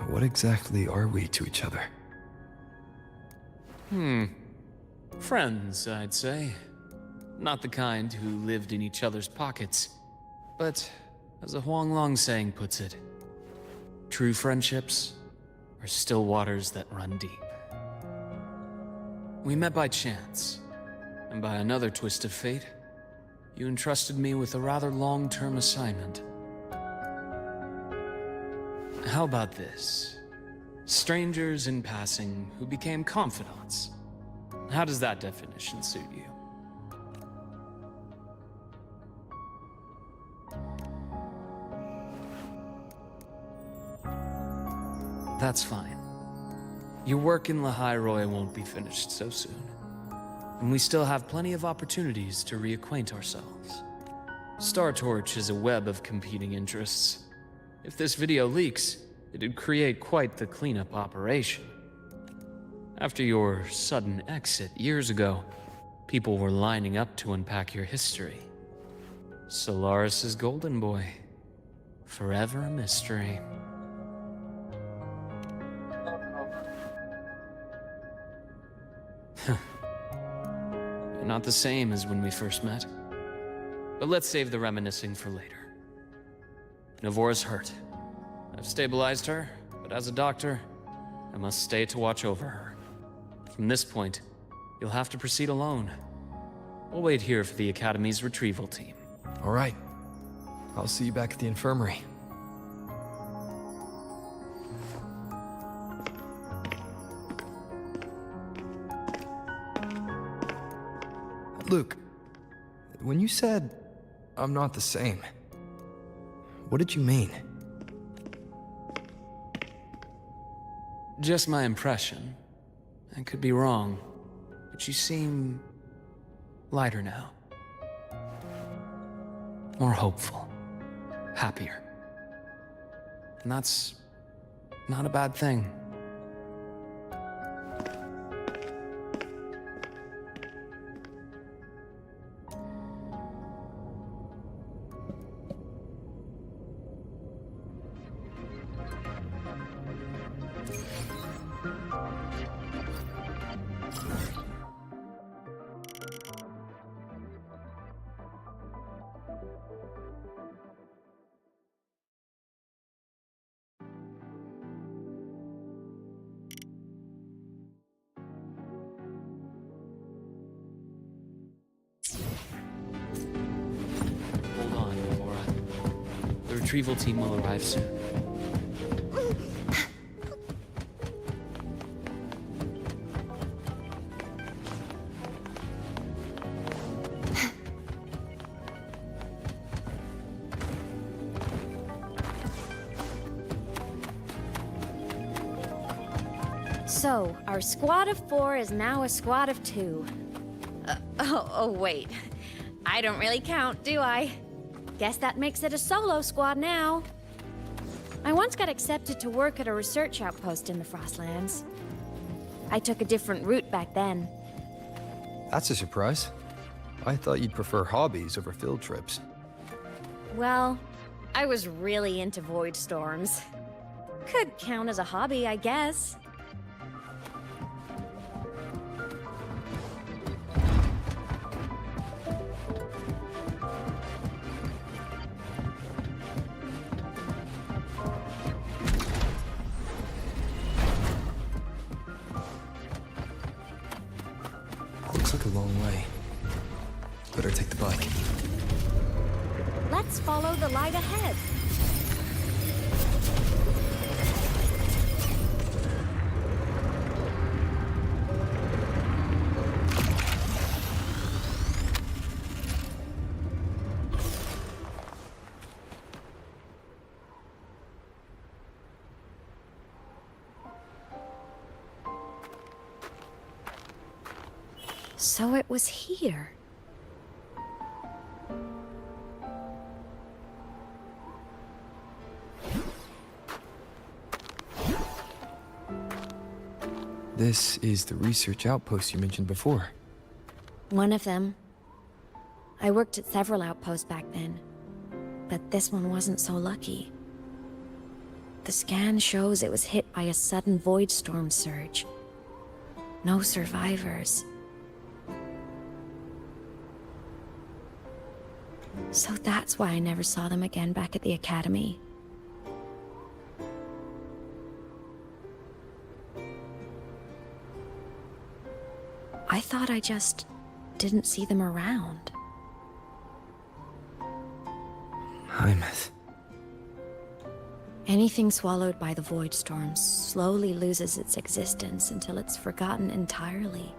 what exactly are we to each other? Friends, I'd say. Not the kind who lived in each other's pockets, but, as a Huanglong saying puts it, true friendships are still waters that run deep. We met by chance, and by another twist of fate, you entrusted me with a rather long-term assignment. How about this? Strangers in passing who became confidants. How does that definition suit you? That's fine. Your work in Lahai won't be finished so soon. And we still have plenty of opportunities to reacquaint ourselves. Star Torch is a web of competing interests. If this video leaks, it'd create quite the cleanup operation. After your sudden exit years ago, people were lining up to unpack your history. Solaris's golden boy. Forever a mystery. You're not the same as when we first met. But let's save the reminiscing for later. Navora's hurt. I've stabilized her, but as a doctor, I must stay to watch over her. From this point, you'll have to proceed alone. We'll wait here for the Academy's retrieval team. All right. I'll see you back at the infirmary. Luke, when you said, I'm not the same, what did you mean? Just my impression. I could be wrong, but you seem lighter now. More hopeful. Happier. And that's not a bad thing. The retrieval team will arrive soon. So, our squad of 4 is now a squad of 2. Oh, wait. I don't really count, do I? Guess that makes it a solo squad now. I once got accepted to work at a research outpost in the Frostlands. I took a different route back then. That's a surprise. I thought you'd prefer hobbies over field trips. Well, I was really into void storms. Could count as a hobby, I guess. Looks like a long way. Better take the bike. Let's follow the light ahead. So it was here. This is the research outpost you mentioned before. One of them. I worked at several outposts back then, but this one wasn't so lucky. The scan shows it was hit by a sudden void storm surge. No survivors. So that's why I never saw them again back at the academy. I thought I just didn't see them around. Hymuth. Anything swallowed by the void storms slowly loses its existence until it's forgotten entirely.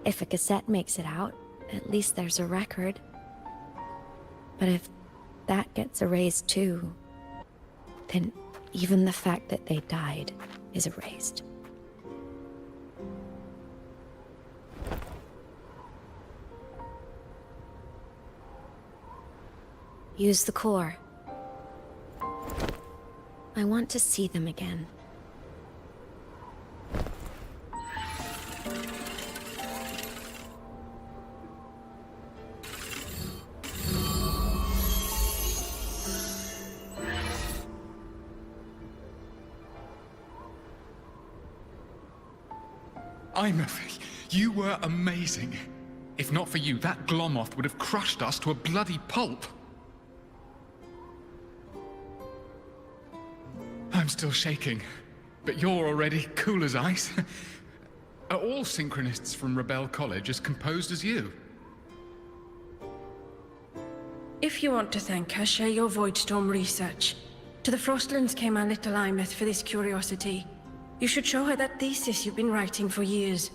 If a cassette makes it out, at least there's a record. But if that gets erased too, then even the fact that they died is erased. Use the core. I want to see them again. You were amazing. If not for you, that Glomoth would have crushed us to a bloody pulp. I'm still shaking, but you're already cool as ice. Are all synchronists from Rebel College as composed as you? If you want to thank her, share your Voidstorm research. To the Frostlands came our little Imeth for this curiosity. You should show her that thesis you've been writing for years.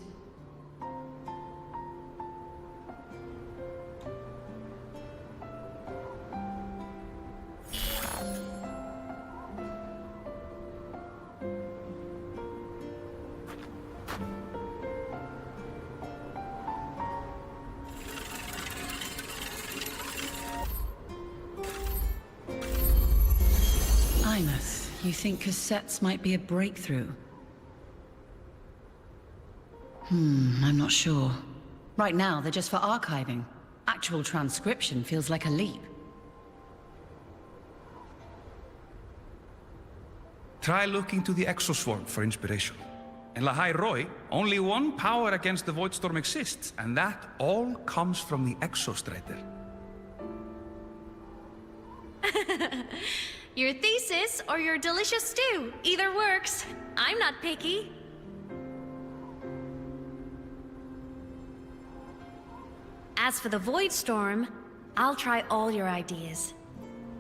You think cassettes might be a breakthrough? I'm not sure. Right now, they're just for archiving. Actual transcription feels like a leap. Try looking to the exoswarm for inspiration. In Lahai Roy, only one power against the Voidstorm exists, and that all comes from the Exostrider. Your thesis or your delicious stew, either works. I'm not picky. As for the Void Storm, I'll try all your ideas.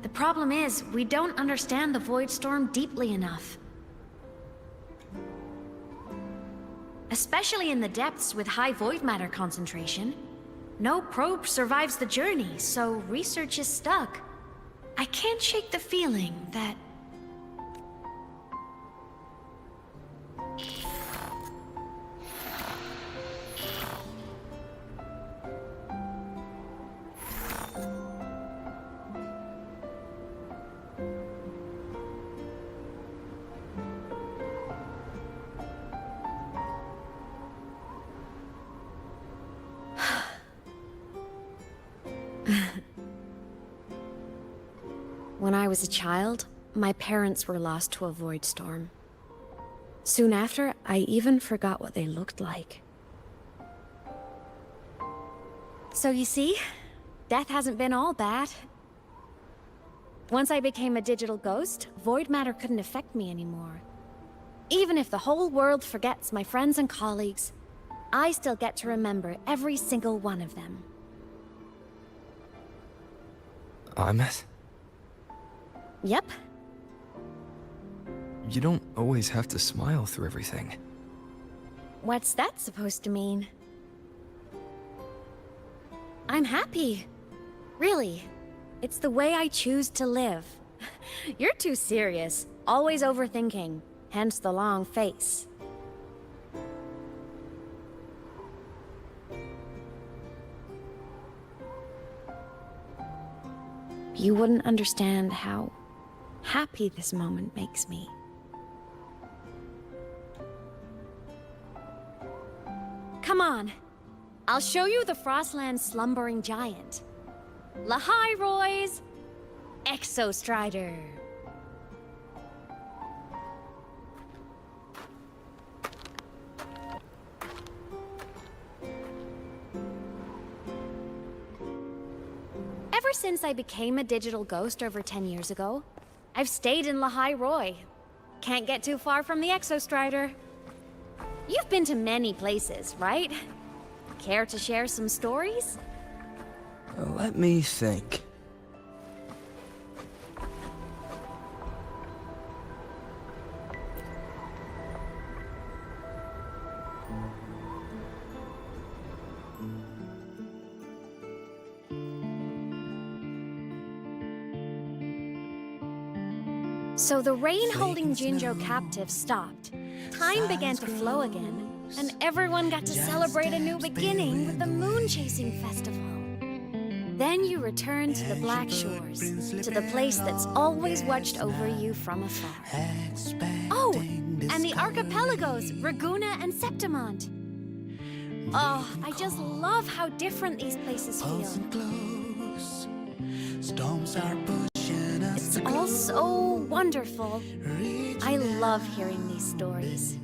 The problem is, we don't understand the Void Storm deeply enough. Especially in the depths with high void matter concentration. No probe survives the journey, so research is stuck. I can't shake the feeling that... When I was a child, my parents were lost to a void storm. Soon after, I even forgot what they looked like. So you see, death hasn't been all bad. Once I became a digital ghost, void matter couldn't affect me anymore. Even if the whole world forgets my friends and colleagues, I still get to remember every single one of them. Amet? Yep. You don't always have to smile through everything. What's that supposed to mean? I'm happy. Really. It's the way I choose to live. You're too serious. Always overthinking. Hence the long face. You wouldn't understand how happy this moment makes me. Come on. I'll show you the Frostland's slumbering giant. Lahai Roy's Exostrider. Ever since I became a digital ghost over 10 years ago, I've stayed in Lahai Roy. Can't get too far from the Exostrider. You've been to many places, right? Care to share some stories? Let me think. So the rain holding Jinjo captive stopped. Time began to flow again, and everyone got to celebrate a new beginning with the Moon Chasing Festival. Then you returned to the Black Shores, to the place that's always watched over you from afar. Oh, and the archipelagos, Raguna and Septimont. Oh, I just love how different these places feel. It's all so wonderful. I love hearing these stories.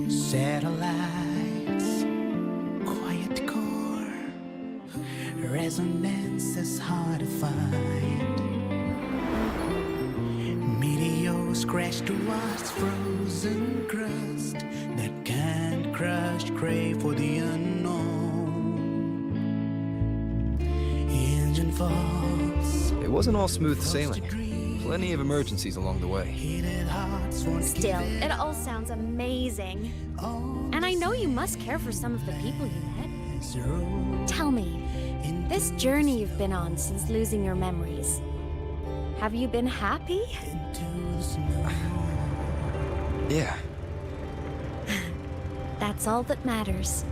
Satellites, quiet core, resonance is hard to find. Meteors crash towards frozen crust that can't crush, crave for the unknown. Engine falls. It wasn't all smooth sailing. Plenty of emergencies along the way. Still, it all sounds amazing. And I know you must care for some of the people you met. Tell me, this journey you've been on since losing your memories, have you been happy? Yeah. That's all that matters.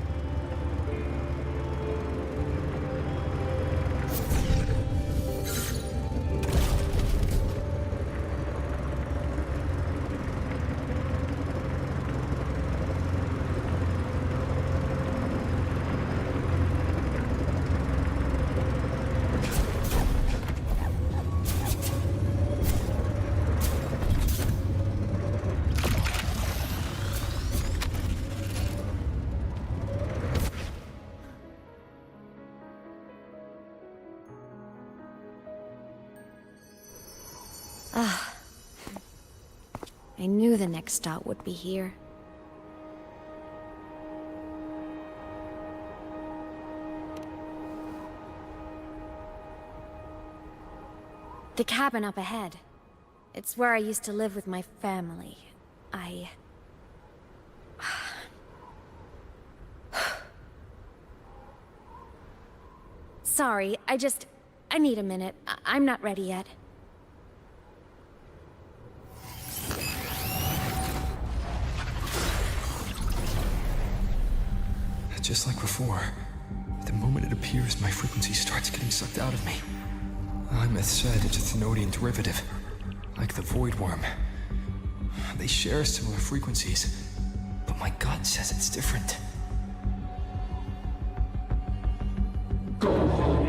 I knew the next stop would be here. The cabin up ahead. It's where I used to live with my family. Sorry, I need a minute. I'm not ready yet. Just like before, the moment it appears, my frequency starts getting sucked out of me. Imeth said it's a Thenodian derivative, like the Void Worm. They share similar frequencies, but my gut says it's different. Go home.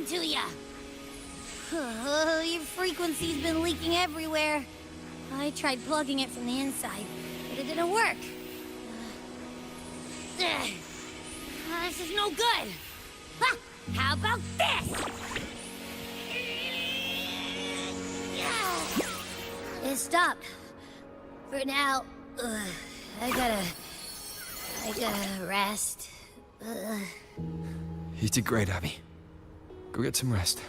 To ya. Your frequency's been leaking everywhere. I tried plugging it from the inside, but it didn't work. This is no good. Ha! How about this? It stopped. For now, I gotta rest. You did great, Abby. Go get some rest.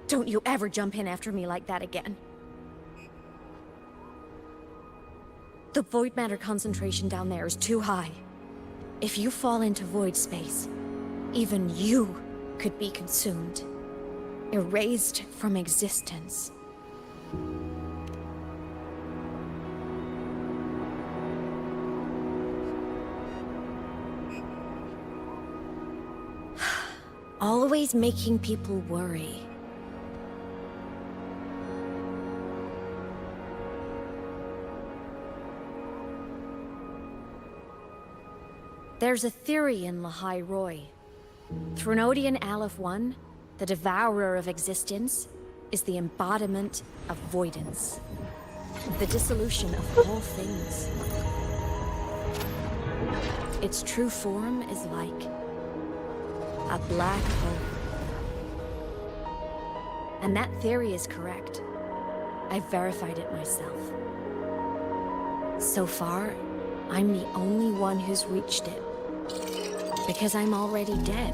Don't you ever jump in after me like that again. The void matter concentration down there is too high. If you fall into void space, even you could be consumed, erased from existence. Always making people worry. There's a theory in Lahai Roy. Threnodian Aleph 1, the devourer of existence, is the embodiment of voidance. The dissolution of all things. Its true form is like a black hole. And that theory is correct. I've verified it myself. So far, I'm the only one who's reached it. Because I'm already dead,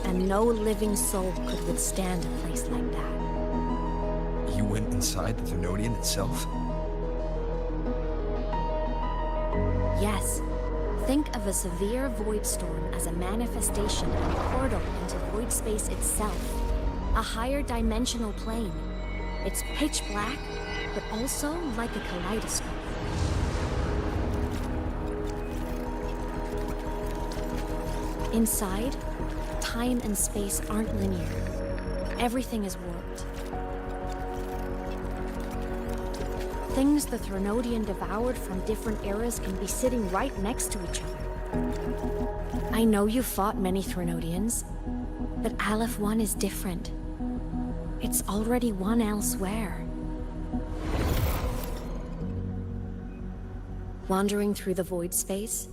and no living soul could withstand a place like that. You went inside the Thenodian itself? Yes. Think of a severe void storm as a manifestation and portal into void space itself. A higher dimensional plane. It's pitch black, but also like a kaleidoscope. Inside, time and space aren't linear. Everything is warped. Things the Threnodian devoured from different eras can be sitting right next to each other. I know you fought many Threnodians, but Aleph 1 is different. It's already one elsewhere. Wandering through the void space,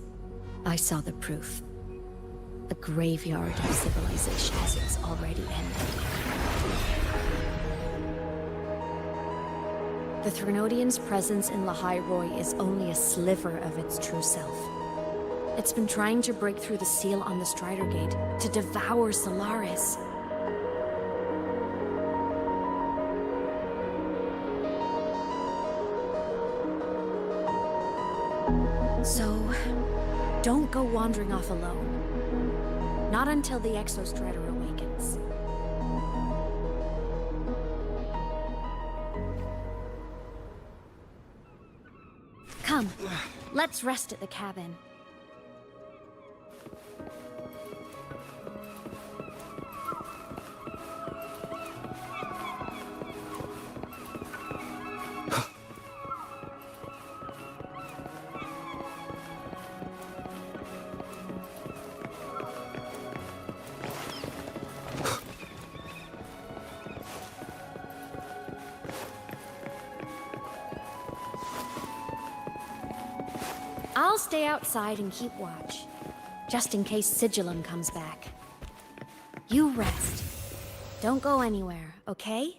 I saw the proof. A graveyard of civilizations is already ended. The Threnodian's presence in Lahai Roy is only a sliver of its true self. It's been trying to break through the seal on the Strider Gate to devour Solaris. So, don't go wandering off alone. Not until the Exostrider awakens. Come, let's rest at the cabin. I'll stay outside and keep watch, just in case Sigillum comes back. You rest. Don't go anywhere, okay?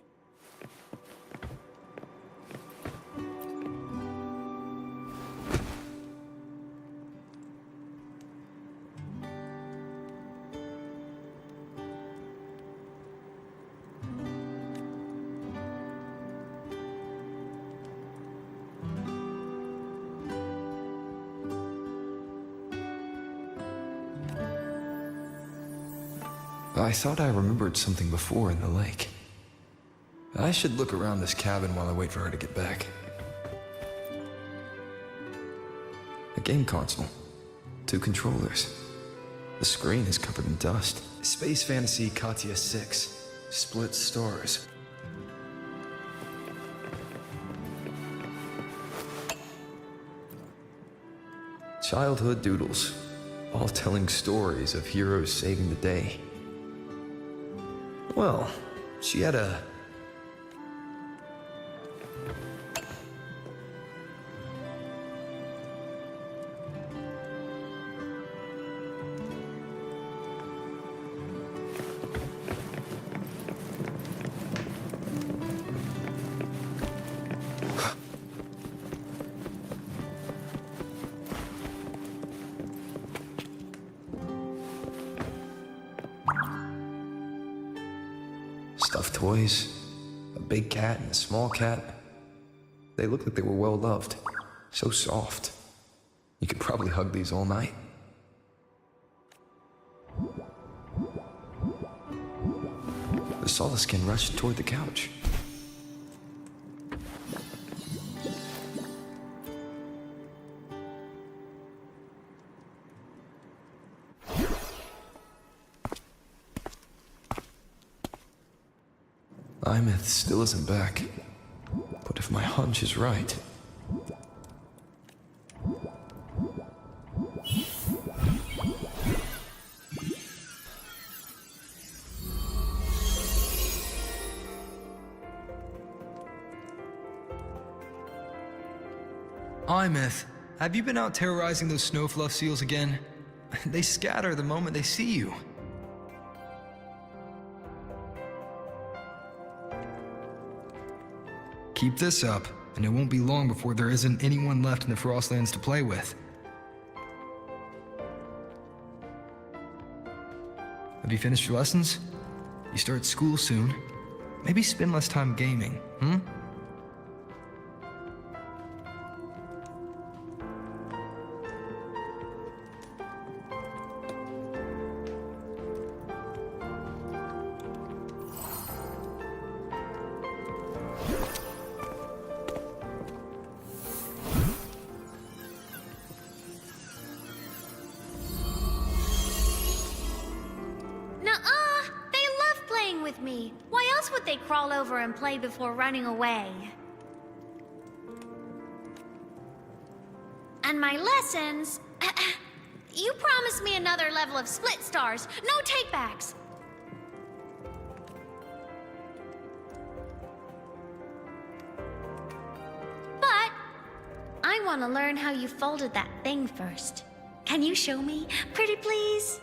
I thought I remembered something before in the lake. I should look around this cabin while I wait for her to get back. A game console. 2 controllers. The screen is covered in dust. Space Fantasy Katya 6. Split stars. Childhood doodles. All telling stories of heroes saving the day. Well, she had a... Stuffed toys, a big cat and a small cat. They look like they were well loved. So soft. You could probably hug these all night. The Solaskin rushed toward the couch. Imeth still isn't back. But if my hunch is right... Imeth, have you been out terrorizing those snowfluff seals again? They scatter the moment they see you. Keep this up, and it won't be long before there isn't anyone left in the Frostlands to play with. Have you finished your lessons? You start school soon. Maybe spend less time gaming, hmm? And play before running away. And my lessons... You promised me another level of split stars, no takebacks. But I want to learn how you folded that thing first. Can you show me, pretty please?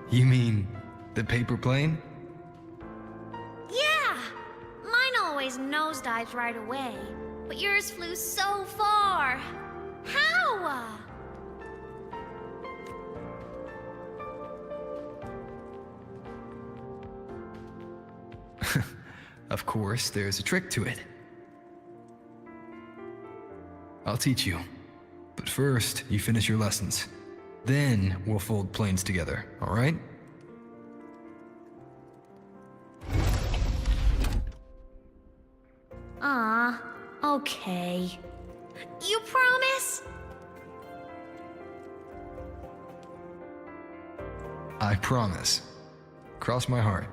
You mean the paper plane? Yeah! Mine always nosedives right away. but yours flew so far. How? Of course, there's a trick to it. I'll teach you. But first, you finish your lessons. Then we'll fold planes together, alright? Okay. You promise? I promise. Cross my heart.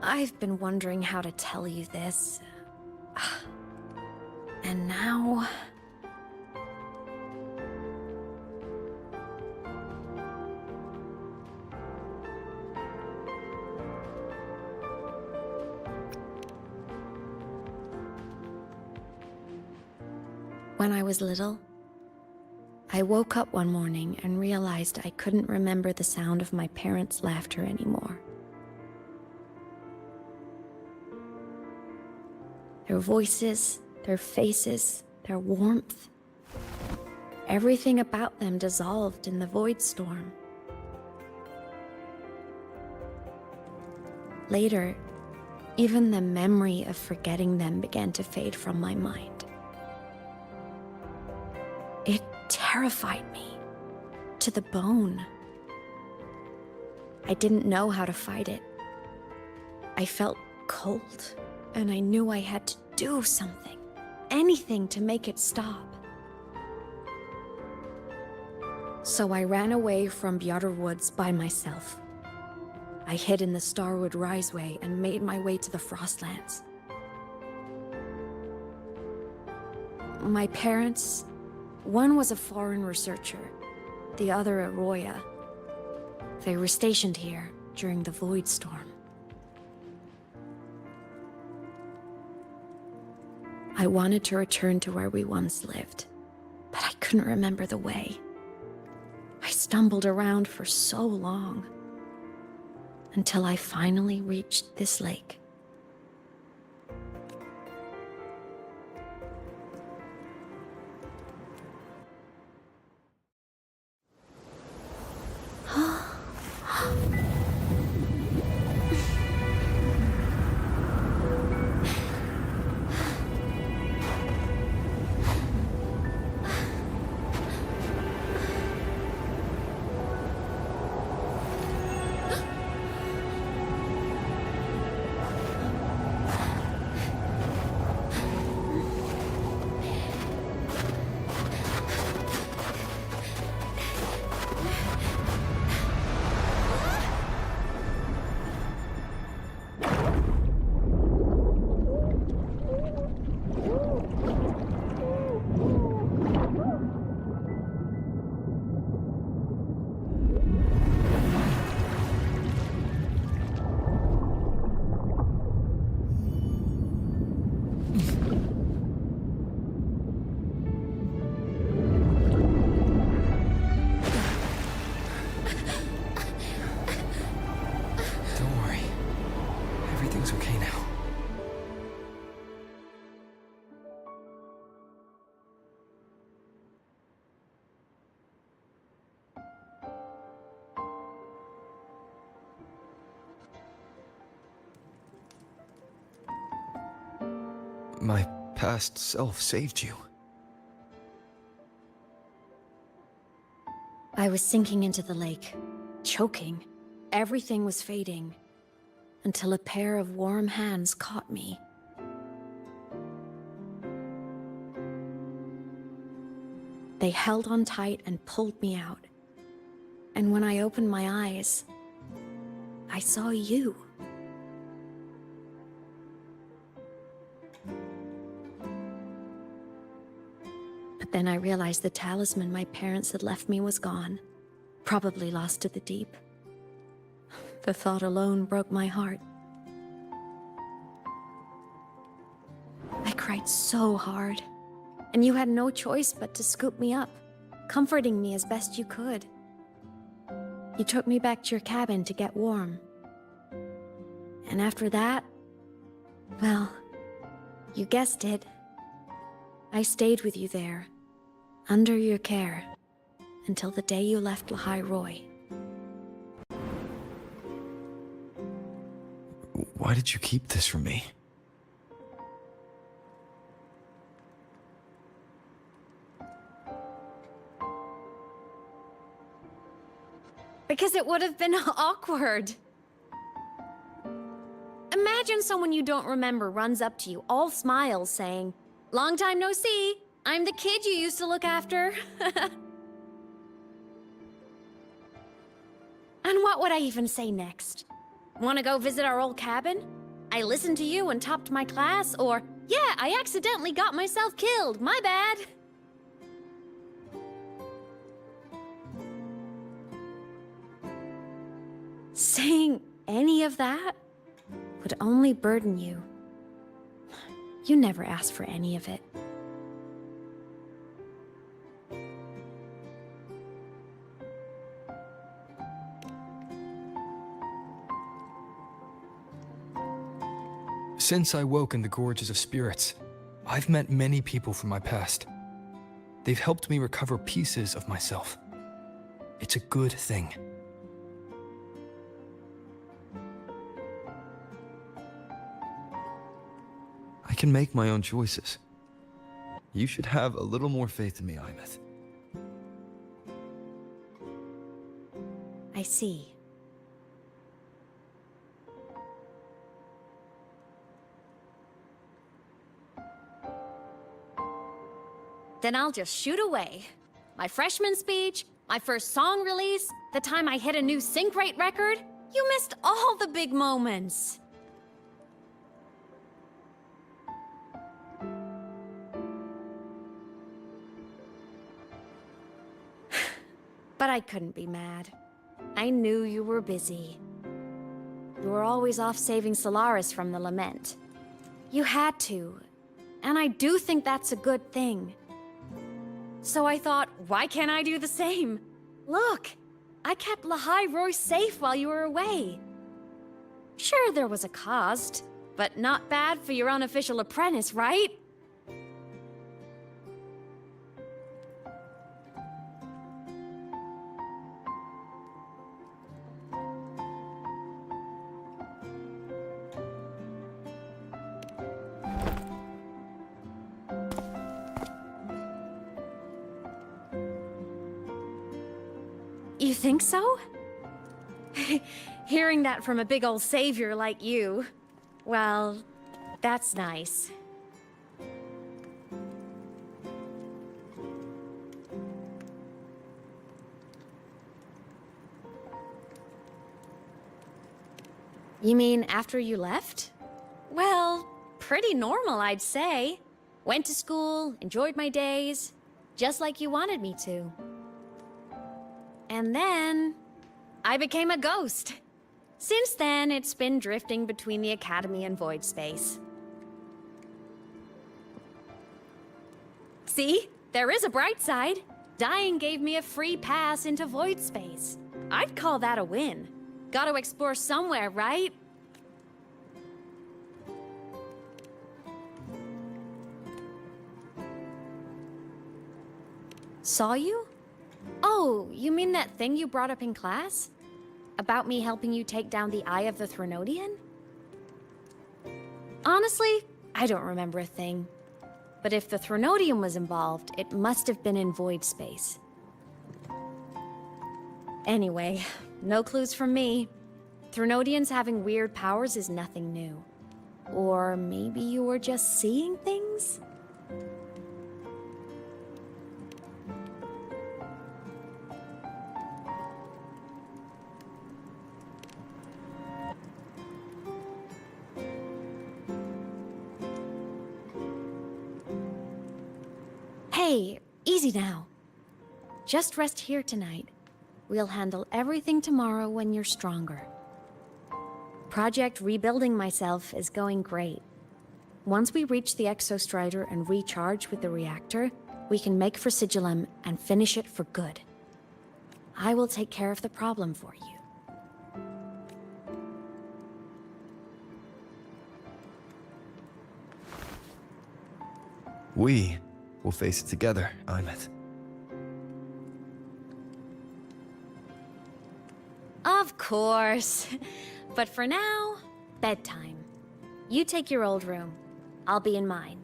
I've been wondering how to tell you this. And now... When I was little, I woke up one morning and realized I couldn't remember the sound of my parents' laughter anymore. Their voices, their faces, their warmth. Everything about them dissolved in the void storm. Later, even the memory of forgetting them began to fade from my mind. It terrified me to the bone. I didn't know how to fight it. I felt cold, and I knew I had to do something, anything to make it stop. So I ran away from Bjorder Woods by myself. I hid in the Starwood Riseway and made my way to the Frostlands. My parents, one was a foreign researcher, the other a Roya. They were stationed here during the Void Storm. I wanted to return to where we once lived, but I couldn't remember the way. I stumbled around for so long, until I finally reached this lake. My past self saved you. I was sinking into the lake, choking. Everything was fading, until a pair of warm hands caught me. They held on tight and pulled me out. And when I opened my eyes, I saw you. But then I realized the talisman my parents had left me was gone, probably lost to the deep. The thought alone broke my heart. I cried so hard, and you had no choice but to scoop me up, comforting me as best you could. You took me back to your cabin to get warm. And after that, well, you guessed it. I stayed with you there, under your care, until the day you left Lahai Roy. Why did you keep this from me? Because it would have been awkward. Imagine someone you don't remember runs up to you, all smiles, saying, "Long time no see, I'm the kid you used to look after." And what would I even say next? Want to go visit our old cabin? I listened to you and topped my class, or, yeah, I accidentally got myself killed, my bad. Saying any of that would only burden you. You never asked for any of it. Since I woke in the Gorges of Spirits, I've met many people from my past. They've helped me recover pieces of myself. It's a good thing. I can make my own choices. You should have a little more faith in me, Imeth. I see. Then I'll just shoot away. My freshman speech, my first song release, the time I hit a new sync rate record. You missed all the big moments. But I couldn't be mad. I knew you were busy. You were always off saving Solaris from the lament. You had to, and I do think that's a good thing. So I thought, why can't I do the same? Look, I kept Lahai Roy safe while you were away. Sure, there was a cost, but not bad for your unofficial apprentice, right? You think so? Hearing that from a big old savior like you, well, that's nice. You mean after you left? Well, pretty normal, I'd say. Went to school, enjoyed my days, just like you wanted me to. And then, I became a ghost. Since then, it's been drifting between the Academy and Void Space. See? There is a bright side. Dying gave me a free pass into Void Space. I'd call that a win. Gotta explore somewhere, right? Saw you? Oh, you mean that thing you brought up in class? About me helping you take down the Eye of the Threnodian? Honestly, I don't remember a thing. But if the Threnodian was involved, it must have been in Void Space. Anyway, no clues from me. Threnodians having weird powers is nothing new. Or maybe you were just seeing things? Hey, easy now. Just rest here tonight. We'll handle everything tomorrow when you're stronger. Project Rebuilding Myself is going great. Once we reach the Exostrider and recharge with the reactor, we can make for Sigillum and finish it for good. I will take care of the problem for you. We will face it together, Imet. Of course. But for now, bedtime. You take your old room. I'll be in mine.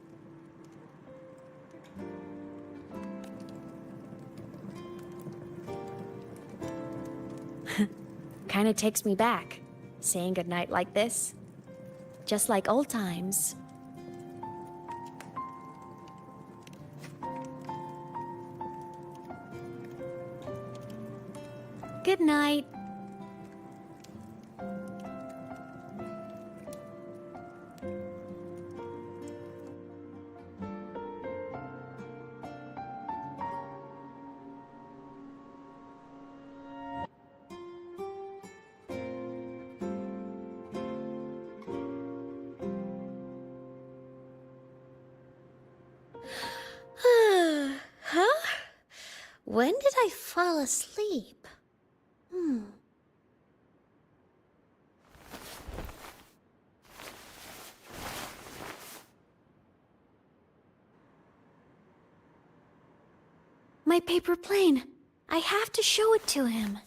Kinda takes me back, saying goodnight like this. Just like old times. Good night. Huh? When did I fall asleep? My paper plane. I have to show it to him.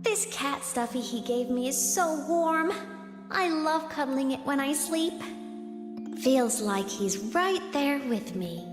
This cat stuffy he gave me is so warm. I love cuddling it when I sleep. Feels like he's right there with me.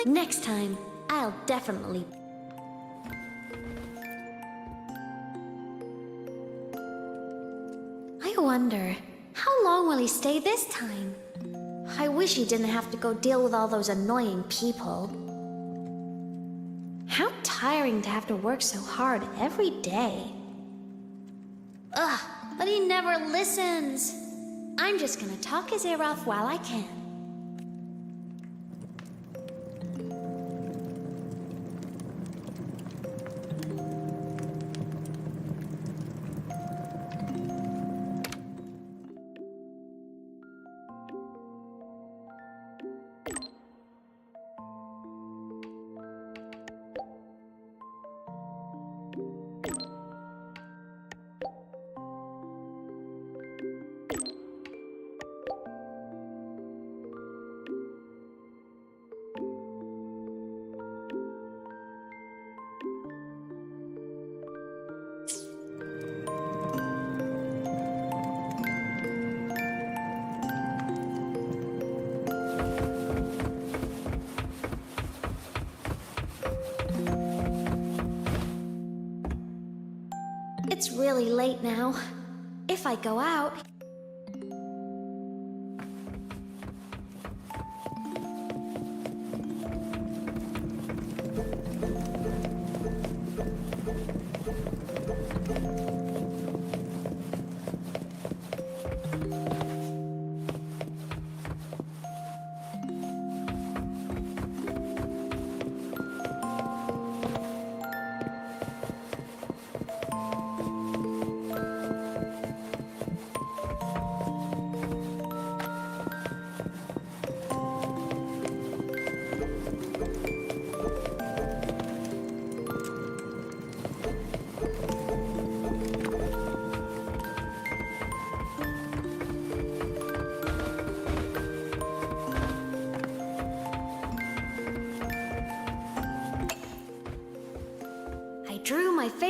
Next time, I'll definitely... I wonder, how long will he stay this time? I wish he didn't have to go deal with all those annoying people. How tiring to have to work so hard every day. Ugh, but he never listens. I'm just gonna talk his ear off while I can. It's really late now. If I go out...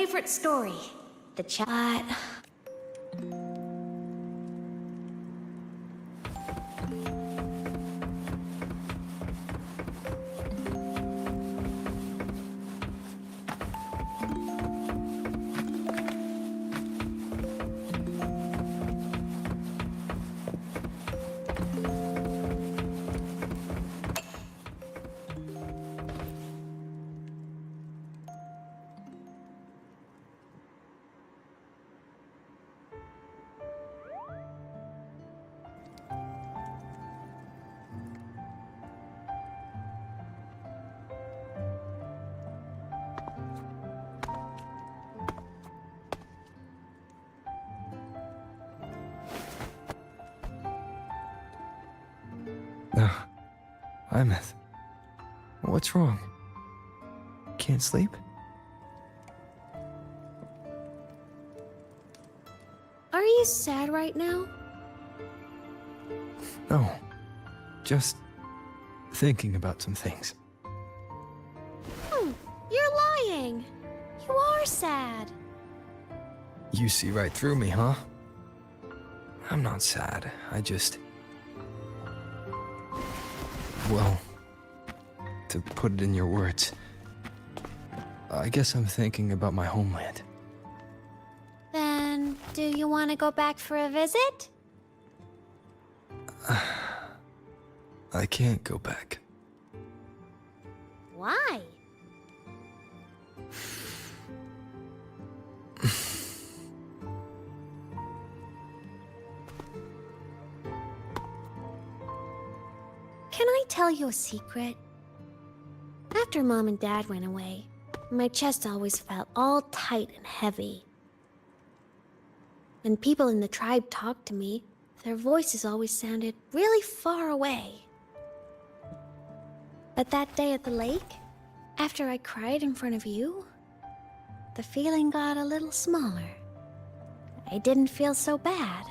favorite story. The chat. No. Imeth. What's wrong? Can't sleep? Are you sad right now? No. Just thinking about some things. You're lying. You are sad. You see right through me, huh? I'm not sad. I just... Well, to put it in your words, I guess I'm thinking about my homeland. Then, do you want to go back for a visit? I can't go back. Why? Can I tell you a secret? After Mom and Dad went away, my chest always felt all tight and heavy. When people in the tribe talked to me, their voices always sounded really far away. But that day at the lake, after I cried in front of you, the feeling got a little smaller. I didn't feel so bad.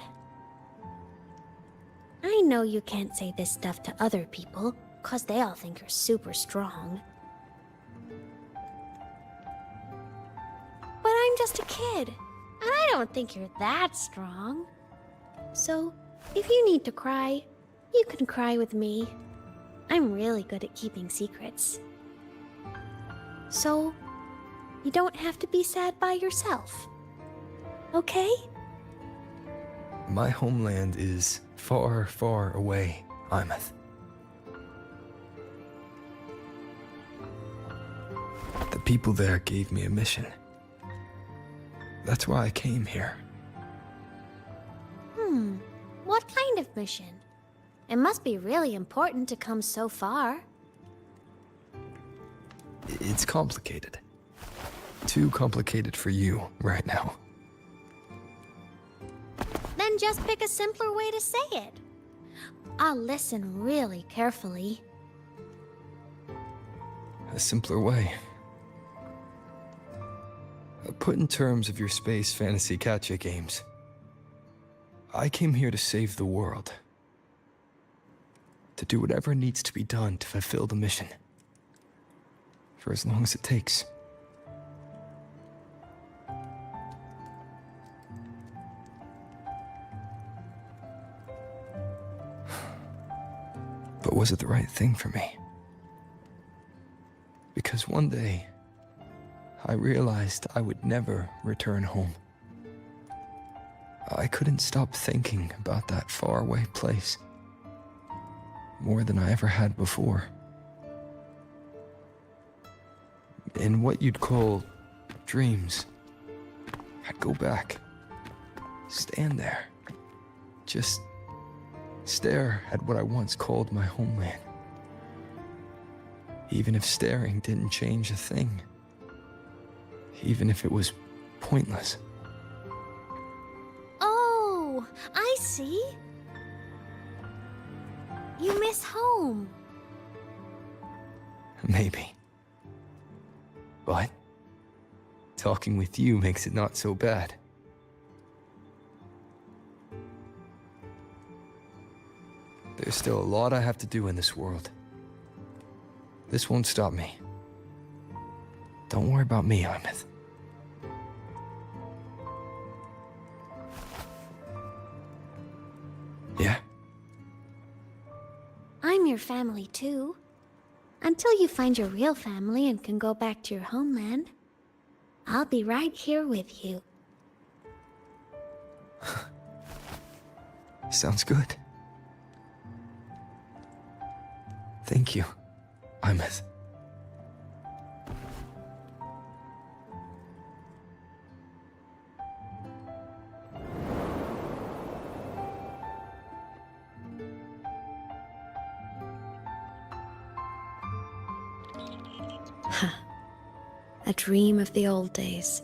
I know you can't say this stuff to other people, 'cause they all think you're super strong. But I'm just a kid, and I don't think you're that strong. So, if you need to cry, you can cry with me. I'm really good at keeping secrets. So, you don't have to be sad by yourself. Okay? My homeland is far, far away, Imeth. The people there gave me a mission. That's why I came here. What kind of mission? It must be really important to come so far. It's complicated. Too complicated for you right now. Then just pick a simpler way to say it. I'll listen really carefully. A simpler way. Put in terms of your space fantasy catch-up games. I came here to save the world. To do whatever needs to be done to fulfill the mission. For as long as it takes. But was it the right thing for me? Because one day, I realized I would never return home. I couldn't stop thinking about that faraway place. More than I ever had before. In what you'd call dreams, I'd go back, stand there, just stare at what I once called my homeland. Even if staring didn't change a thing. Even if it was pointless. Oh, I see. You miss home. Maybe. But talking with you makes it not so bad. There's still a lot I have to do in this world. This won't stop me. Don't worry about me, Imeth. I'm your family too. Until you find your real family and can go back to your homeland, I'll be right here with you. Sounds good. Thank you, Imeth. A dream of the old days.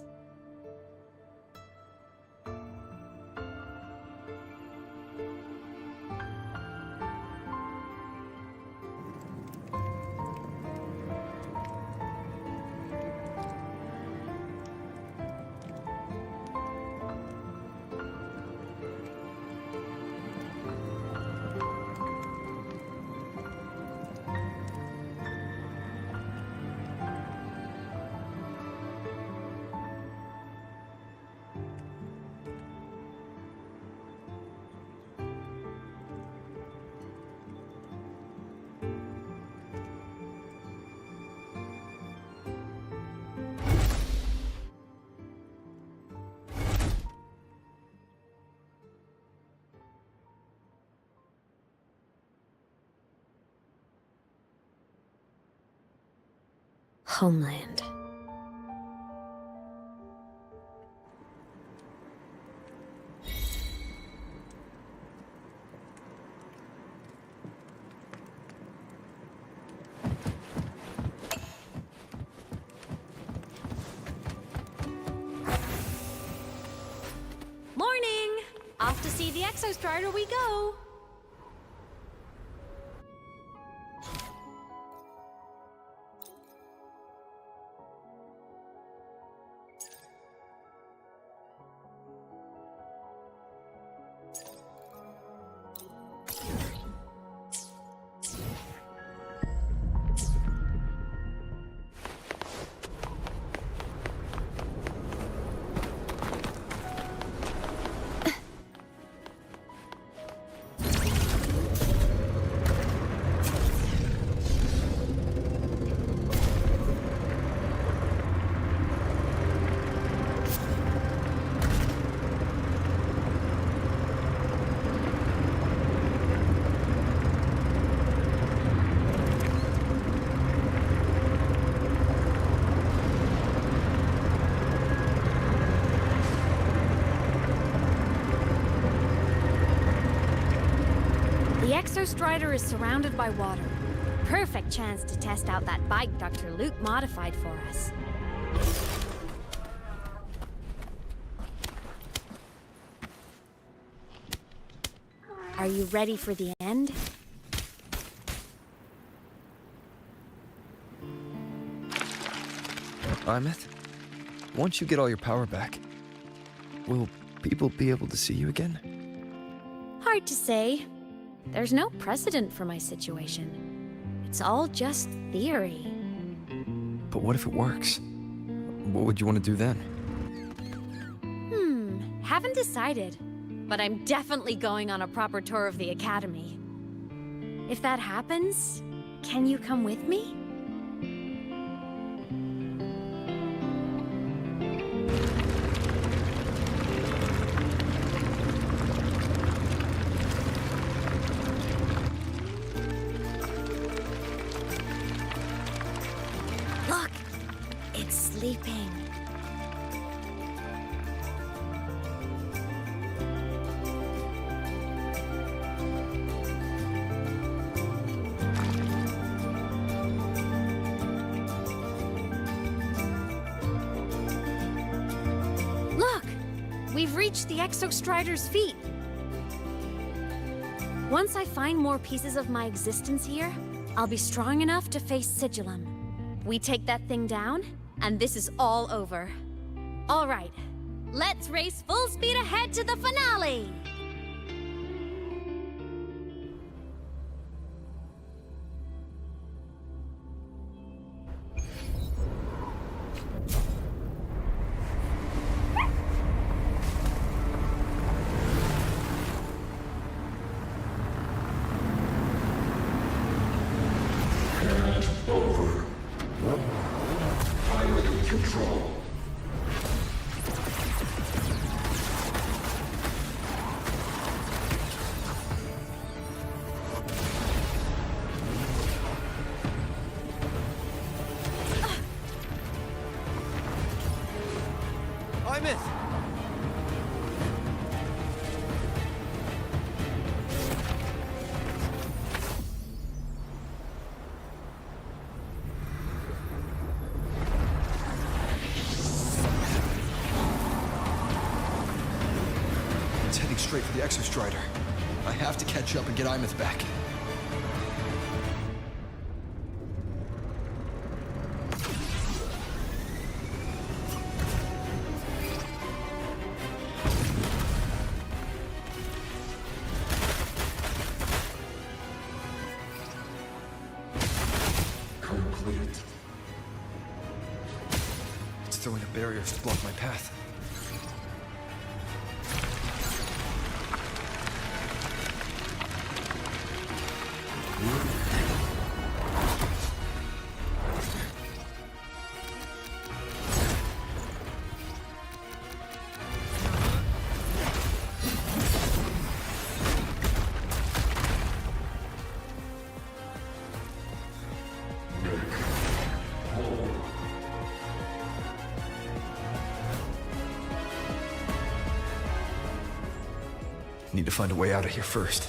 Homeland. Morning! Off to see the Exostrider we go! The Exostrider is surrounded by water. Perfect chance to test out that bike Dr. Luke modified for us. Are you ready for the end? Imeth, once you get all your power back, will people be able to see you again? Hard to say. There's no precedent for my situation. It's all just theory. But what if it works? What would you want to do then? Haven't decided. But I'm definitely going on a proper tour of the Academy. If that happens, can you come with me? Look! It's sleeping. We've reached the Exostrider's feet. Once I find more pieces of my existence here, I'll be strong enough to face Sigillum. We take that thing down, and this is all over. All right, let's race full speed ahead to the finale! Imeth! It's heading straight for the Exostrider. I have to catch up and get Imeth back. It's throwing up barriers to block my path. Need to find a way out of here first.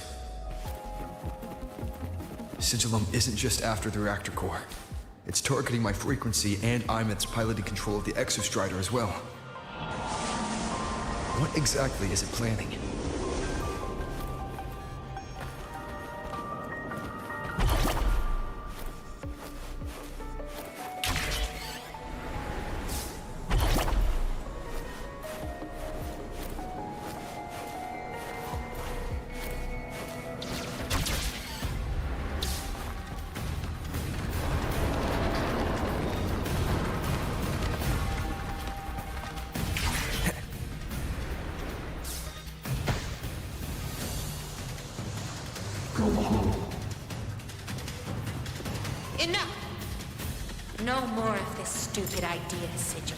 Sigillum isn't just after the reactor core. It's targeting my frequency and Imeth's piloting control of the Exostrider as well. What exactly is it planning? Enough! No more of this stupid idea, Sigil.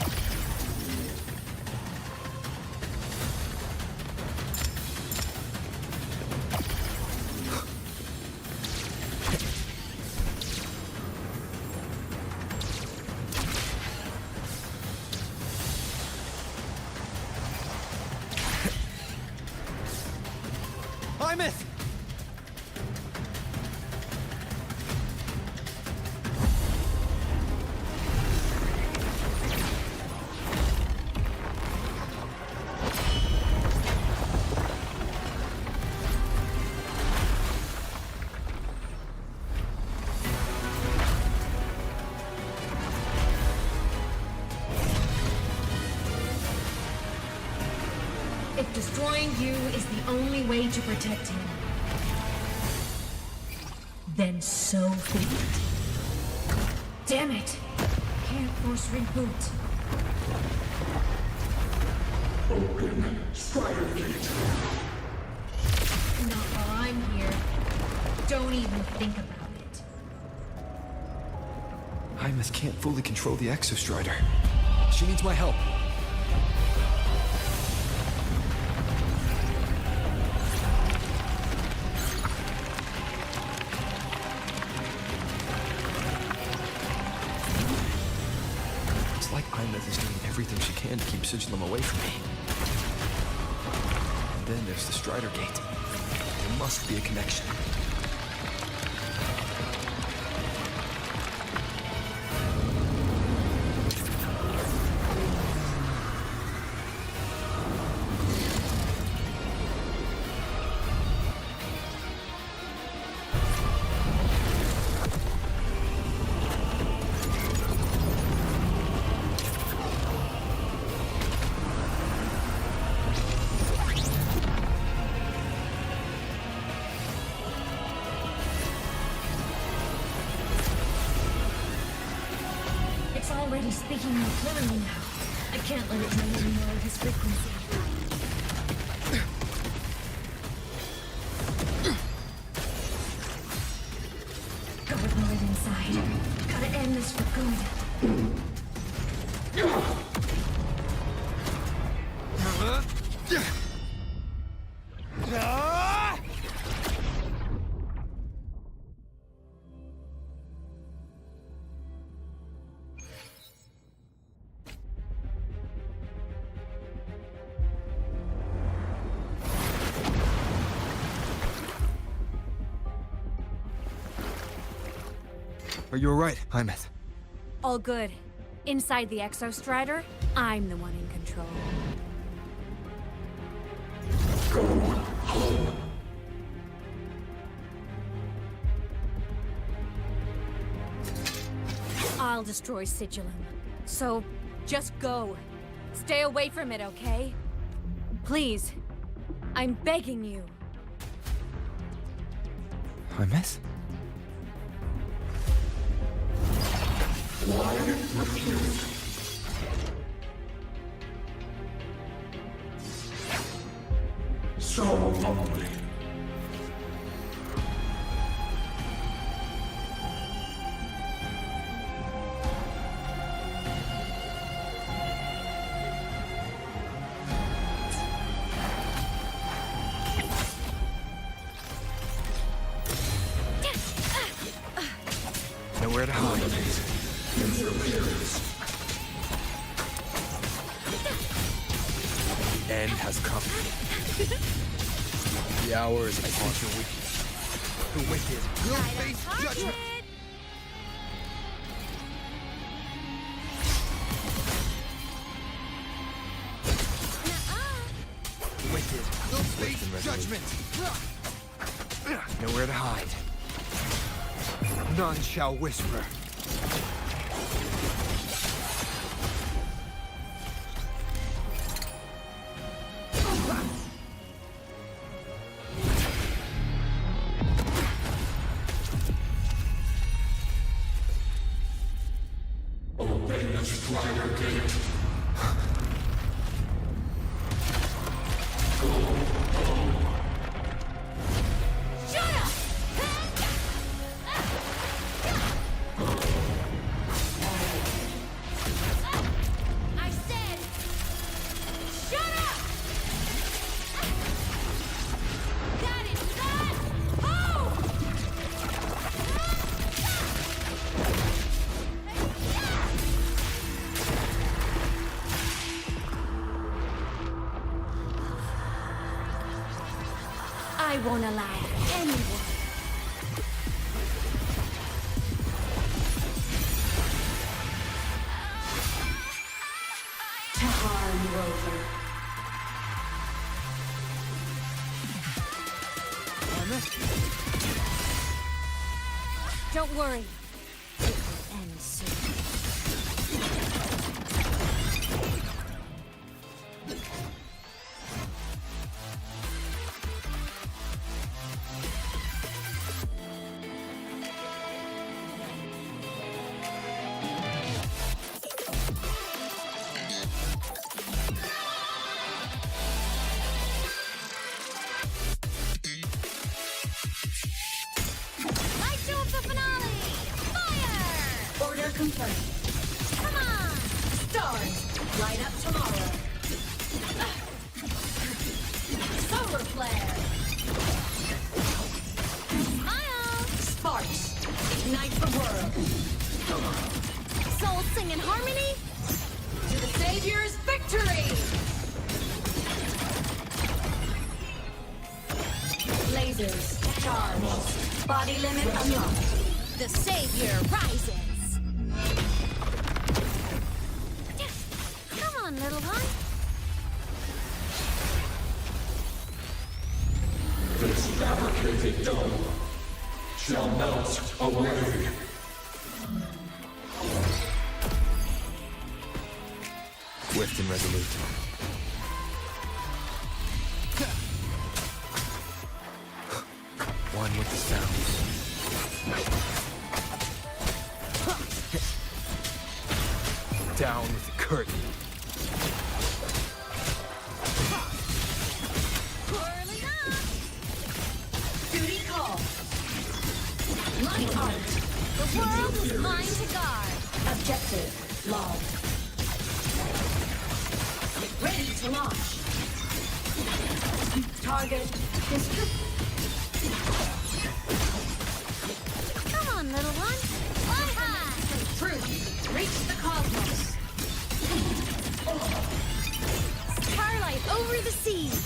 Imeth! If destroying you is the only way to protect him, then so be it. Damn it! Can't force reboot. Open Strider Gate. Not while I'm here. Don't even think about it. Imeth can't fully control the Exostrider. She needs my help. It's like Imeth is doing everything she can to keep Sigillum away from me. And then there's the Strider Gate. There must be a connection. It's already speaking more clearly now. I can't let it drain any more of his frequency. Gotta pull it inside. Gotta end this for good. Are you alright, Hymet? All good. Inside the Exostrider, I'm the one in control. Go home. I'll destroy Sigillum. So, just go. Stay away from it, okay? Please. I'm begging you. Hymet? Why refuse? So lonely. Nowhere to hide. Interference. The end has come. The hour is upon the wicked. The wicked will face judgment. The wicked will face judgment. Nowhere to hide. None shall whisper. Open the Strider Gate. Go home. Shut up! I said, shut up! That is not home! I won't allow anyone. To harm Rover. Don't worry. It will end soon. Light show of the finale! Fire! Order confirmed. Come on! Stars, light up tomorrow. Solar flare. Smile! Sparks, ignite the world. Souls sing in harmony? To the Savior's victory! Lasers, charged. Body limit unlocked. The Savior rises! Come on, little one. This fabricated dome shall melt away. Swift and resolute. One with the sounds. Down with the curtain. Early up! Duty call. Light art. The world is mine to guard. Objective logged. Ready to launch. Target district. Come on, little one. Fly high! Truth, reach the cosmos. Starlight over the seas.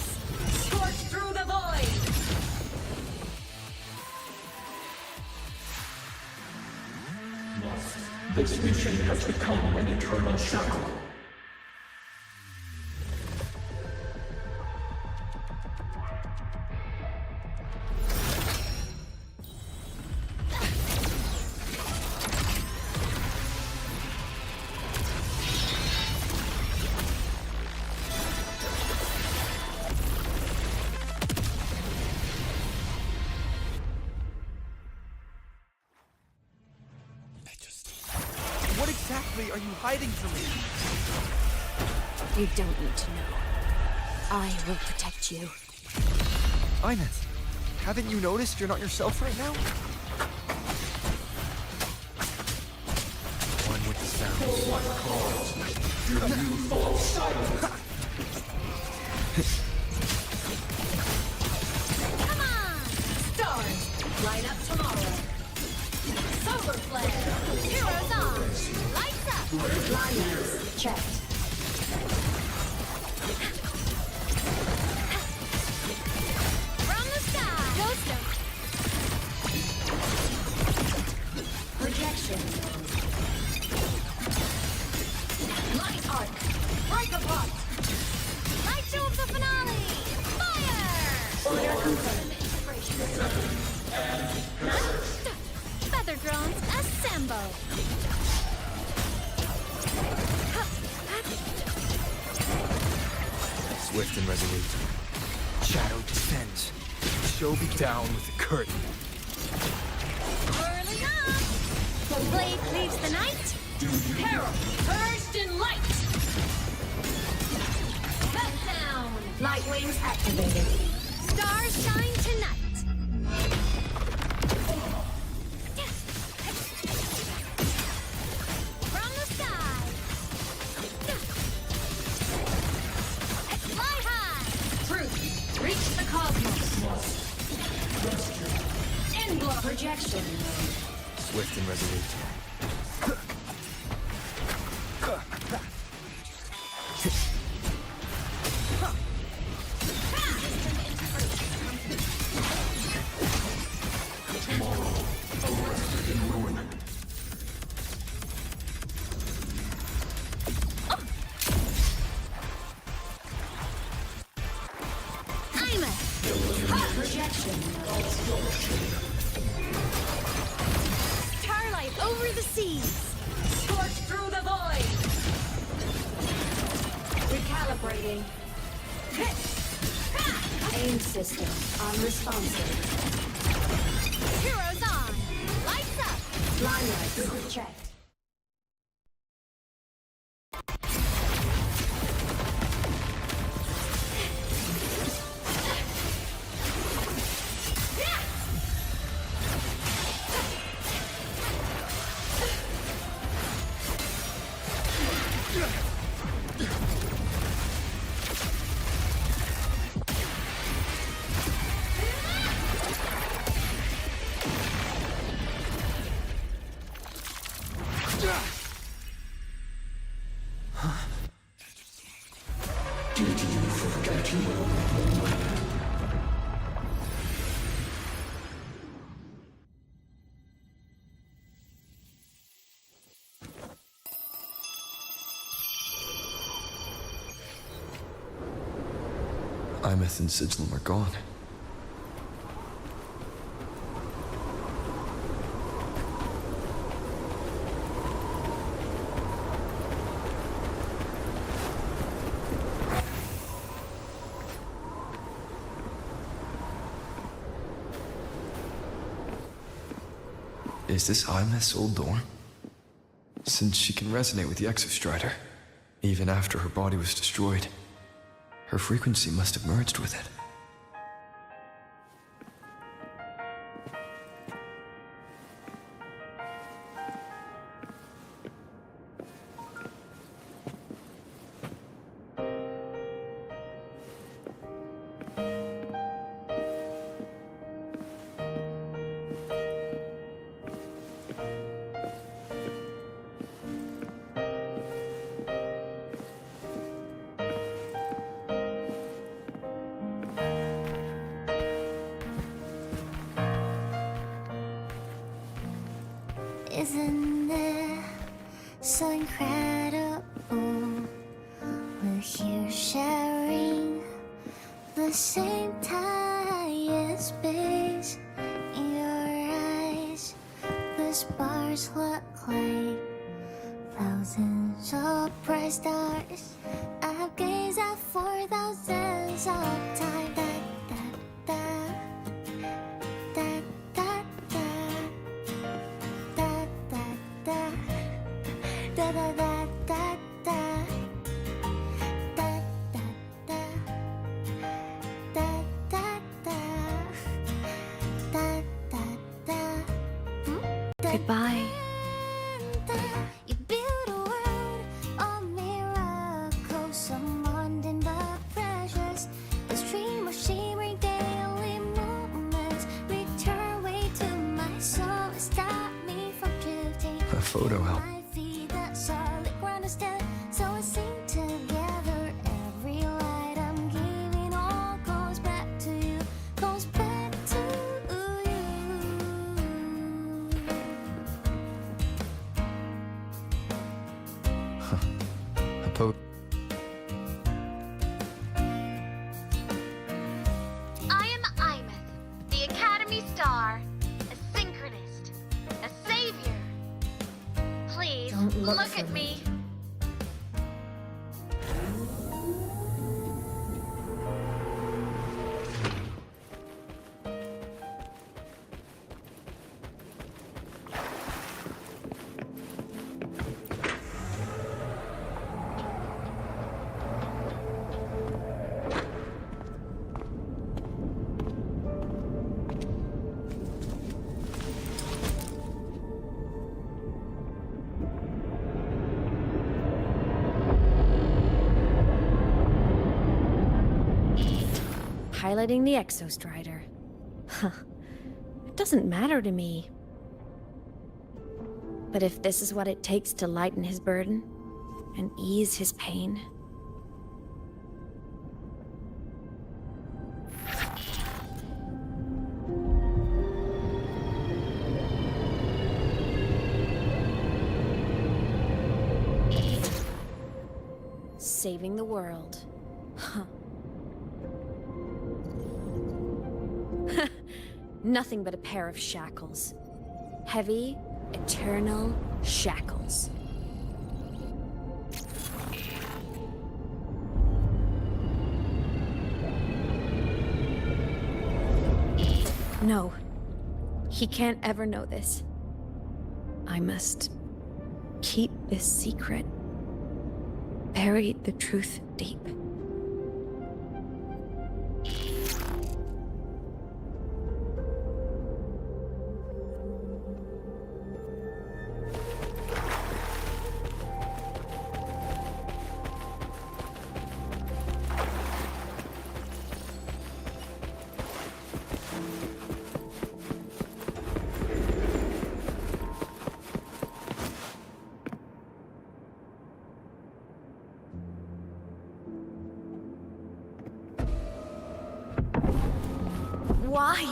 Scorch through the void. This mission has become an eternal shackle. What exactly are you hiding from me? You don't need to know. I will protect you. Ines, haven't you noticed you're not yourself right now? One with the sound. For what cause do you fall silent? Come on! Stars, light up tomorrow. Solar flare, heroes on, lights up. Blindness, checked. From the sky, ghost him. Projection. Light arc, break apart. Light show of the finale. Fire! Feather drones assemble. Swift and resolute. Shadow descends. Show be down with the curtain. Early on. The blade cleaves the night. Herald, purged in light. Meltdown. Light wings activated. Stars shine tonight. From the sky. Fly high. Truth. Reach the cosmos. Inblow projection. Swift and resolute. I'm a projection. Starlight over the seas. Scorch through the void. Recalibrating. Hit. Aim system unresponsive. Heroes on. Lights up. Blindlight checked. Did you forget your role? Imeth and Sigilum are gone. Is this Imeth's old door? Since she can resonate with the Exostrider, even after her body was destroyed, her frequency must have merged with it. Isn't there so incredible with you sharing the same time space in your eyes. The stars look like thousands of bright stars. I've gazed at for thousands of times. Goodbye. You build a world of miracles, surrounding the precious. A stream of shimmering daily moments return way to my soul. Stop me from drifting. A photo album. My feet that solid ground is dead, so I sing together. Every light I'm giving all goes back to you, goes back to you. A po- I am Imeth, the Academy Star, a synchronist, a savior. Please, Don't look look for at me. Piloting the Exostrider. Huh. It doesn't matter to me. But if this is what it takes to lighten his burden and ease his pain, saving the world. Huh. Nothing but a pair of shackles. Heavy, eternal shackles. No. He can't ever know this. I must keep this secret. Bury the truth deep. Why?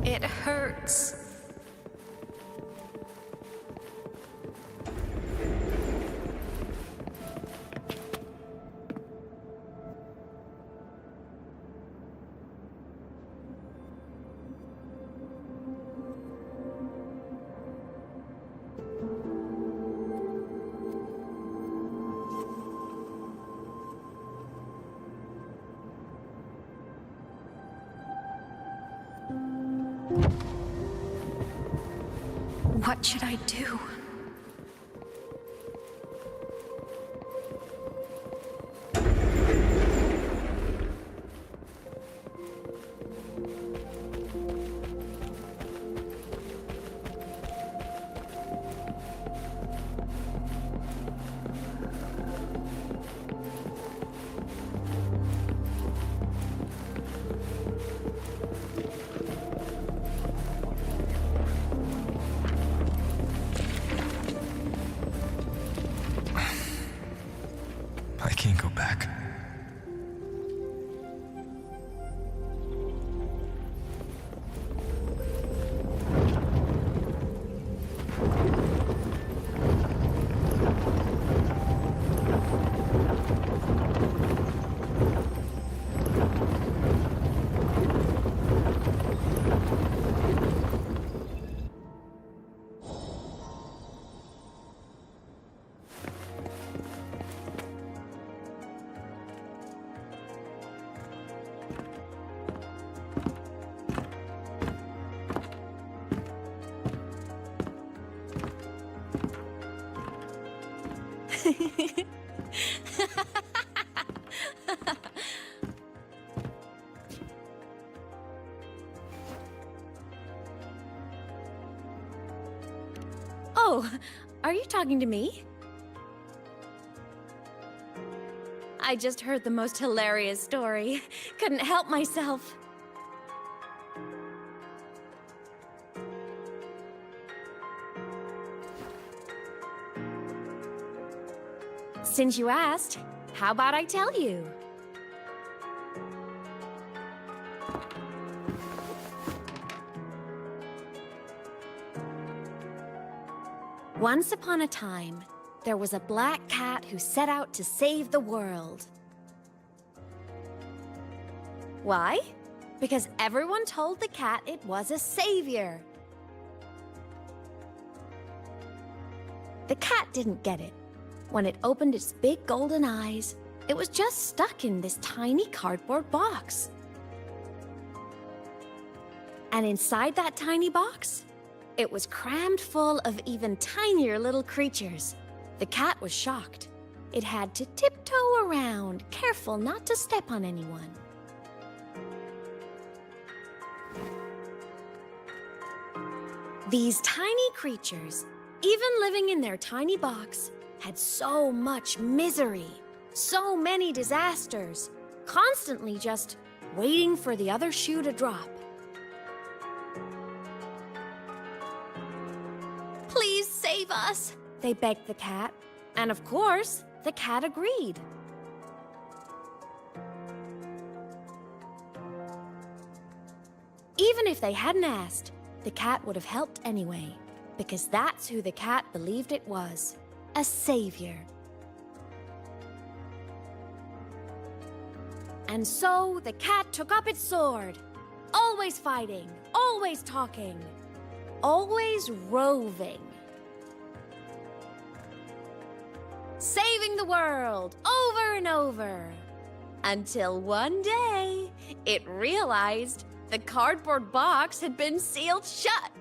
It hurts. What should I do? I can't go back. Oh, are you talking to me? I just heard the most hilarious story. Couldn't help myself. Since you asked, how about I tell you? Once upon a time, there was a black cat who set out to save the world. Why? Because everyone told the cat it was a savior. The cat didn't get it. When it opened its big golden eyes, it was just stuck in this tiny cardboard box. And inside that tiny box, it was crammed full of even tinier little creatures. The cat was shocked. It had to tiptoe around, careful not to step on anyone. These tiny creatures, even living in their tiny box, had so much misery, so many disasters, constantly just waiting for the other shoe to drop. Please save us, they begged the cat. And of course, the cat agreed. Even if they hadn't asked, the cat would have helped anyway, because that's who the cat believed it was. A savior. And so the cat took up its sword, always fighting, always talking, always roving. Saving the world over and over. Until one day, it realized the cardboard box had been sealed shut.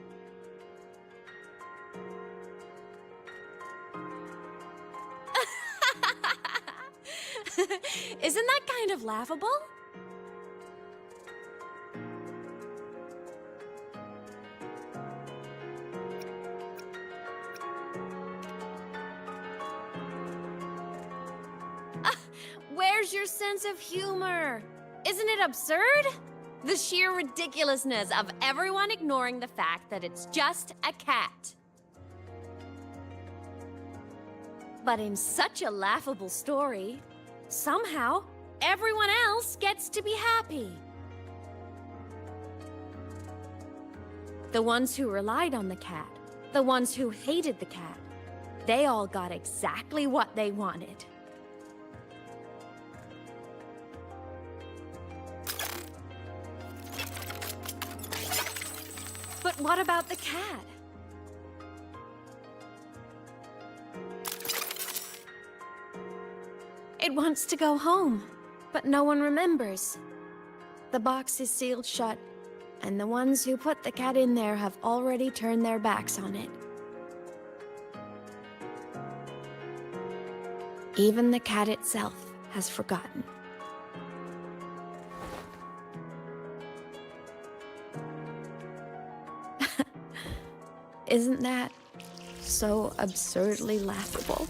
Isn't that kind of laughable? Where's your sense of humor? Isn't it absurd? The sheer ridiculousness of everyone ignoring the fact that it's just a cat. But in such a laughable story, somehow everyone else gets to be happy. The ones who relied on the cat, the ones who hated the cat, they all got exactly what they wanted. But what about the cat? It wants to go home, but no one remembers. The box is sealed shut, and the ones who put the cat in there have already turned their backs on it. Even the cat itself has forgotten. Isn't that so absurdly laughable?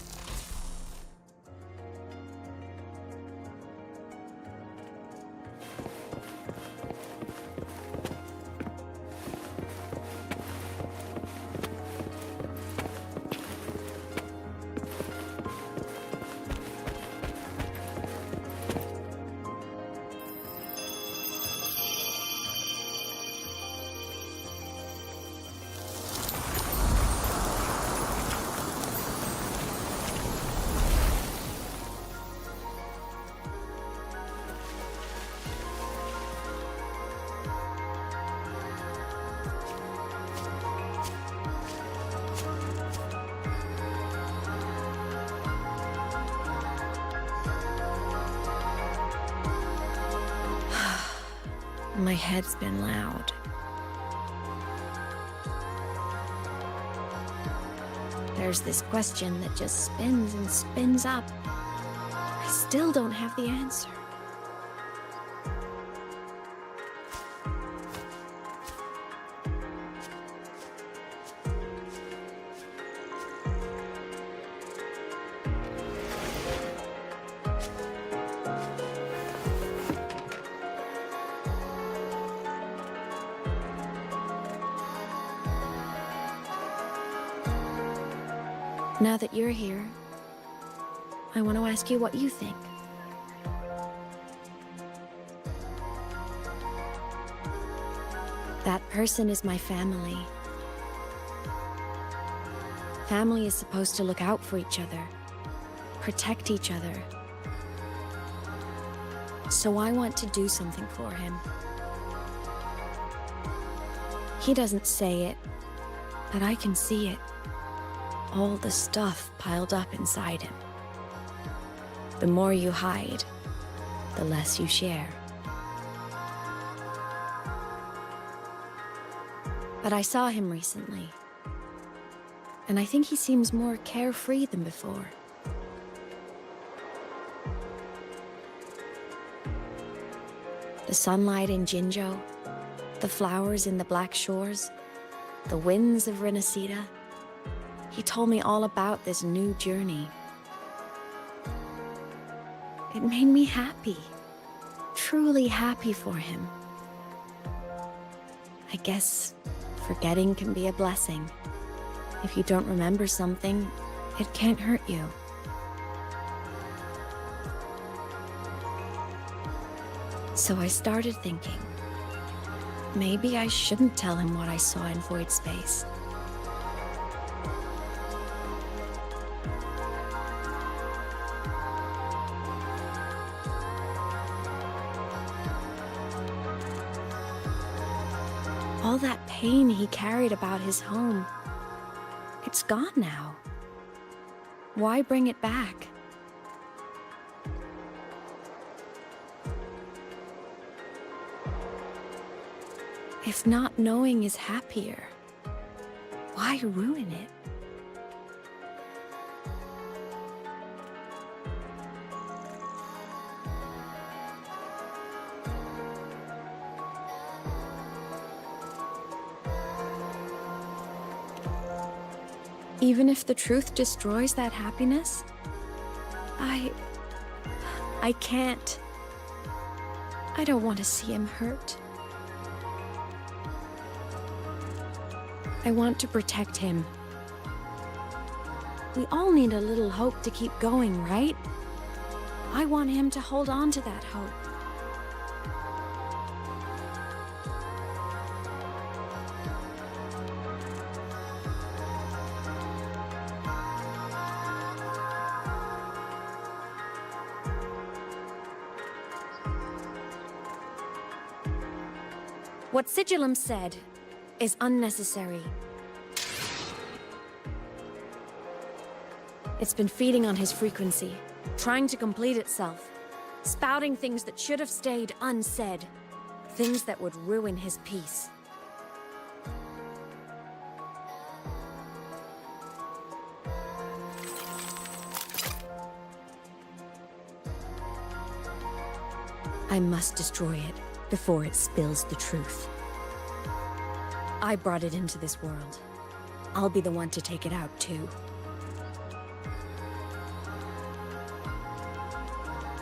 My head's been loud. There's this question that just spins and spins up. I still don't have the answer. Now that you're here, I want to ask you what you think. That person is my family. Family is supposed to look out for each other, protect each other. So I want to do something for him. He doesn't say it, but I can see it. All the stuff piled up inside him. The more you hide, the less you share. But I saw him recently, and I think he seems more carefree than before. The sunlight in Jinzhou, the flowers in the Black Shores, the winds of Renacida. He told me all about this new journey. It made me happy, truly happy for him. I guess forgetting can be a blessing. If you don't remember something, it can't hurt you. So I started thinking, maybe I shouldn't tell him what I saw in void space. All that pain he carried about his home, it's gone now. Why bring it back? If not knowing is happier, why ruin it? Even if the truth destroys that happiness, I can't. I don't want to see him hurt. I want to protect him. We all need a little hope to keep going, right? I want him to hold on to that hope. What Sigillum said is unnecessary. It's been feeding on his frequency, trying to complete itself, spouting things that should have stayed unsaid, things that would ruin his peace. I must destroy it before it spills the truth. I brought it into this world. I'll be the one to take it out, too.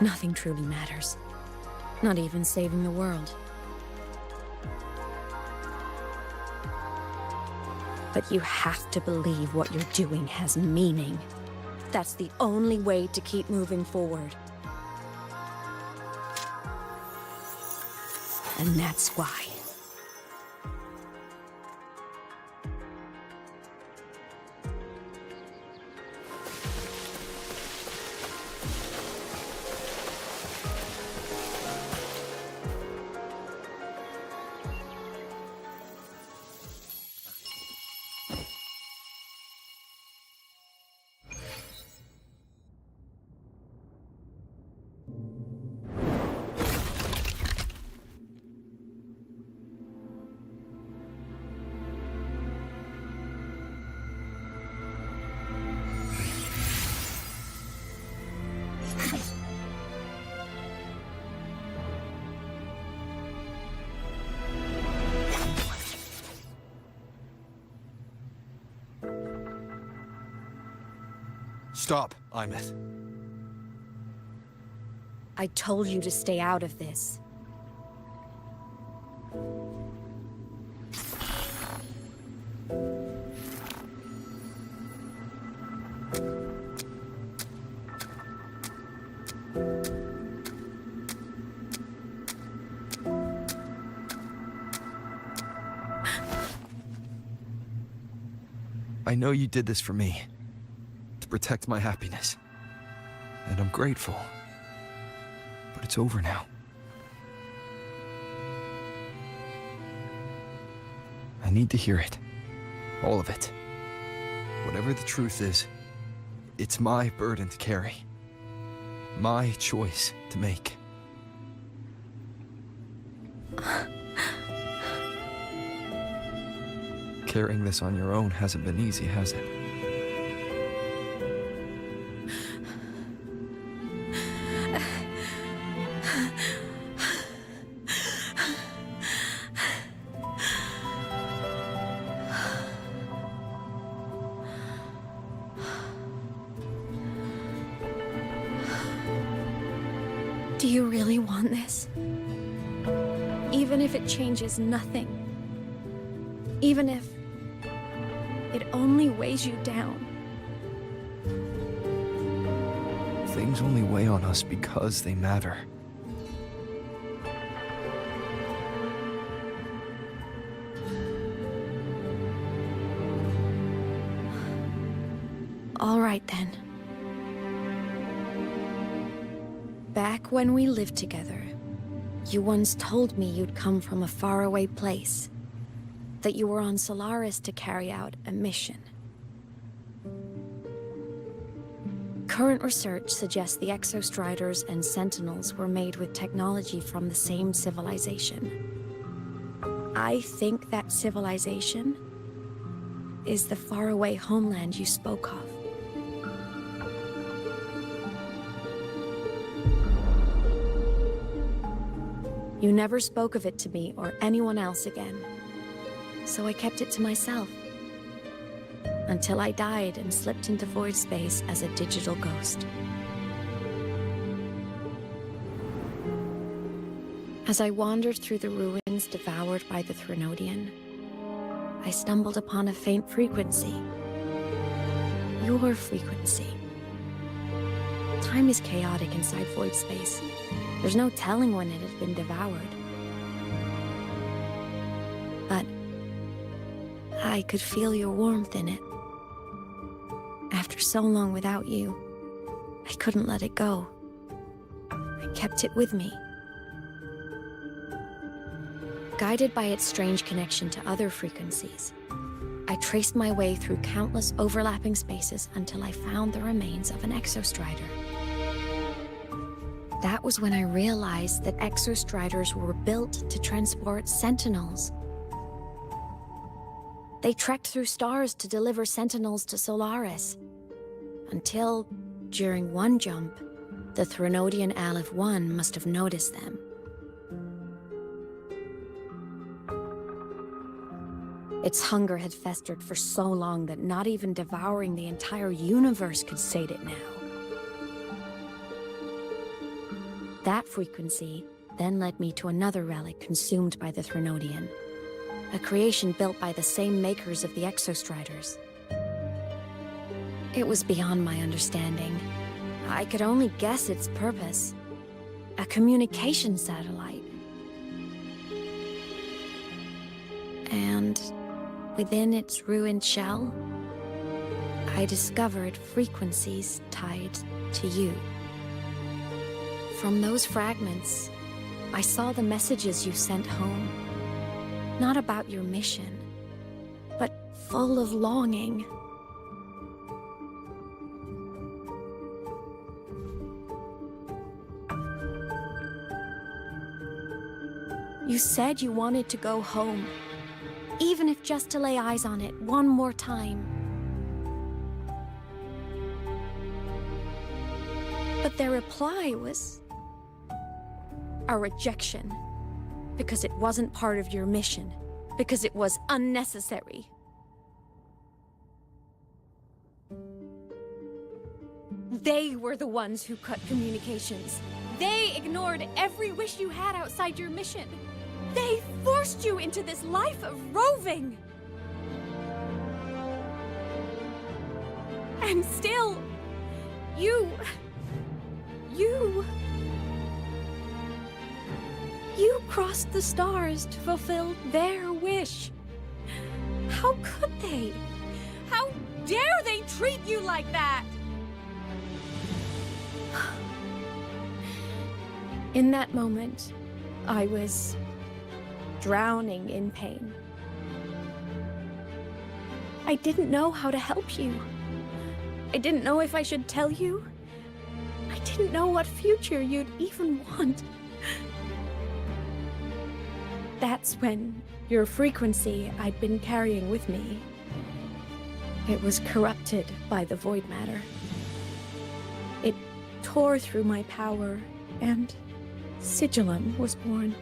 Nothing truly matters. Not even saving the world. But you have to believe what you're doing has meaning. That's the only way to keep moving forward. And that's why. Stop, Imeth. I told you to stay out of this. I know you did this for me, to protect my happiness. And I'm grateful. But it's over now. I need to hear it. All of it. Whatever the truth is, it's my burden to carry. My choice to make. Carrying this on your own hasn't been easy, has it? Do you really want this? Even if it changes nothing? Even if it only weighs you down? Things only weigh on us because they matter. All right then. Back when we lived together, you once told me you'd come from a faraway place. That you were on Solaris to carry out a mission. Current research suggests the Exostriders and Sentinels were made with technology from the same civilization. I think that civilization is the faraway homeland you spoke of. You never spoke of it to me or anyone else again. So I kept it to myself. Until I died and slipped into void space as a digital ghost. As I wandered through the ruins devoured by the Threnodian, I stumbled upon a faint frequency. Your frequency. Time is chaotic inside void space. There's no telling when it had been devoured. But I could feel your warmth in it. After so long without you, I couldn't let it go. I kept it with me. Guided by its strange connection to other frequencies, I traced my way through countless overlapping spaces until I found the remains of an Exostrider. That was when I realized that Exostriders were built to transport Sentinels. They trekked through stars to deliver Sentinels to Solaris. Until, during one jump, the Threnodian Aleph 1 must have noticed them. Its hunger had festered for so long that not even devouring the entire universe could sate it now. That frequency then led me to another relic consumed by the Threnodian. A creation built by the same makers of the Exostriders. It was beyond my understanding. I could only guess its purpose. A communication satellite. And within its ruined shell, I discovered frequencies tied to you. From those fragments, I saw the messages you sent home. Not about your mission, but full of longing. You said you wanted to go home, even if just to lay eyes on it one more time. But their reply was a rejection, because it wasn't part of your mission, because it was unnecessary. They were the ones who cut communications. They ignored every wish you had outside your mission. They forced you into this life of roving. And still, you crossed the stars to fulfill their wish. How could they? How dare they treat you like that? In that moment, I was drowning in pain. I didn't know how to help you. I didn't know if I should tell you. I didn't know what future you'd even want. That's when your frequency I'd been carrying with me, it was corrupted by the void matter. It tore through my power, and Sigillum was born.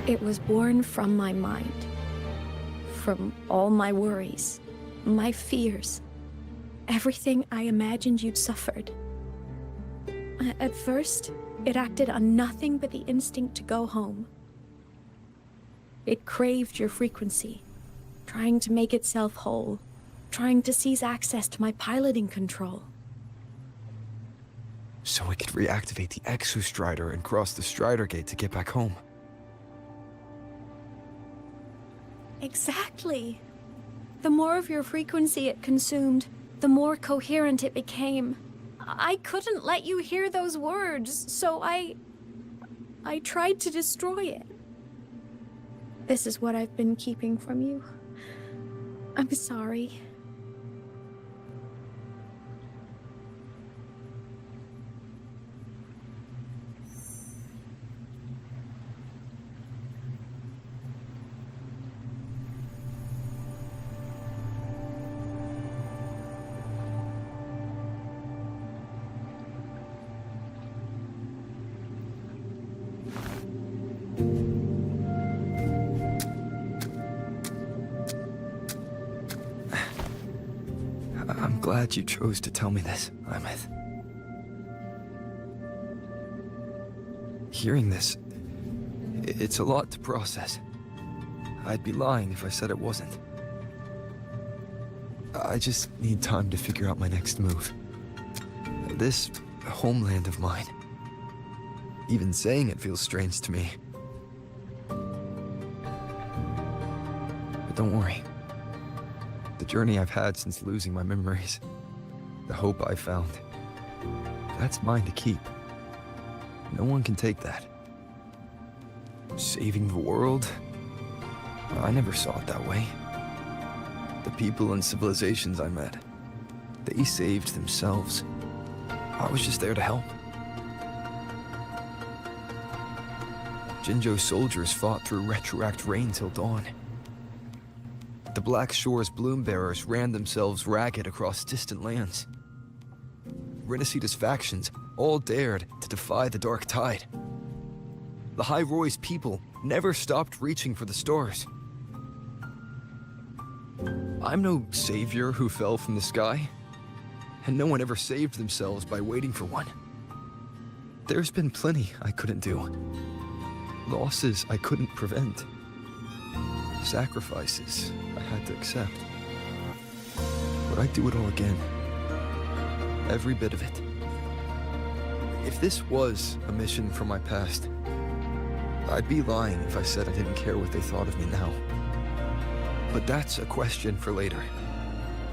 It was born from my mind, from all my worries, my fears, everything I imagined you'd suffered. At first, it acted on nothing but the instinct to go home. It craved your frequency, trying to make itself whole, trying to seize access to my piloting control. So it could reactivate the Exostrider and cross the Strider Gate to get back home. Exactly. The more of your frequency it consumed, the more coherent it became. I couldn't let you hear those words, so I tried to destroy it. This is what I've been keeping from you. I'm sorry. I'm glad you chose to tell me this, Imeth. Hearing this, it's a lot to process. I'd be lying if I said it wasn't. I just need time to figure out my next move. This homeland of mine, even saying it feels strange to me. But don't worry. The journey I've had since losing my memories, the hope I found, that's mine to keep. No one can take that. Saving the world? I never saw it that way. The people and civilizations I met, they saved themselves. I was just there to help. Jinzhou soldiers fought through retroact rain till dawn. The Black Shore's bloom bearers ran themselves ragged across distant lands. Renacita's factions all dared to defy the dark tide. The High Roy's people never stopped reaching for the stars. I'm no savior who fell from the sky, and no one ever saved themselves by waiting for one. There's been plenty I couldn't do. Losses I couldn't prevent. Sacrifices I had to accept. But I'd do it all again. Every bit of it. If this was a mission from my past, I'd be lying if I said I didn't care what they thought of me now. But that's a question for later.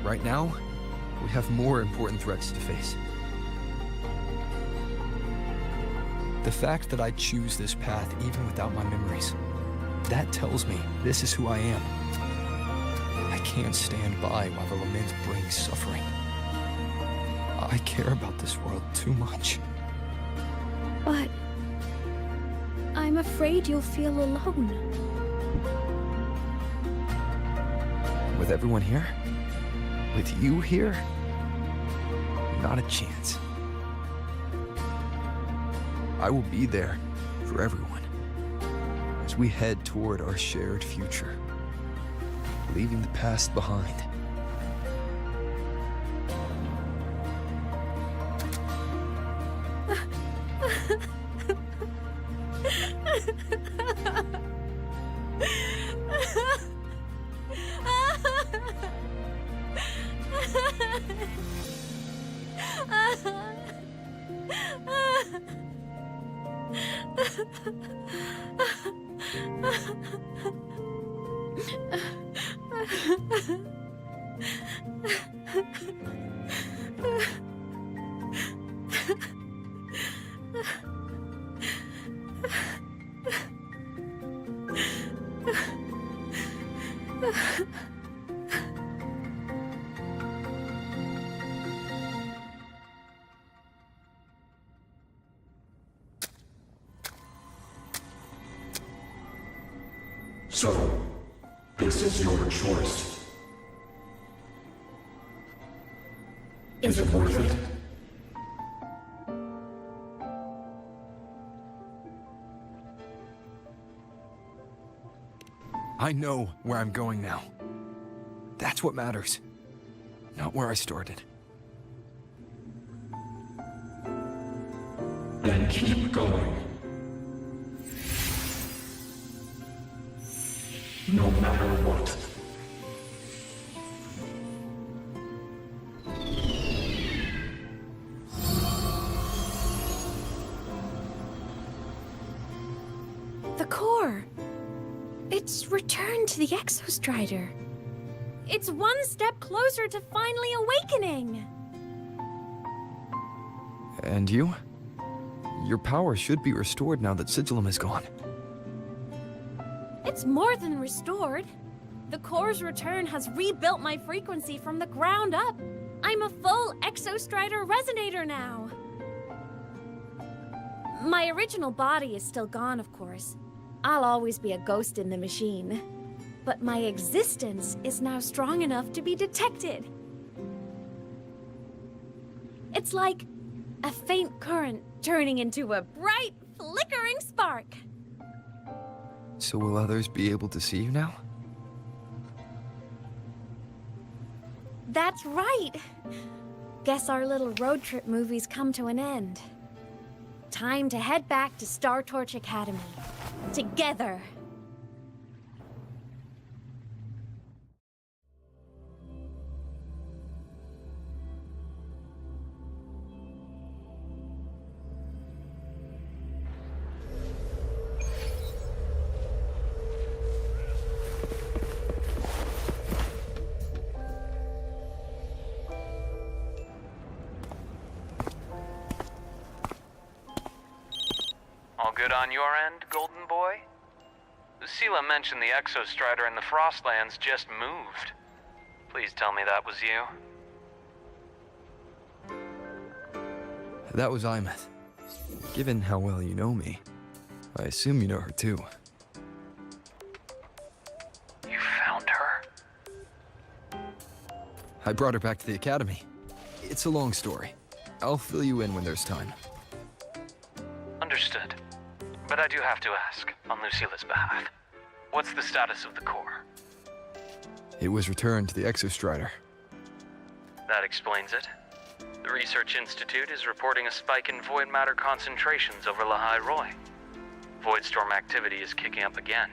Right now, we have more important threats to face. The fact that I choose this path even without my memories, that tells me this is who I am. I can't stand by while the lament brings suffering. I care about this world too much. But I'm afraid you'll feel alone. With everyone here? With you here? Not a chance. I will be there for everyone as we head toward our shared future. leaving the past behind. So, this is your choice. Is it worth it? I know where I'm going now. That's what matters. Not where I started. Then keep going. No matter what. The core. It's returned to the Exostrider. It's one step closer to finally awakening. And you? Your power should be restored now that Sigillum is gone. It's more than restored. The core's return has rebuilt my frequency from the ground up. I'm a full Exostrider resonator now. My original body is still gone, of course. I'll always be a ghost in the machine. But my existence is now strong enough to be detected. It's like a faint current turning into a bright, flickering spark. So will others be able to see you now? That's right. Guess our little road trip movie's come to an end. Time to head back to Star Torch Academy. Together. All good on your end, Golden Boy? Lucilla mentioned the Exostrider in the Frostlands just moved. Please tell me that was you. That was Imeth. Given how well you know me, I assume you know her too. You found her? I brought her back to the Academy. It's a long story. I'll fill you in when there's time. Understood. But I do have to ask, on Lucilla's behalf, what's the status of the core? It was returned to the Exostrider. That explains it. The Research Institute is reporting a spike in void matter concentrations over Lahai Roy. Voidstorm activity is kicking up again.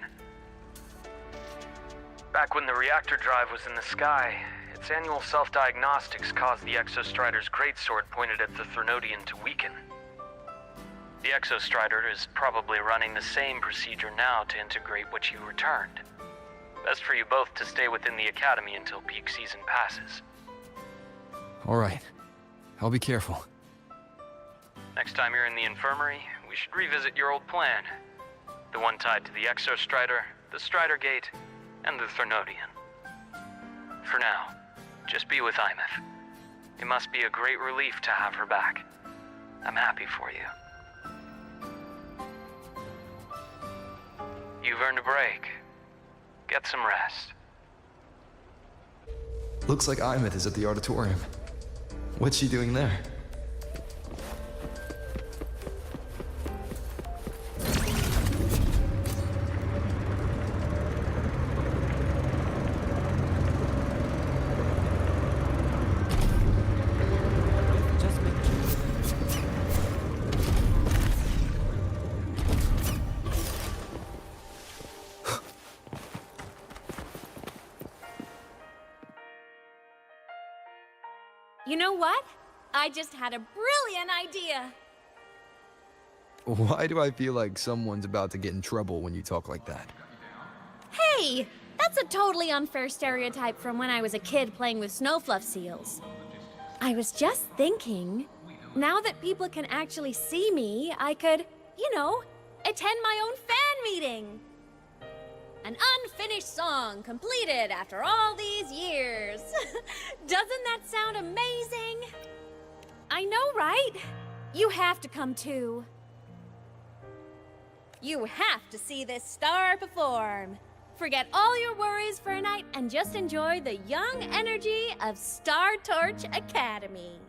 Back when the reactor drive was in the sky, its annual self-diagnostics caused the Exostrider's greatsword pointed at the Threnodian to weaken. The Exostrider is probably running the same procedure now to integrate what you returned. Best for you both to stay within the Academy until peak season passes. All right. I'll be careful. Next time you're in the infirmary, we should revisit your old plan. The one tied to the Exostrider, the Strider Gate, and the Threnodian. For now, just be with Imeth. It must be a great relief to have her back. I'm happy for you. You've earned a break. Get some rest. Looks like Imeth is at the auditorium. What's she doing there? You know what? I just had a brilliant idea. Why do I feel like someone's about to get in trouble when you talk like that? Hey! That's a totally unfair stereotype from when I was a kid playing with snowfluff seals. I was just thinking, now that people can actually see me, I could, you know, attend my own fan meeting. An unfinished song completed after all these years. Doesn't that sound amazing? I know, right? You have to come too. You have to see this star perform. Forget all your worries for a night and just enjoy the young energy of Star Torch Academy.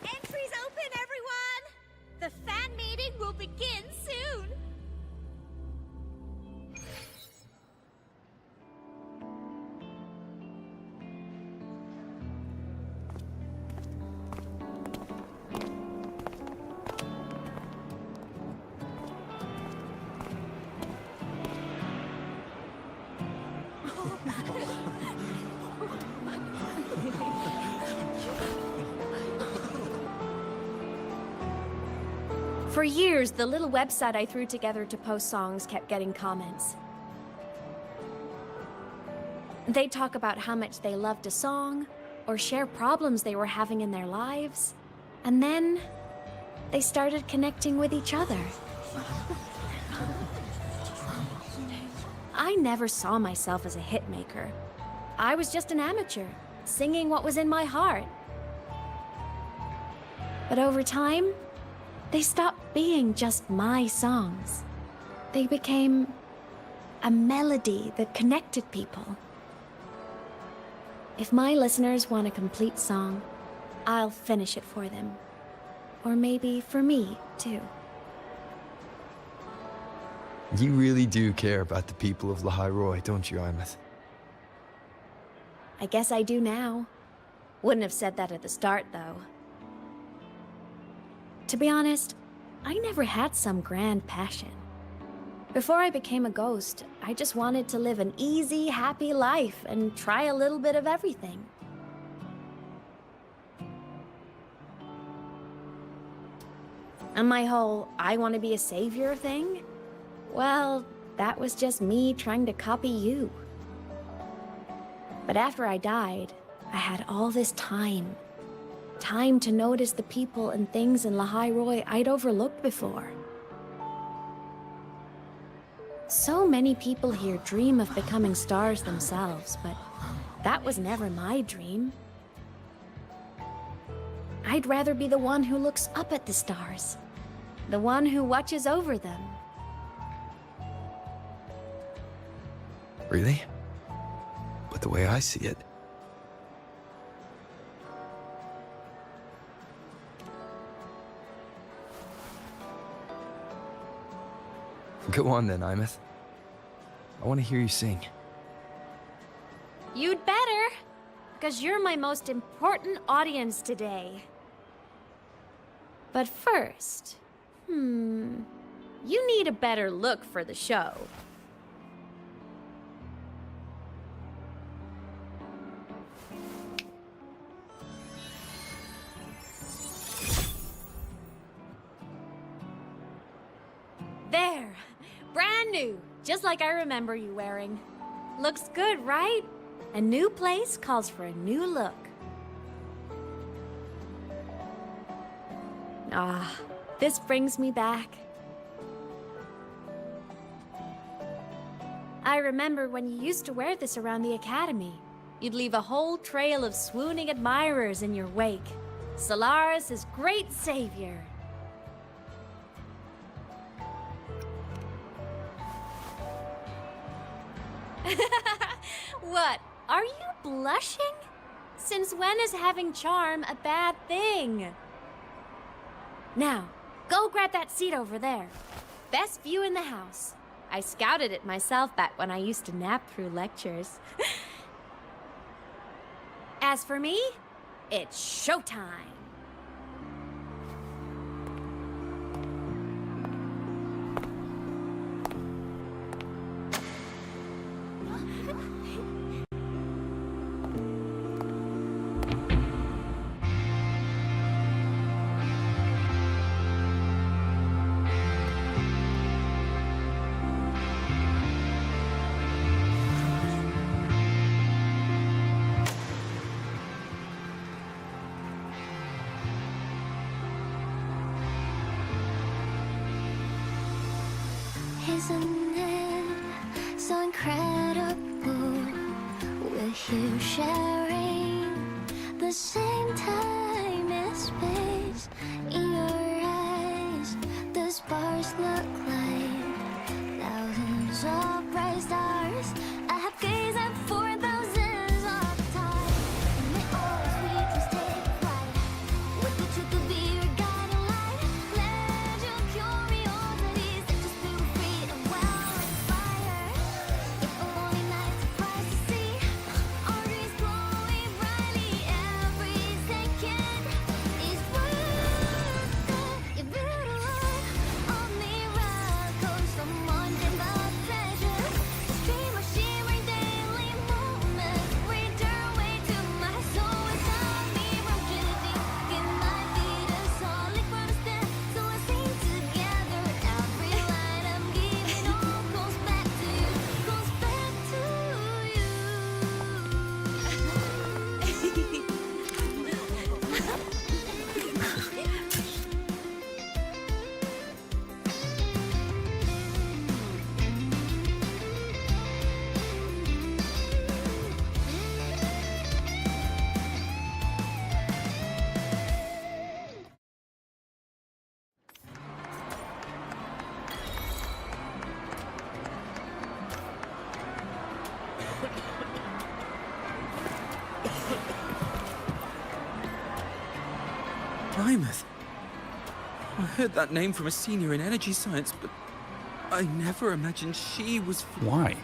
Entries open, everyone! The fan meeting will begin soon! For years, the little website I threw together to post songs kept getting comments. They'd talk about how much they loved a song, or share problems they were having in their lives. And then, they started connecting with each other. I never saw myself as a hitmaker. I was just an amateur, singing what was in my heart. But over time, they stopped being just my songs. They became a melody that connected people. If my listeners want a complete song, I'll finish it for them. Or maybe for me, too. You really do care about the people of Lahairoi, don't you, Imeth? I guess I do now. Wouldn't have said that at the start, though. To be honest, I never had some grand passion. Before I became a ghost, I just wanted to live an easy, happy life and try a little bit of everything. And my whole I want to be a savior thing? Well, that was just me trying to copy you. But after I died, I had all this time. Time to notice the people and things in Lahairoi I'd overlooked before. So many people here dream of becoming stars themselves, but that was never my dream. I'd rather be the one who looks up at the stars, the one who watches over them. Really? But the way I see it, go on then, Imeth. I want to hear you sing. You'd better, because you're my most important audience today. But first, you need a better look for the show. There! Brand new! Just like I remember you wearing. Looks good, right? A new place calls for a new look. Ah, this brings me back. I remember when you used to wear this around the academy. You'd leave a whole trail of swooning admirers in your wake. Solaris' great savior. What? Are you blushing? Since when is having charm a bad thing? Now, go grab that seat over there. Best view in the house. I scouted it myself back when I used to nap through lectures. As for me, it's showtime. Isn't it so incredible? We're here sharing the same time and space. In your eyes, the sparks look like thousands of bright stars. I have gazed at for thousands of times, and they always we just take flight. With the truth to be your guiding light. Let your curiosity set your spirit free and well like fire. If only night surprise to see our dreams glowing brightly. Every second is worth it. You're beautiful, all miracles, someone in the treasure. Stream of shimmering daily moments, read your way to my soul without me from Trinity. Can I be the solid protestant? So let's sing together. Every line I'm giving all goes back to you, goes back to you. Plymouth. I heard that name from a senior in energy science, but I never imagined she was... Why?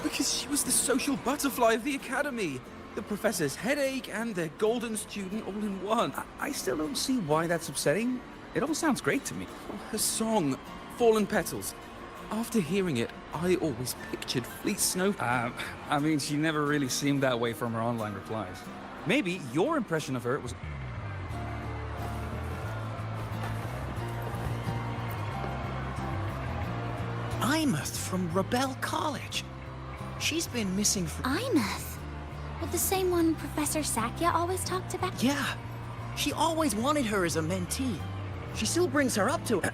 Because she was the social butterfly of the academy. The professor's headache and their golden student all in one. I still don't see why that's upsetting. It all sounds great to me. Her song, Fallen Petals. After hearing it, I always pictured Fleet Snow... I mean, she never really seemed that way from her online replies. Maybe your impression of her was... Imeth from Rebel College. She's been missing for... Imeth? Well, the same one Professor Sakya always talked about? Yeah. She always wanted her as a mentee. She still brings her up to it.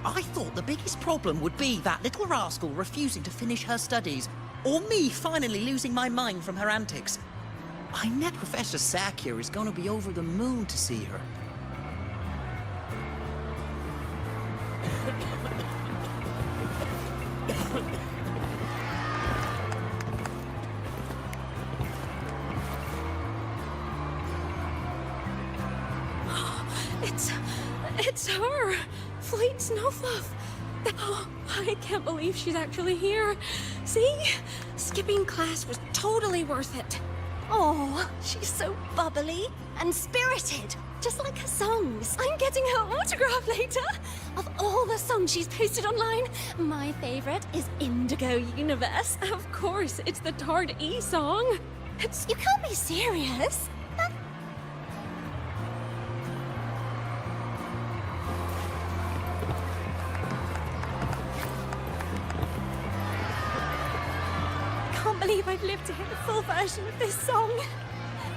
I thought the biggest problem would be that little rascal refusing to finish her studies, or me finally losing my mind from her antics. I know Professor Sakya is going to be over the moon to see her. It's her! Fleet Snowfluff! Oh, I can't believe she's actually here. See? Skipping class was totally worth it. Oh, she's so bubbly and spirited, just like her songs. I'm getting her autograph later. Of all the songs she's posted online, my favorite is Indigo Universe. Of course, it's the Tard E song. You can't be serious. I can't believe I've lived to hear the full version of this song.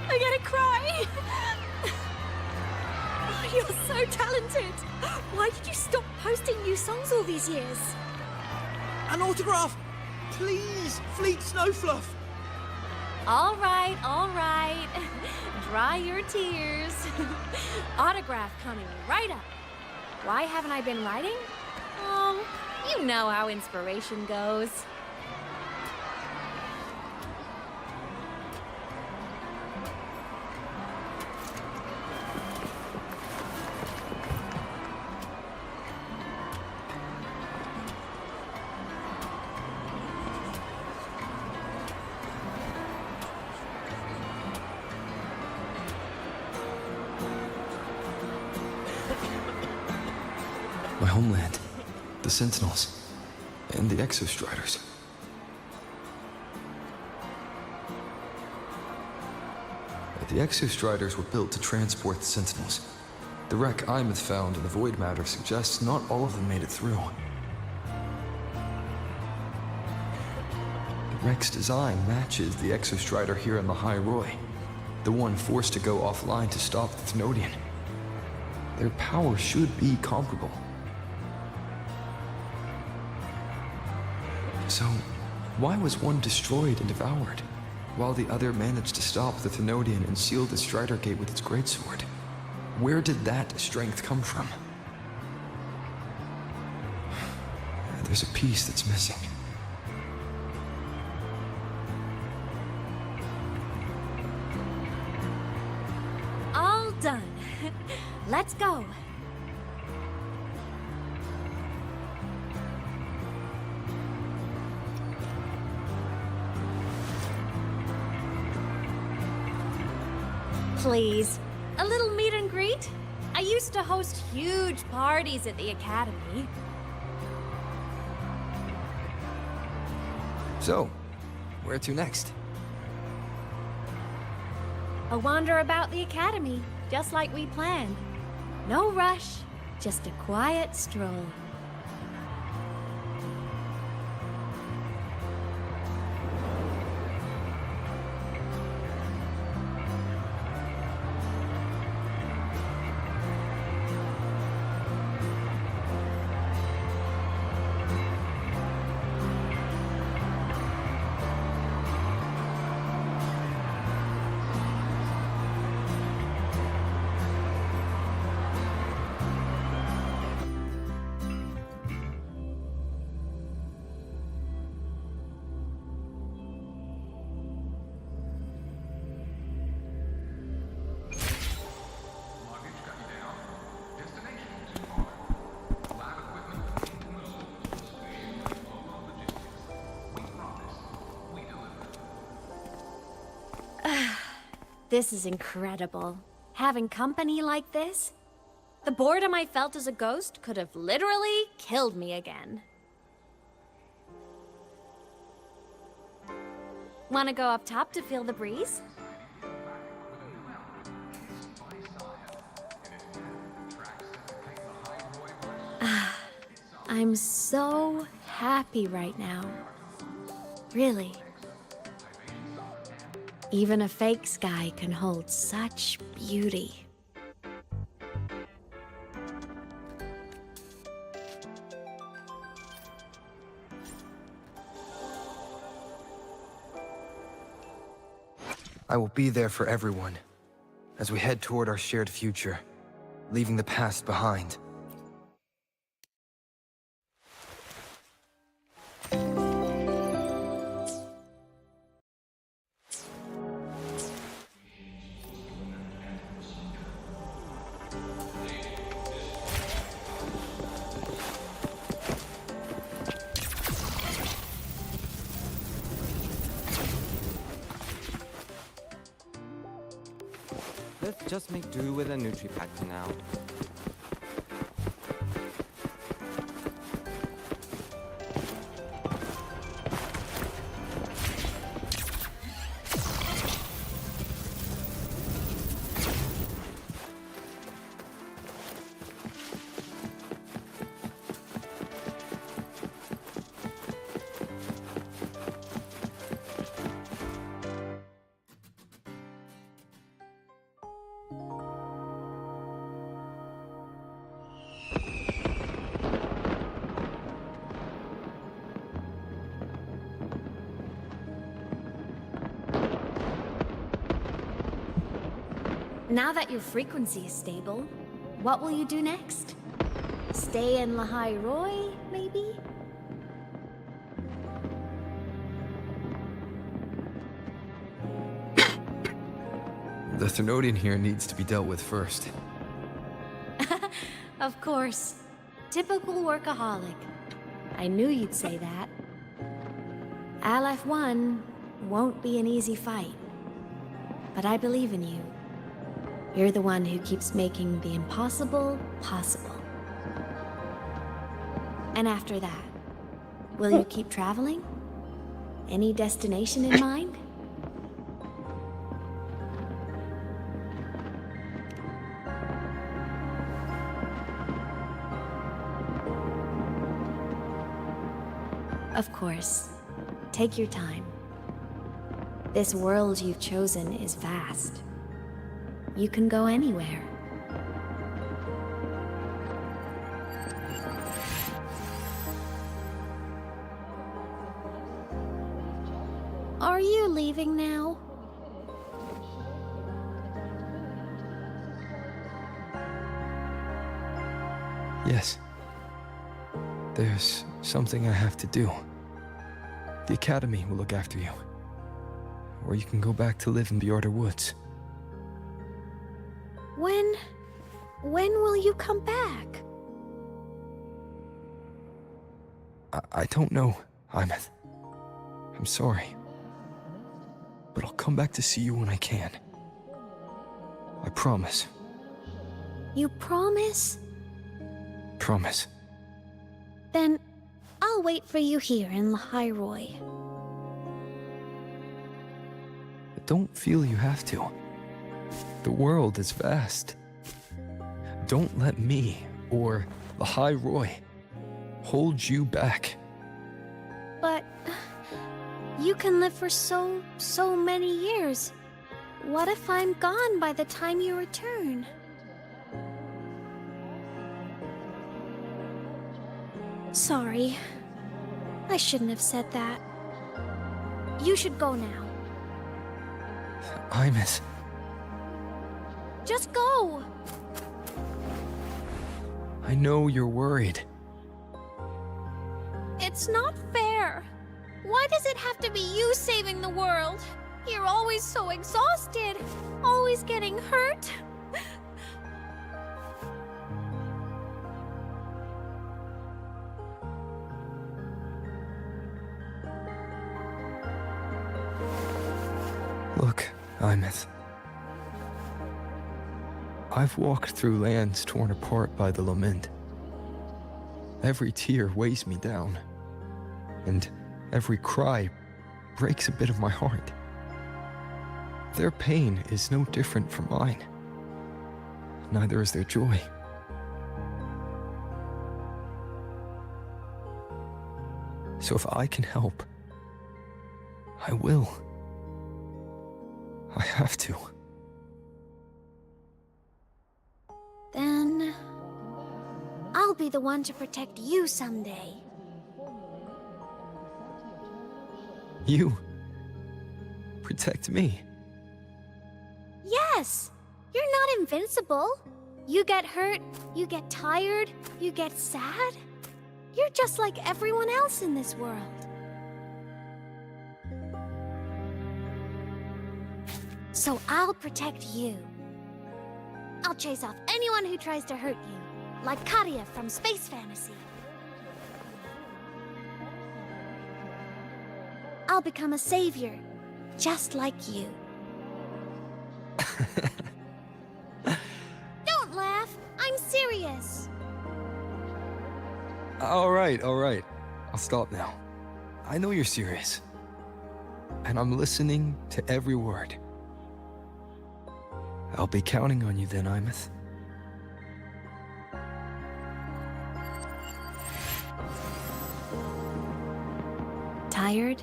I'm gonna cry. Oh, you're so talented. Why did you stop posting new songs all these years? An autograph! Please, Fleet Snowfluff! All right, all right. Dry your tears. Autograph coming right up. Why haven't I been writing? You know how inspiration goes. My homeland, the Sentinels, and the Exostriders. The Exostriders were built to transport the Sentinels. The wreck Imeth found in the Void Matter suggests not all of them made it through. The wreck's design matches the Exostrider here in the High Roy, the one forced to go offline to stop the Thenodian. Their power should be comparable. So, why was one destroyed and devoured, while the other managed to stop the Thenodian and seal the Strider Gate with its greatsword? Where did that strength come from? There's a piece that's missing. All done. Let's go. Please, a little meet and greet? I used to host huge parties at the Academy. So, where to next? A wander about the Academy, just like we planned. No rush, just a quiet stroll. This is incredible. Having company like this? The boredom I felt as a ghost could have literally killed me again. Wanna go up top to feel the breeze? I'm so happy right now. Really. Even a fake sky can hold such beauty. I will be there for everyone, as we head toward our shared future, leaving the past behind. Let's just make do with a Nutri-Pack for now. Now that your frequency is stable, what will you do next? Stay in Lahai Roy, maybe? The Thenodian here needs to be dealt with first. Of course. Typical workaholic. I knew you'd say that. Aleph 1 won't be an easy fight. But I believe in you. You're the one who keeps making the impossible possible. And after that, will you keep traveling? Any destination in mind? Of course. Take your time. This world you've chosen is vast. You can go anywhere. Are you leaving now? Yes. There's something I have to do. The Academy will look after you. Or you can go back to live in Bjorder Woods. When will you come back? I don't know, Imeth. I'm sorry. But I'll come back to see you when I can. I promise. You promise? Promise. Then I'll wait for you here in Lahai. Don't feel you have to. The world is vast. Don't let me, or Lahai Roy, hold you back. But you can live for so many years. What if I'm gone by the time you return? Sorry. I shouldn't have said that. You should go now. Imeth. Just go! I know you're worried. It's not fair. Why does it have to be you saving the world? You're always so exhausted, always getting hurt. Look, Imeth. I've walked through lands torn apart by the lament. Every tear weighs me down, and every cry breaks a bit of my heart. Their pain is no different from mine. Neither is their joy. So if I can help, I will. I have to. Then I'll be the one to protect you someday. You protect me. Yes! You're not invincible. You get hurt, you get tired, you get sad. You're just like everyone else in this world. So I'll protect you. I'll chase off anyone who tries to hurt you, like Katia from Space Fantasy. I'll become a savior, just like you. Don't laugh! I'm serious! All right. I'll stop now. I know you're serious. And I'm listening to every word. I'll be counting on you then, Imeth. Tired?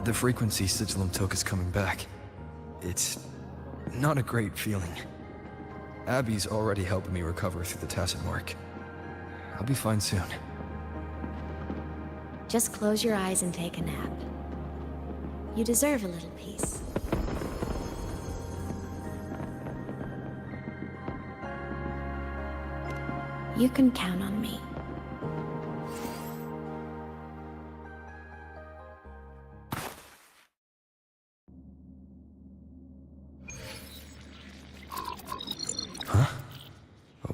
The frequency Sigilum took is coming back. It's not a great feeling. Abby's already helping me recover through the tacit mark. I'll be fine soon. Just close your eyes and take a nap. You deserve a little peace. You can count on me. Huh?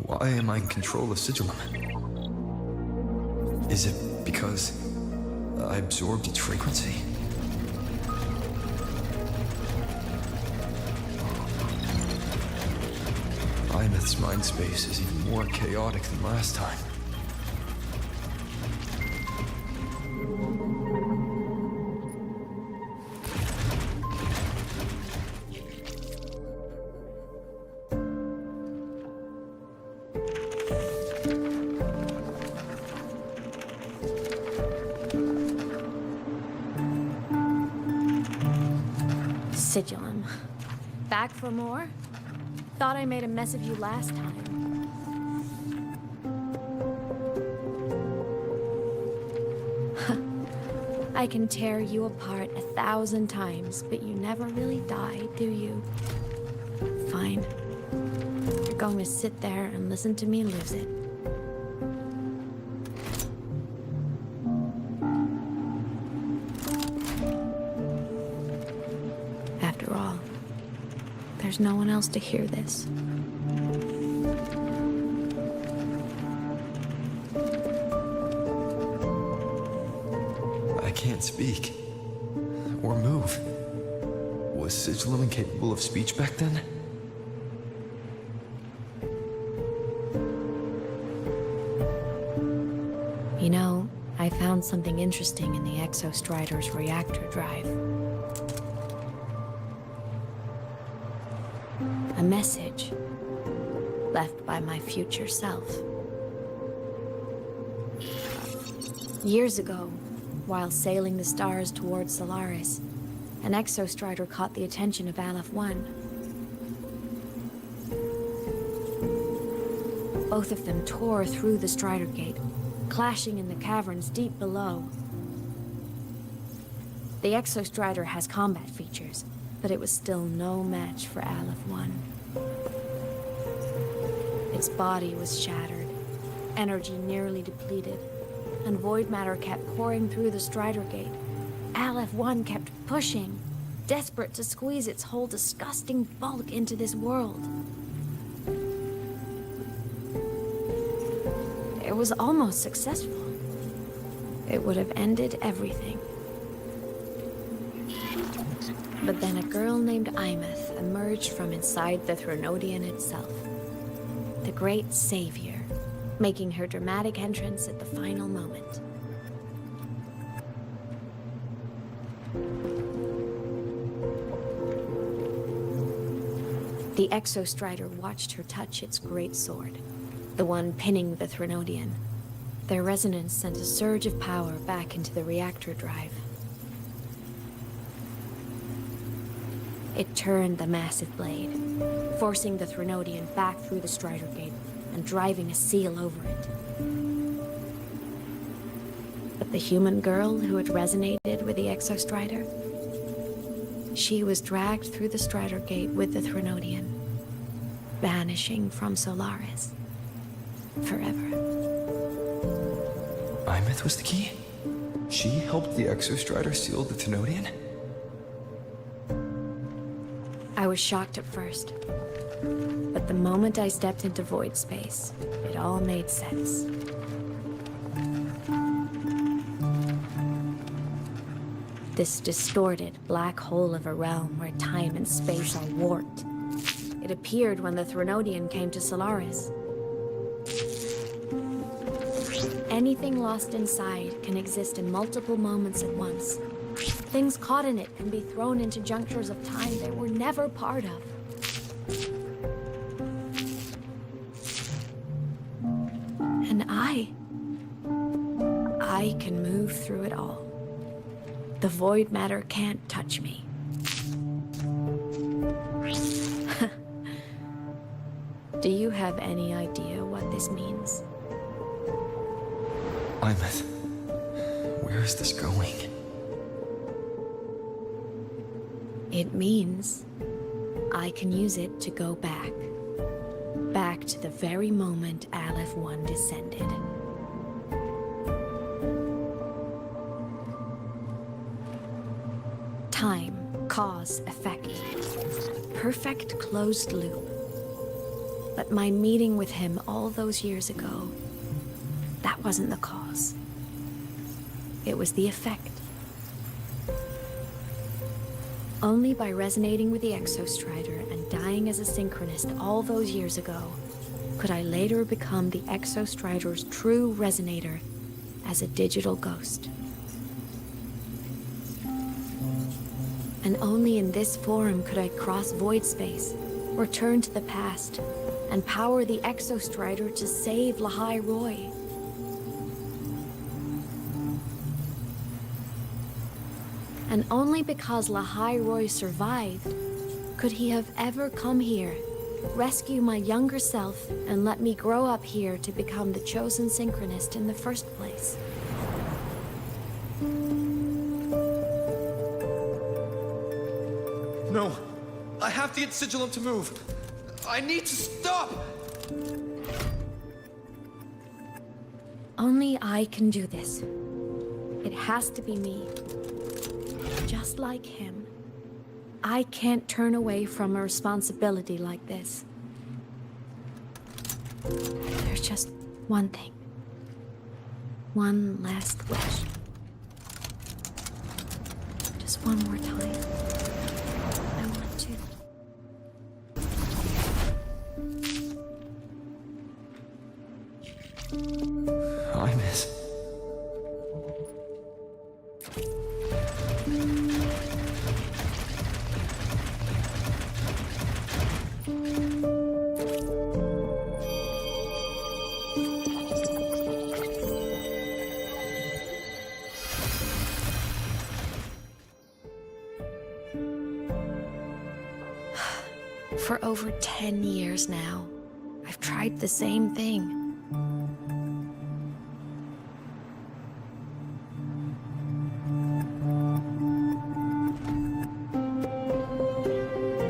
Why am I in control of Sigilum? Is it because I absorbed its frequency? Imeth's mind space is even more chaotic than last time. Sigillum. Back for more? Thought I made a mess of you last time. I can tear you apart 1,000 times, but you never really die, do you? Fine. You're going to sit there and listen to me lose it. After all, there's no one else to hear this. I can't speak. Or move. Was Sigillum incapable of speech back then? You know, I found something interesting in the Exostrider's reactor drive. A message left by my future self. Years ago, while sailing the stars towards Solaris, an Exostrider caught the attention of Aleph 1. Both of them tore through the Strider Gate, clashing in the caverns deep below. The Exostrider has combat features, but it was still no match for Aleph 1. Its body was shattered, energy nearly depleted, and void matter kept pouring through the Strider Gate. Aleph 1 kept pushing, desperate to squeeze its whole disgusting bulk into this world. It was almost successful. It would have ended everything. But then a girl named Imeth emerged from inside the Threnodian itself. The great savior, making her dramatic entrance at the final moment. The Exostrider watched her touch its great sword, the one pinning the Threnodian. Their resonance sent a surge of power back into the reactor drive. It turned the massive blade, forcing the Threnodian back through the Strider Gate and driving a seal over it. But the human girl who had resonated with the Exostrider, she was dragged through the Strider Gate with the Threnodian, vanishing from Solaris forever. Imeth was the key? She helped the Exostrider seal the Threnodian? I was shocked at first, but the moment I stepped into void space, it all made sense. This distorted black hole of a realm where time and space are warped. It appeared when the Threnodian came to Solaris. Anything lost inside can exist in multiple moments at once. Things caught in it can be thrown into junctures of time they were never part of. And I can move through it all. The void matter can't touch me. Do you have any idea what this means? Imeth, where is this going? It means I can use it to go back. Back to the very moment Aleph 1 descended. Time, cause, effect. Perfect closed loop. But my meeting with him all those years ago, that wasn't the cause. It was the effect. Only by resonating with the Exostrider and dying as a synchronist all those years ago could I later become the Exostrider's true resonator as a digital ghost. And only in this form could I cross void space, return to the past, and power the Exostrider to save Lahai Roy. And only because Lahai Roy survived could he have ever come here, rescue my younger self, and let me grow up here to become the chosen synchronist in the first place. No. I have to get Sigilum to move. I need to stop! Only I can do this. It has to be me. Just like him. I can't turn away from a responsibility like this. There's just one thing. One last wish. Just one more time. I want to. I miss. For over 10 years now, I've tried the same thing.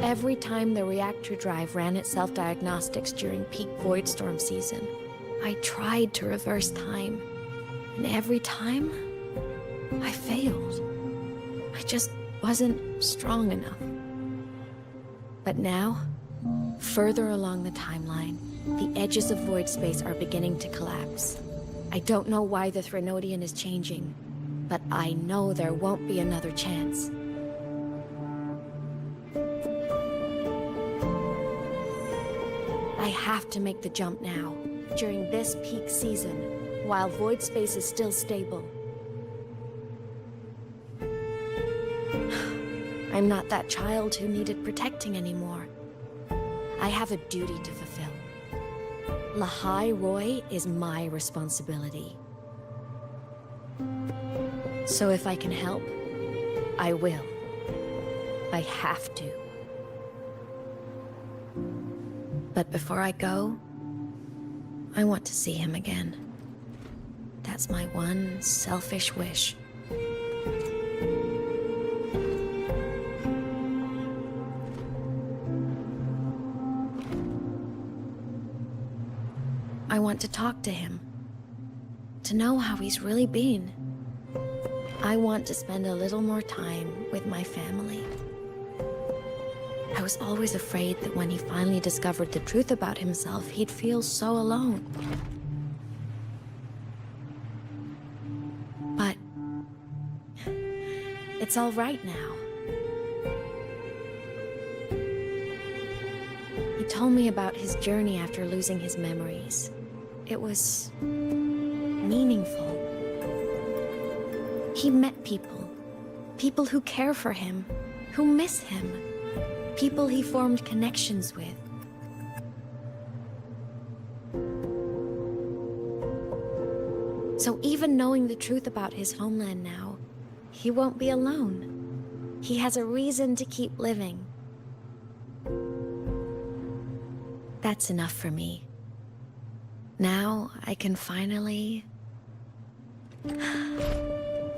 Every time the reactor drive ran its self-diagnostics during peak Voidstorm season, I tried to reverse time. And every time, I failed. I just wasn't strong enough. But now, further along the timeline, the edges of void space are beginning to collapse. I don't know why the Threnodian is changing, but I know there won't be another chance. I have to make the jump now, during this peak season, while void space is still stable. I'm not that child who needed protecting anymore. I have a duty to fulfill. Lahai Roy is my responsibility. So if I can help, I will. I have to. But before I go, I want to see him again. That's my one selfish wish. I want to talk to him, to know how he's really been. I want to spend a little more time with my family. I was always afraid that when he finally discovered the truth about himself, he'd feel so alone. But it's all right now. He told me about his journey after losing his memories. It was meaningful. He met people. People who care for him, who miss him. People he formed connections with. So even knowing the truth about his homeland now, he won't be alone. He has a reason to keep living. That's enough for me. Now I can finally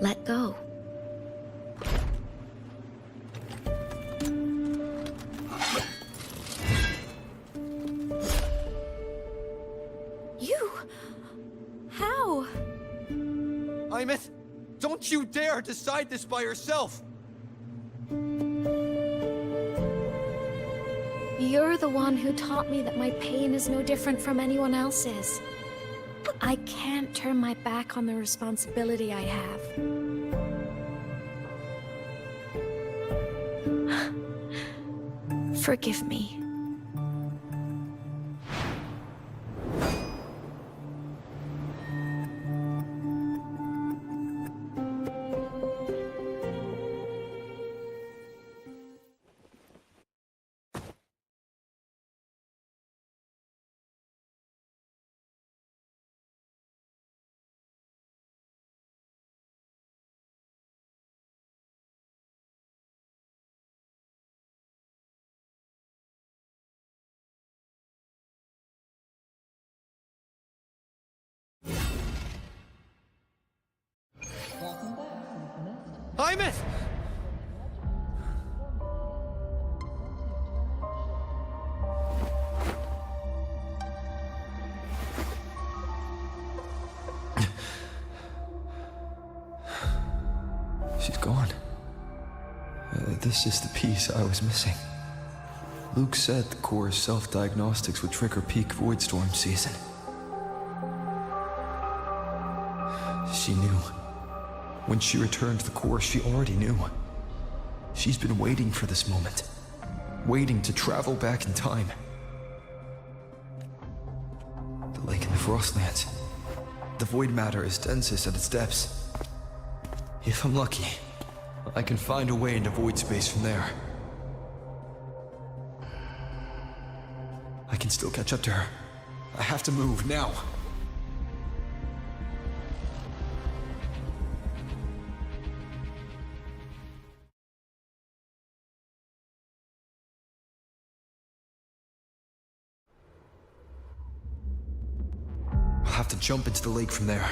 let go. You? How? Imeth, don't you dare decide this by yourself! You're the one who taught me that my pain is no different from anyone else's. I can't turn my back on the responsibility I have. Forgive me. Hymet! She's gone. This is the piece I was missing. Luke said the core's self-diagnostics would trigger peak void storm season. She knew. When she returned to the core, she already knew. She's been waiting for this moment. Waiting to travel back in time. The lake in the Frostlands. The void matter is densest at its depths. If I'm lucky, I can find a way into void space from there. I can still catch up to her. I have to move now. I'll have to jump into the lake from there.